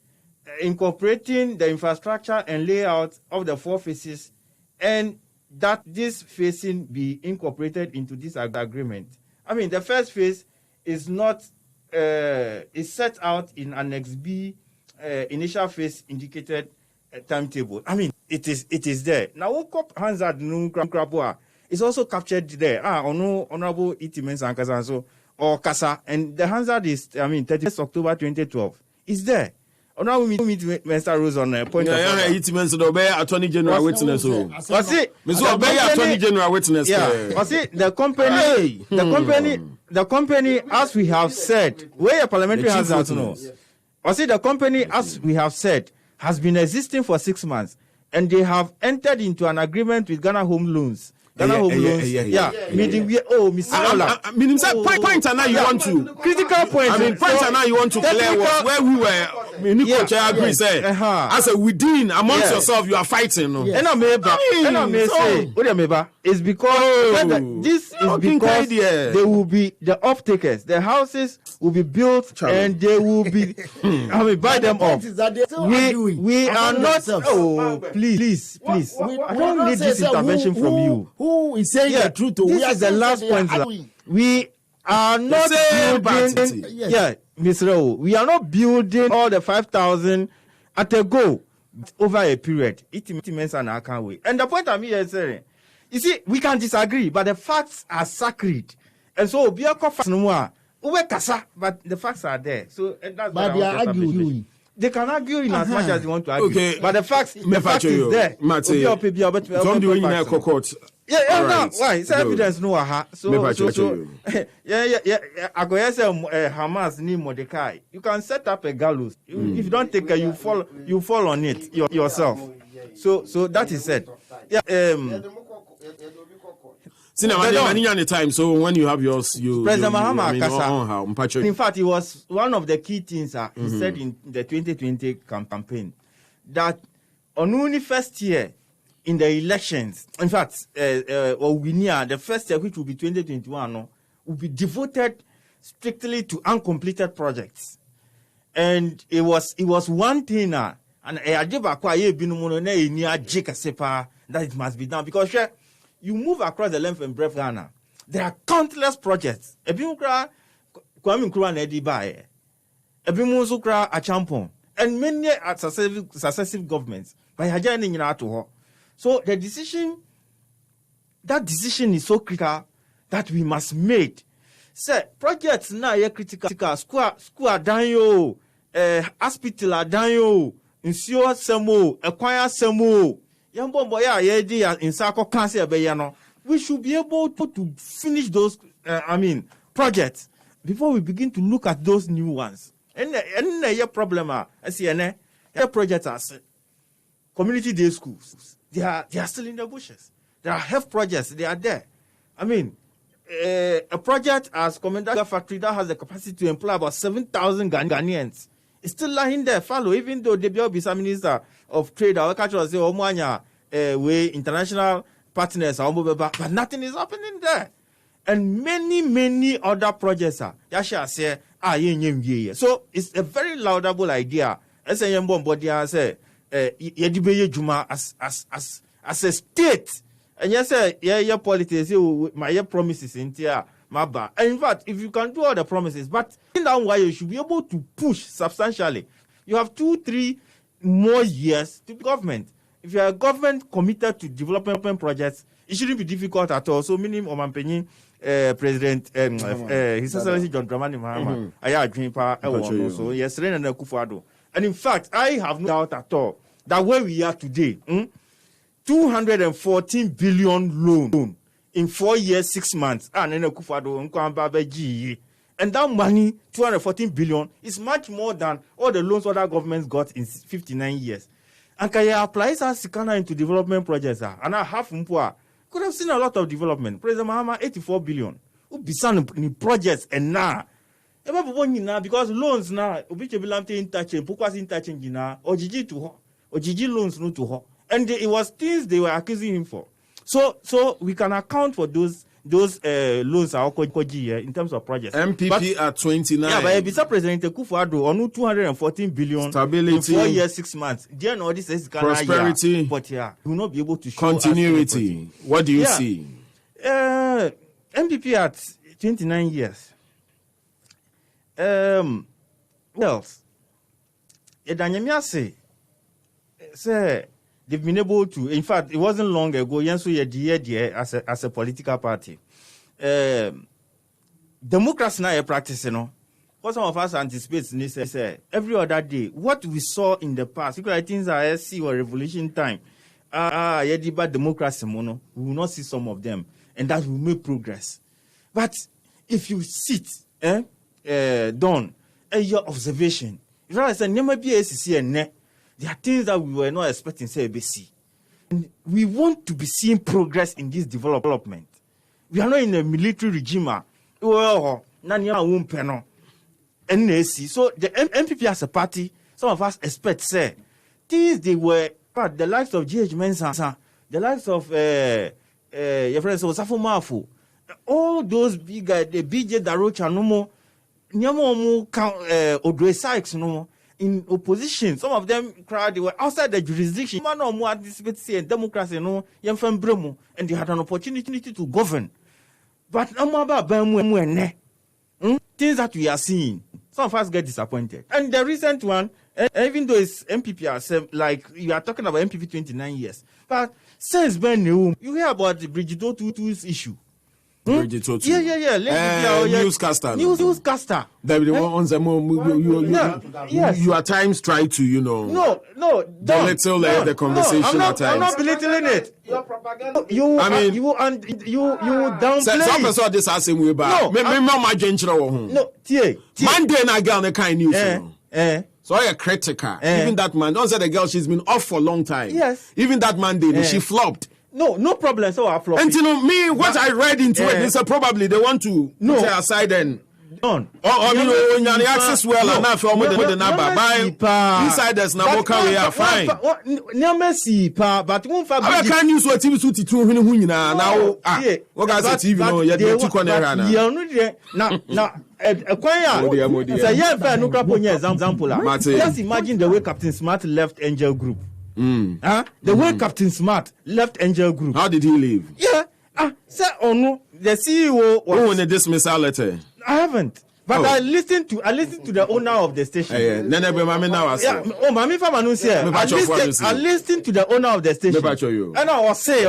incorporating the infrastructure and layout of the 4 phases, and that this phasing be incorporated into this agreement. I mean, the first phase is not is set out in Annex B, initial phase indicated timetable. I mean, it is there. Now, Hansard Nunkrapua is also captured there. Honorable E.T. Mensah so or Kasa, and the Hansard is 31st October 2012. Is there. Honorable Mensah Rose on a point of E.T. Mensah Attorney General Witness. Attorney General Witness. Yeah. The company, as we have said, where a parliamentary has that to know. The company, as we have said, has been existing for 6 months, and they have entered into an agreement with Ghana Home Loans. Point now you want to critical point. I mean, point now you want to clear was where we were. I agree. Say, as a within amongst yourself, you are fighting. And I may say, it's because this is because they will be the off-takers. The houses will be built and they will be. Buy them off. We are not. Oh, please. I don't need this intervention from you. Who is saying the truth? This is the last point. We are not building. Ms. Rao, we are not building all the 5,000 at a go over a period. And the point I'm here saying, you see, we can disagree, but the facts are sacred. And so, but the facts are there. So that's but they are arguing. They can argue in as much as they want to argue. Okay. But the fact is there. Come do you in court? Yeah, no, why? It's evidence no aha. So yeah. I go say Hamas need Mordecai. You can set up a gallows. If you don't take care, you fall on it yourself. So that is said. Yeah. Any time. So when you have yours, President Mahama in fact, it was one of the key things he said in the 2020 campaign that on only first year in the elections, in fact, the first year, which will be 2021, will be devoted strictly to uncompleted projects. And it was one thing, and that it must be done because you move across the length and breadth of Ghana. There are countless projects. Kwame Nkrumah Nedibaye, Ebimusukra Achampon, and many successive governments. So that decision is so critical that we must make. Say projects now are critical. School are done yo, hospital are done yo, insure semo, acquire semo. We should be able to finish those projects before we begin to look at those new ones. And the problem projects are community day schools. They are still in the bushes. There are health projects. They are there. A project as Commander Factory that has the capacity to employ about 7,000 Ghanaians. It's still lying there, follow, even though the Bisa Minister of Trade, our culture say, way international partners, but nothing is happening there. And many other projects are. So it's a very laudable idea. As a as a state. And yes, your politics, my promises in here. And in fact, if you can do all the promises, but in that way, you should be able to push substantially. You have 2-3 more years to government. If you are a government committed to development projects, it shouldn't be difficult at all. So, minimum, President, His Excellency John Dramani Mahama, I agree. So, yes, and in fact, I have no doubt at all that where we are today, 214 billion loan in 4 years, 6 months. And that money, 214 billion, is much more than all the loans other governments got in 59 years. And can you apply Sikana into development projects? And I have could have seen a lot of development. President Mahama, 84 billion. In projects and now. Because loans now, loans and it was things they were accusing him for. So we can account for those loans in terms of projects. NPP at 29. Yeah, but Bisa President Kufuor on 214 billion stability in 4 years, 6 months. There all this is prosperity, but we will not be able to show continuity. What do you see? NPP at 29 years. Well, say they've been able to. In fact, it wasn't long ago. As a political party, democracy now a practice. What some of us anticipate say every other day. What we saw in the past, because things are SC or revolution time. Democracy, we will not see some of them, and that will make progress. But if you sit, done your observation, if I say never be SC and there are things that we were not expecting, say ABC. And we want to be seeing progress in this development. We are not in a military regime. So the NPP as a party, some of us expect, say, things they were, but the likes of GH Mensah, the likes of your friends Osafo Mafu, all those big guys, the BJ Darocha, no more, Odre Sykes, no more. In opposition, some of them cried they were outside the jurisdiction. Man or more anticipate democracy, and they had an opportunity to govern. But things that we are seeing, some of us get disappointed. And the recent one, even though it's MPP, like you are talking about MPP 29 years, but since Ben you hear about the Brigido Tutu's issue. Bridget Otu. Yeah. Newscaster. Newscaster. You at times try to, No. belittle the conversation at times. I'm not belittling it. Your propaganda. You downplay. Some person this same way back. No, Monday na girl the kind news. So I critical. Even that man, don't say the girl, she's been off for a long time. Yes. Even that Monday, she flopped. No problem. So I flopped. And what I read into it, they said probably they want to put her aside and on. When you access well enough with the number. By insiders now more carry are fine. But one for I can't use what TV suit to now. What guys at TV no you do corner now. Just imagine the way Captain Smart left Angel Group. The way Captain Smart left Angel Group. How did he leave? Sir, the CEO was in a dismissal letter. I haven't. But I listened to the owner of the station. I listened to the owner of the station. And I was saying,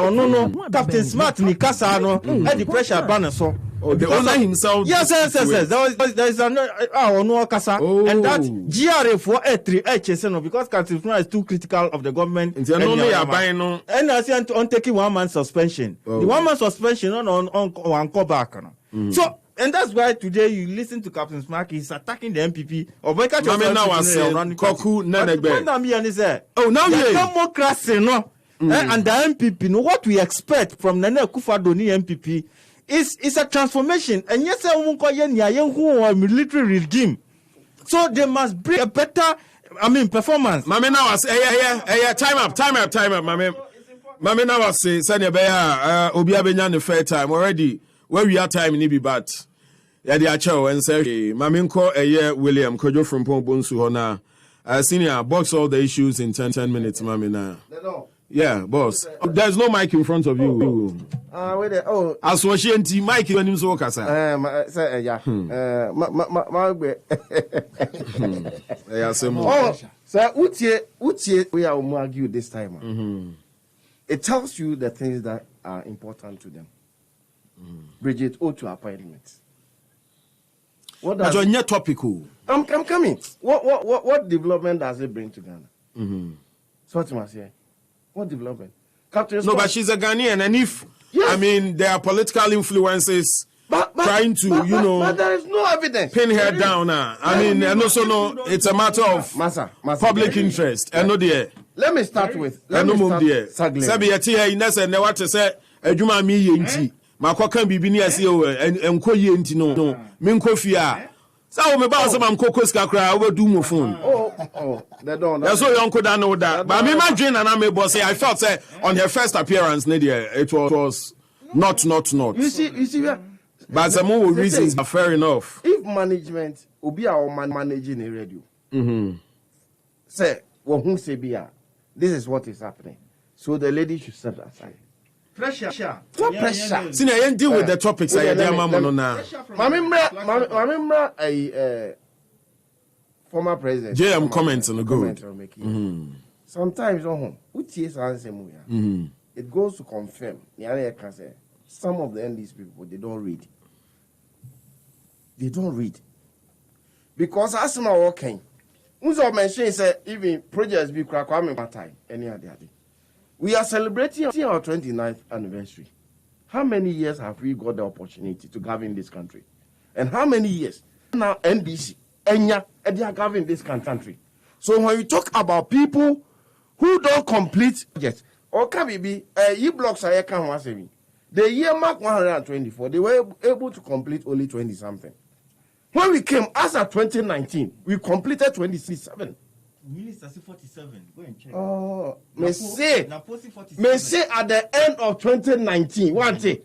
Captain Smart Nikasa had the pressure banner so. The owner himself. Yes. There is no Kasa. And that GRA for A3 because Captain Smart is too critical of the government. And I see on taking 1 month suspension. The 1 month suspension on go back. So. And that's why today you listen to Captain Smart, he's attacking the NPP. Democracy, no. And the NPP, no, what we expect from Nana Akufo-Addo NPP is a transformation. And yes, a military regime. So they must bring a better, performance. Time up, Mame now say, Sanya Beya, Obi Abenya fair time already. Where we are time in but yeah, the acho and say, Maminko a year William Kojo from Pombonsu Hona. Senior, box all the issues in 10 minutes, Mamina. Yeah, boss. There's no mic in front of you. As was she and T Mike when you saw Casa. Sir, Utie, we are argue this time. It tells you the things that are important to them. Bridget Otu appointment. What does your topical? I'm coming. What development does it bring to Ghana? So what must say? What development? Captain but she's a Ghanaian, and if there are political influences trying to, but there is no evidence. Pin her down. And also no, it's a matter of public interest. And no dear. Let me start with. Ejuma mi yenti makoka bibini ase o enko yenti no menko fia sa o me ba so mam kokos kakra we do mo phone they don't so yonko da no da but me madwen na me boss I felt say on her first appearance it was not you see but some more reasons are fair enough if management obi a managing a radio say wo hu say bia this is what is happening so the lady should step aside. Pressure. What pressure? See, I deal with the topics. I remember a former president. JM comments on the good. Sometimes, it goes to confirm. Some of the NDC people, they don't read. They don't read. Because as I'm working, even projects be cracked time. Any other day. We are celebrating our 29th anniversary. How many years have we got the opportunity to govern this country? And how many years? Now NDC, Enya, they are governing this country. So when you talk about people who don't complete projects, or Kabibi, blocks are the year mark 124, they were able to complete only 20-something. When we came as of 2019, we completed 27. Minister 47. Go and check. Oh, may say at the end of 2019, one day,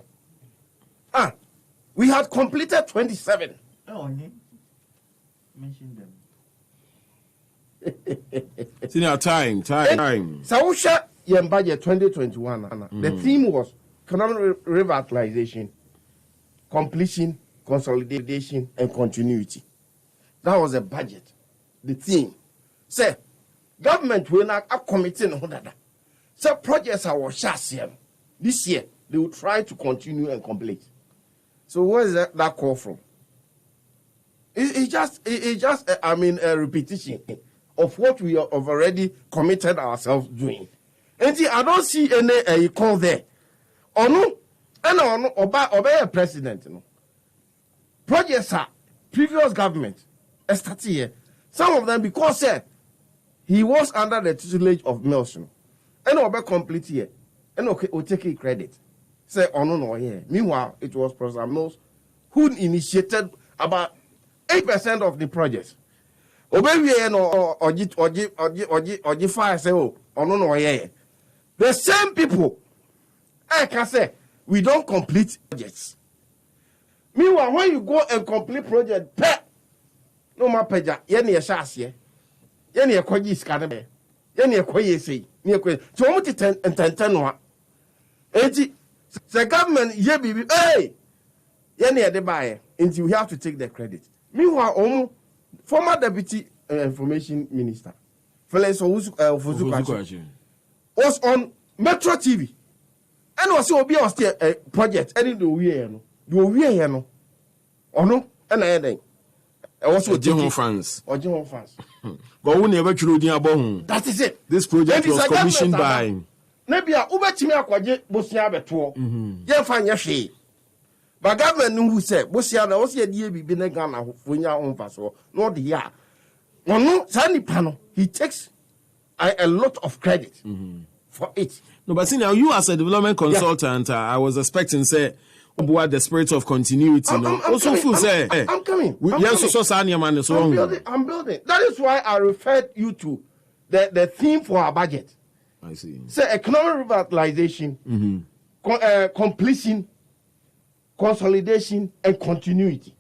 we had completed 27. Mention them. Senior time. Sausha Yem budget 2021. The theme was economic revitalization, completion, consolidation, and continuity. That was the budget. The theme. Say, government will not commit on that. Say, projects are this year, they will try to continue and complete. So where is that call from? It's just a repetition of what we have already committed ourselves doing. And I don't see any call there. Or no, and obey a president. You know. Projects are previous government started here. Some of them because he was under the tutelage of Nelson. And obey complete here. And okay, we'll take credit. Say no here. Meanwhile, it was Professor Mills who initiated about 8% of the projects. Obey or fire say no here. The same people I can say we don't complete projects. Meanwhile, when you go and complete project, no more peja, any a shas here, any a koji scanner, any a koye say, near quay, so much 10 and 10. The government, hey, any a buyer, until we have to take the credit. Meanwhile, former deputy information minister, Felix Ofuzukachi, was on Metro TV. And also be on a project, any do we no, or no, and I also General France. Or General France. But we never true the above. That is it. This project was commissioned by maybe a Ubachimia Kwaje Bosia Beto. Yeah, fine, yes, but government who said Bosia was a dear be Benegana when your own pastor, not the year. No, Sandy Pano, he takes a lot of credit for it. No, but see now, you as a development consultant, I was expecting, say, the spirit of continuity. I'm coming. I'm building. That is why I referred you to the theme for our budget. I see. Say economic revitalization, completion, consolidation, and continuity.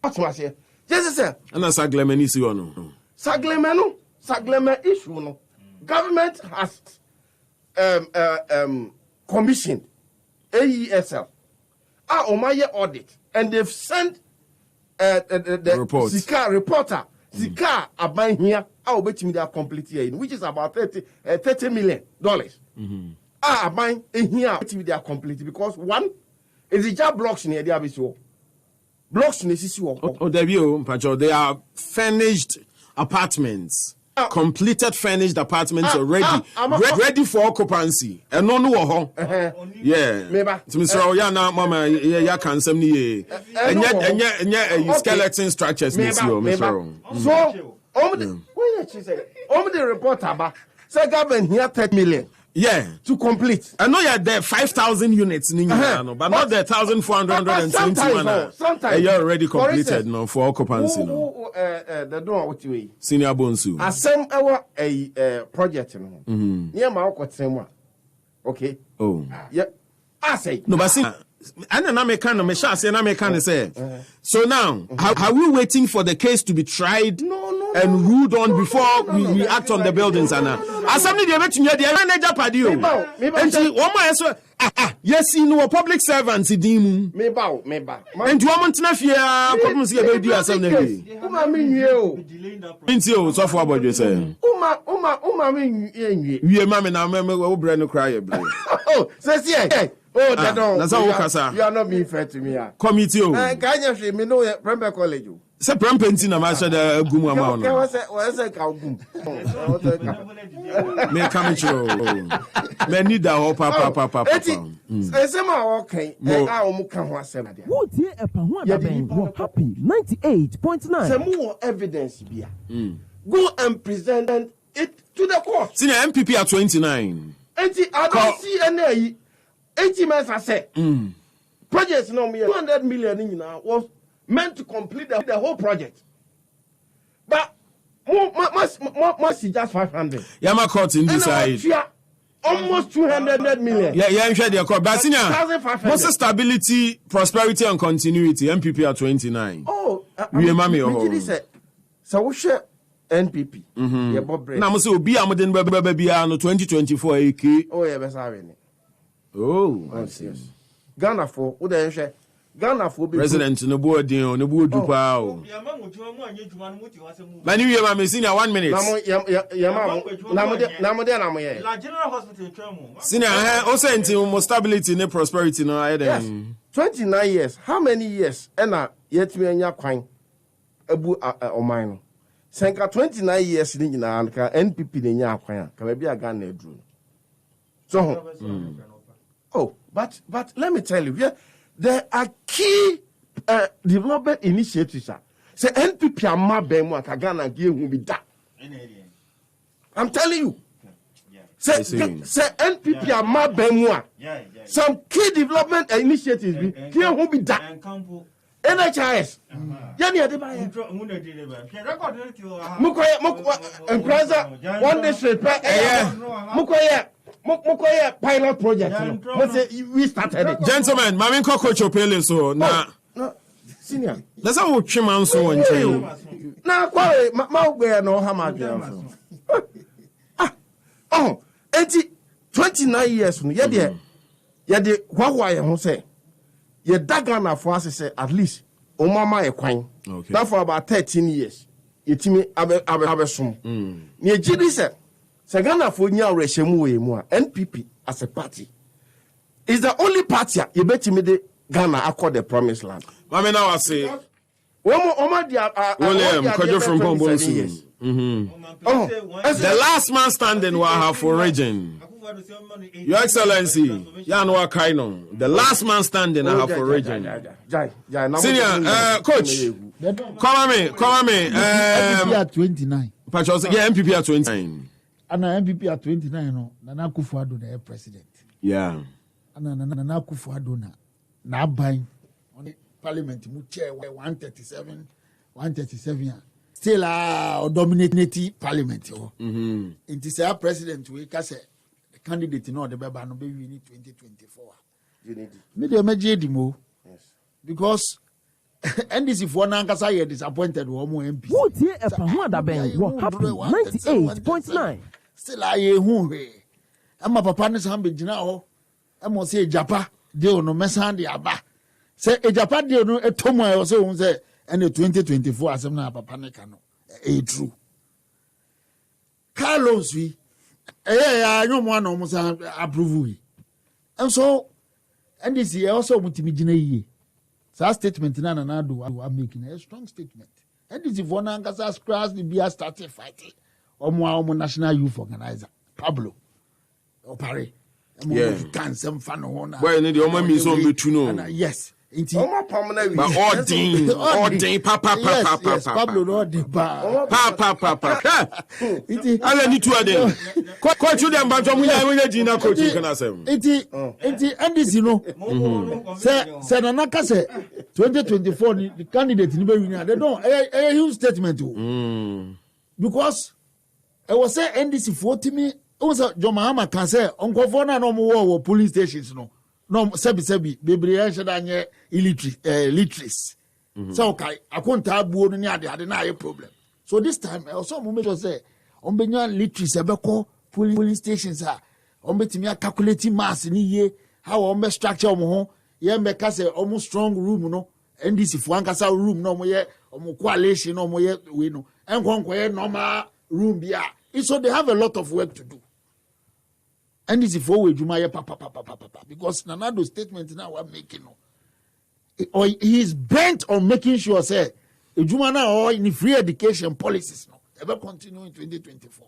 What's my say? Just say. And that's Saglemen issue or no? Saglemen issue no. Government has commissioned AESL, Omaye audit, and they've sent the reporter, Zika Aban here, I'll bet me they are complete here, which is about $30 million. Aban here, they are complete because one is the job blocks in here, they are blocks in the issue. They are furnished apartments. Completed furnished apartments already ready for occupancy and no yeah Mr. Oyana mama ya can some ni and skeleton structures Mr. So the report about say government here 30 million to complete. I know you're there 5,000 units but not the 1,421. Sometimes you're already completed for occupancy. The door what you Senior Bonsu. Asem our project near my okay. Oh. Yeah. I say no, but see, say. So now, are we waiting for the case to be tried and ruled on before we act on the buildings? Assembly the manager padio. And one more yes, you know, public servants idimu. Me bow. And you want to fear come see about you assembly. Into so far about you say. Uma me we mama na me we no cry. Oh, says yeah. Oh, that's how you are not being fair to me. Committee. Can you me know Premier College? Say Prempenti na ma the gumu ama no. What's a cow gum? Me come to. Me need that whole papa. Okay. Who dear EpaHoadaben happy 98.9. Some more evidence here. Go and present it to the court. Senior NPP at 29. I don't see any 80 months I said. Projects no me 200 million in was meant to complete the whole project. But must just 500. Yama court in this side. Almost 200 million. Yeah, I'm sure they're called. But what's stability, prosperity, and continuity? NPP at 29. Oh, so we share NPP. Now, I'm so be I'm then baby 2024 AK. Oh, yeah, that's how oh, yes. Ghana for who they share. Ghana for President no board deal, no board do pow. Manu yama me senior 1 minute. General hospital senior also into more stability and prosperity no I then. 29 years. How many years? Ena yet me enya kwan ebu omino. Senka 29 years ni na anka NPP ni nya kwan ka be bia Ghana edru. So oh, but let me tell you, there are key development initiatives. Say NPP ama ben mu aka Ghana gi ehu bi da. I'm telling you. Say NPP ama ben mu a. Some key development initiatives bi gi ehu bi da. NHIS. Yani Adebayo. Mukoye one district Mukoye pilot project. We started it. Gentlemen, Mamin Coach Opele so na senior. That's how we man so one chain. Na kwa ma no hama dwan. Oh, 29 years no. Ye de hwa ye ho say. Ye Ghana for us say at least o mama e kwan. That for about 13 years. Yetimi abesom. Ne gidi say Ghana for nya rehemu we mu a NPP as a party is the only party ye betimi de Ghana accord the promised land. Mama now I say William Kojo from Bombolsu. The last man standing will have for region. Your Excellency, Yanwa Kaino, the last man standing I have for region. Senior coach, come on me. MPP at 29. Yeah, MPP at 29. And MPP at 29, no, Nana Akufo-Addo the president. Yeah. And Nana Akufo-Addo na buying on the parliament, mu chair 137. Still dominating parliament. It is our president we can say the candidate no the baba no be win 2024. Me dey meje mo. Yes. Because NDC for nankasa ye disappointed wo mo MP. What here EpaHoadaben wo happy 98.9. Still aye hu hwe. Ama papa ne san be gina ho. Amo say Japa de no mesan de aba. Say Japa de no etomo e so hu say and the 2024 asem na papa ne ka no e true. Carlos we no mo no mo say approve we. And so NDC also mutimi gina yi. That statement na do are making a strong statement. NDC for na nkasa scratch the beer started fighting. Omo national youth organizer Pablo Opare. Yeah. Can some fun on. Why need the omo mi so be tuno. Yes. Omo permanent. But all ding papa. Yes, Pablo no de pa. Papa. I need to them. Coach them but we Gina coach can asem. Iti NDC no. Say na naka say 2024 the candidate ni be win. They don't a huge statement o. Because I was say NDC 40 me. Also John Mahama can say onko for na no mo police stations no. No, sebi bebre shadanye illiteracy. So okay, akonta abuo no ni ade na aye problem. So this time also mo make sure say on benya literacy ebeko polling stations a on betimi calculating mass ni ye how on be structure mo ho ye mbeka say almost strong room no NDC fo ankasa room no mo ye omo coalition no mo ye we no enkonko ye normal room bia. So they have a lot of work to do. And this is for papa because Nanado statement now we're making or he is bent on making sure say Ejuma or in free education policies no ever continue in 2024.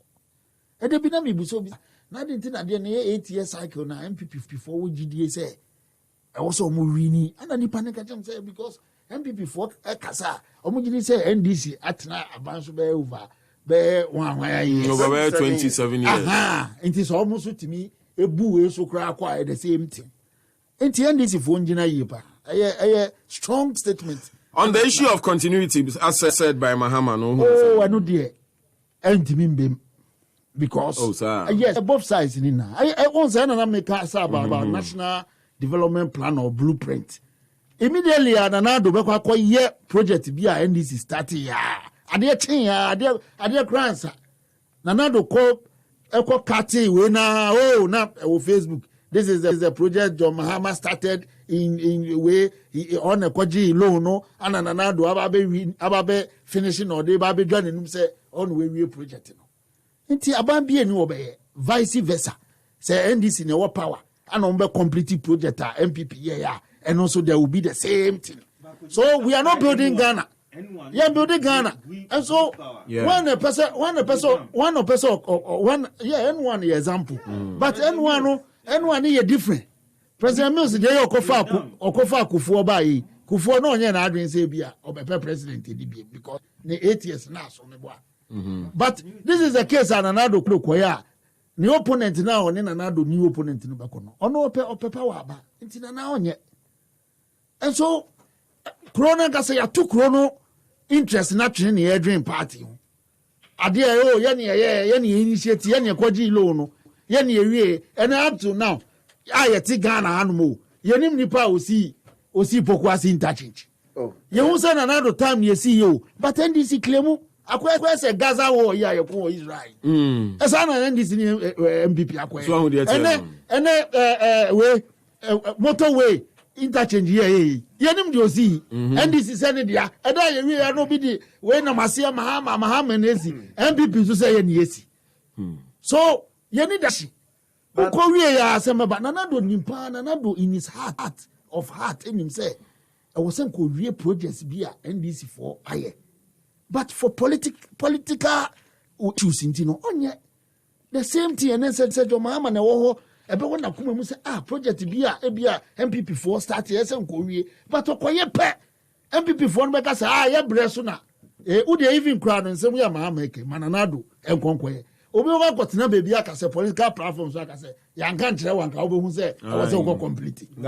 And they be na me so na didn't na dey 8 year cycle na MPP before we GDA say also mo wini and ni panic am say because MPP for kasa omo GDA say NDC atna abanso be over. Be 27 years. It is almost to me a boo so cry quiet the same thing. And the end is if one a strong statement. On the issue of continuity, as said by Mahama, no. Oh, I know dear. And to because yes, both sides in now. I won't say I make about national development plan or blueprint. Immediately, another project be a NDC starting. Adia chin adia grants Nanado call Kati we na Facebook. This is the project John Mahama started in way he on a kwaji loan no and Nanado ababe finishing or they babe joining him say on we project no. Inti abambi eni obeye vice versa. Say NDC ne power and on be complete project MPP yeah and also there will be the same thing. So we are not building Ghana. Yeah, building Ghana. And so one example. But N1 is different. President Mills dey okofa Kufuor bai. Kufuor no nya na adwen say bia obepe president dey because the 8 years now so me boa. But this is the case Nanado Koya. New opponent now on Nanado new opponent no bako no. Ono ope power aba. Nti na onye. And so Corona ga say ya to Chrono interest na twene ne dream party. Ade ayo ye ne initiate ye ne kwaji loan no. Ye ne ewie and up to now ayeti Ghana hanumo. Ye nim nipa osi pokwasi interchange. Oh. Ye hu say Nanado time ye see you but NDC claim akwa say Gaza war ya ko Israel. Esa na NDC ni MPP akwa. So we motorway interchange here yenim de osi NDC say ne dia eda ye wi no bi di we na masia Mahama nezi MPP so say ye ni esi. So ye ni dashi ko wi ya asema ba Nanado nimpa Nanado in his heart in him say I was saying ko wi projects bi a NDC for aye. But for political issues, onye the same thing. And then said Mahama na woho ebe wona kuma mu say project bia ebia MPP for start yes nkowie but okoye pe MPP for no be say ye bre so na who dey even crowd and say we Mahama eke Nanado enkonkoye obi wa kotena baby aka say political platforms aka say yanka ntre wanka obehu say I was go complete. We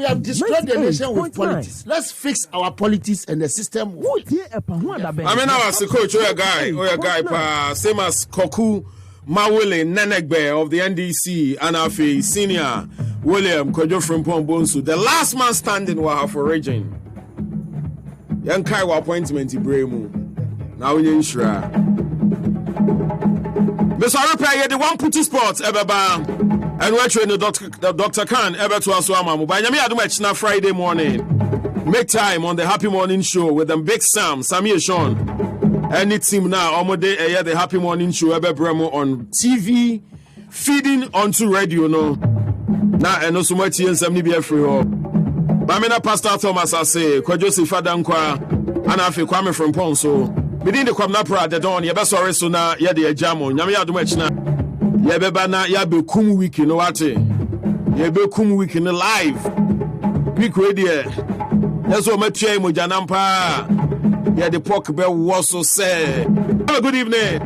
have destroyed the nation with politics. Let's fix our politics and the system. I mean, now as a coach, or a guy, same as Koku Mawule Nenegbe of the NDC, and Afi Senior William Kojo from Pombonsu, the last man standing for region. Young Kaiwa appointment Ibrahim. Now we ensure. Mr. Repair, the one putty sports, Ebeba, and we're training Dr. Khan, Ebe to Aswama. By Yami Adumechna Friday morning. Make time on the Happy Morning Show with them Big Sam, Samir Sean, and it's him now. Omode, the Happy Morning Show, Ebe Bremo on TV, feeding onto radio, no. Now, and also my tea and some be free. Bamina Pastor Thomas, I say, Kwajosi Fadankwa, and I feel Kwame from Ponso. Within the Kwamnapra, the dawn, Yaba sorry, so now, Yadi Jamo, Yamia Dumechna, Yabebana, Yabe Kum week in Oate, Yabe Kum week in the live. Quick radio. That's what my chain with Janampa. Yeah, the pork bell was so sad. Have a good evening.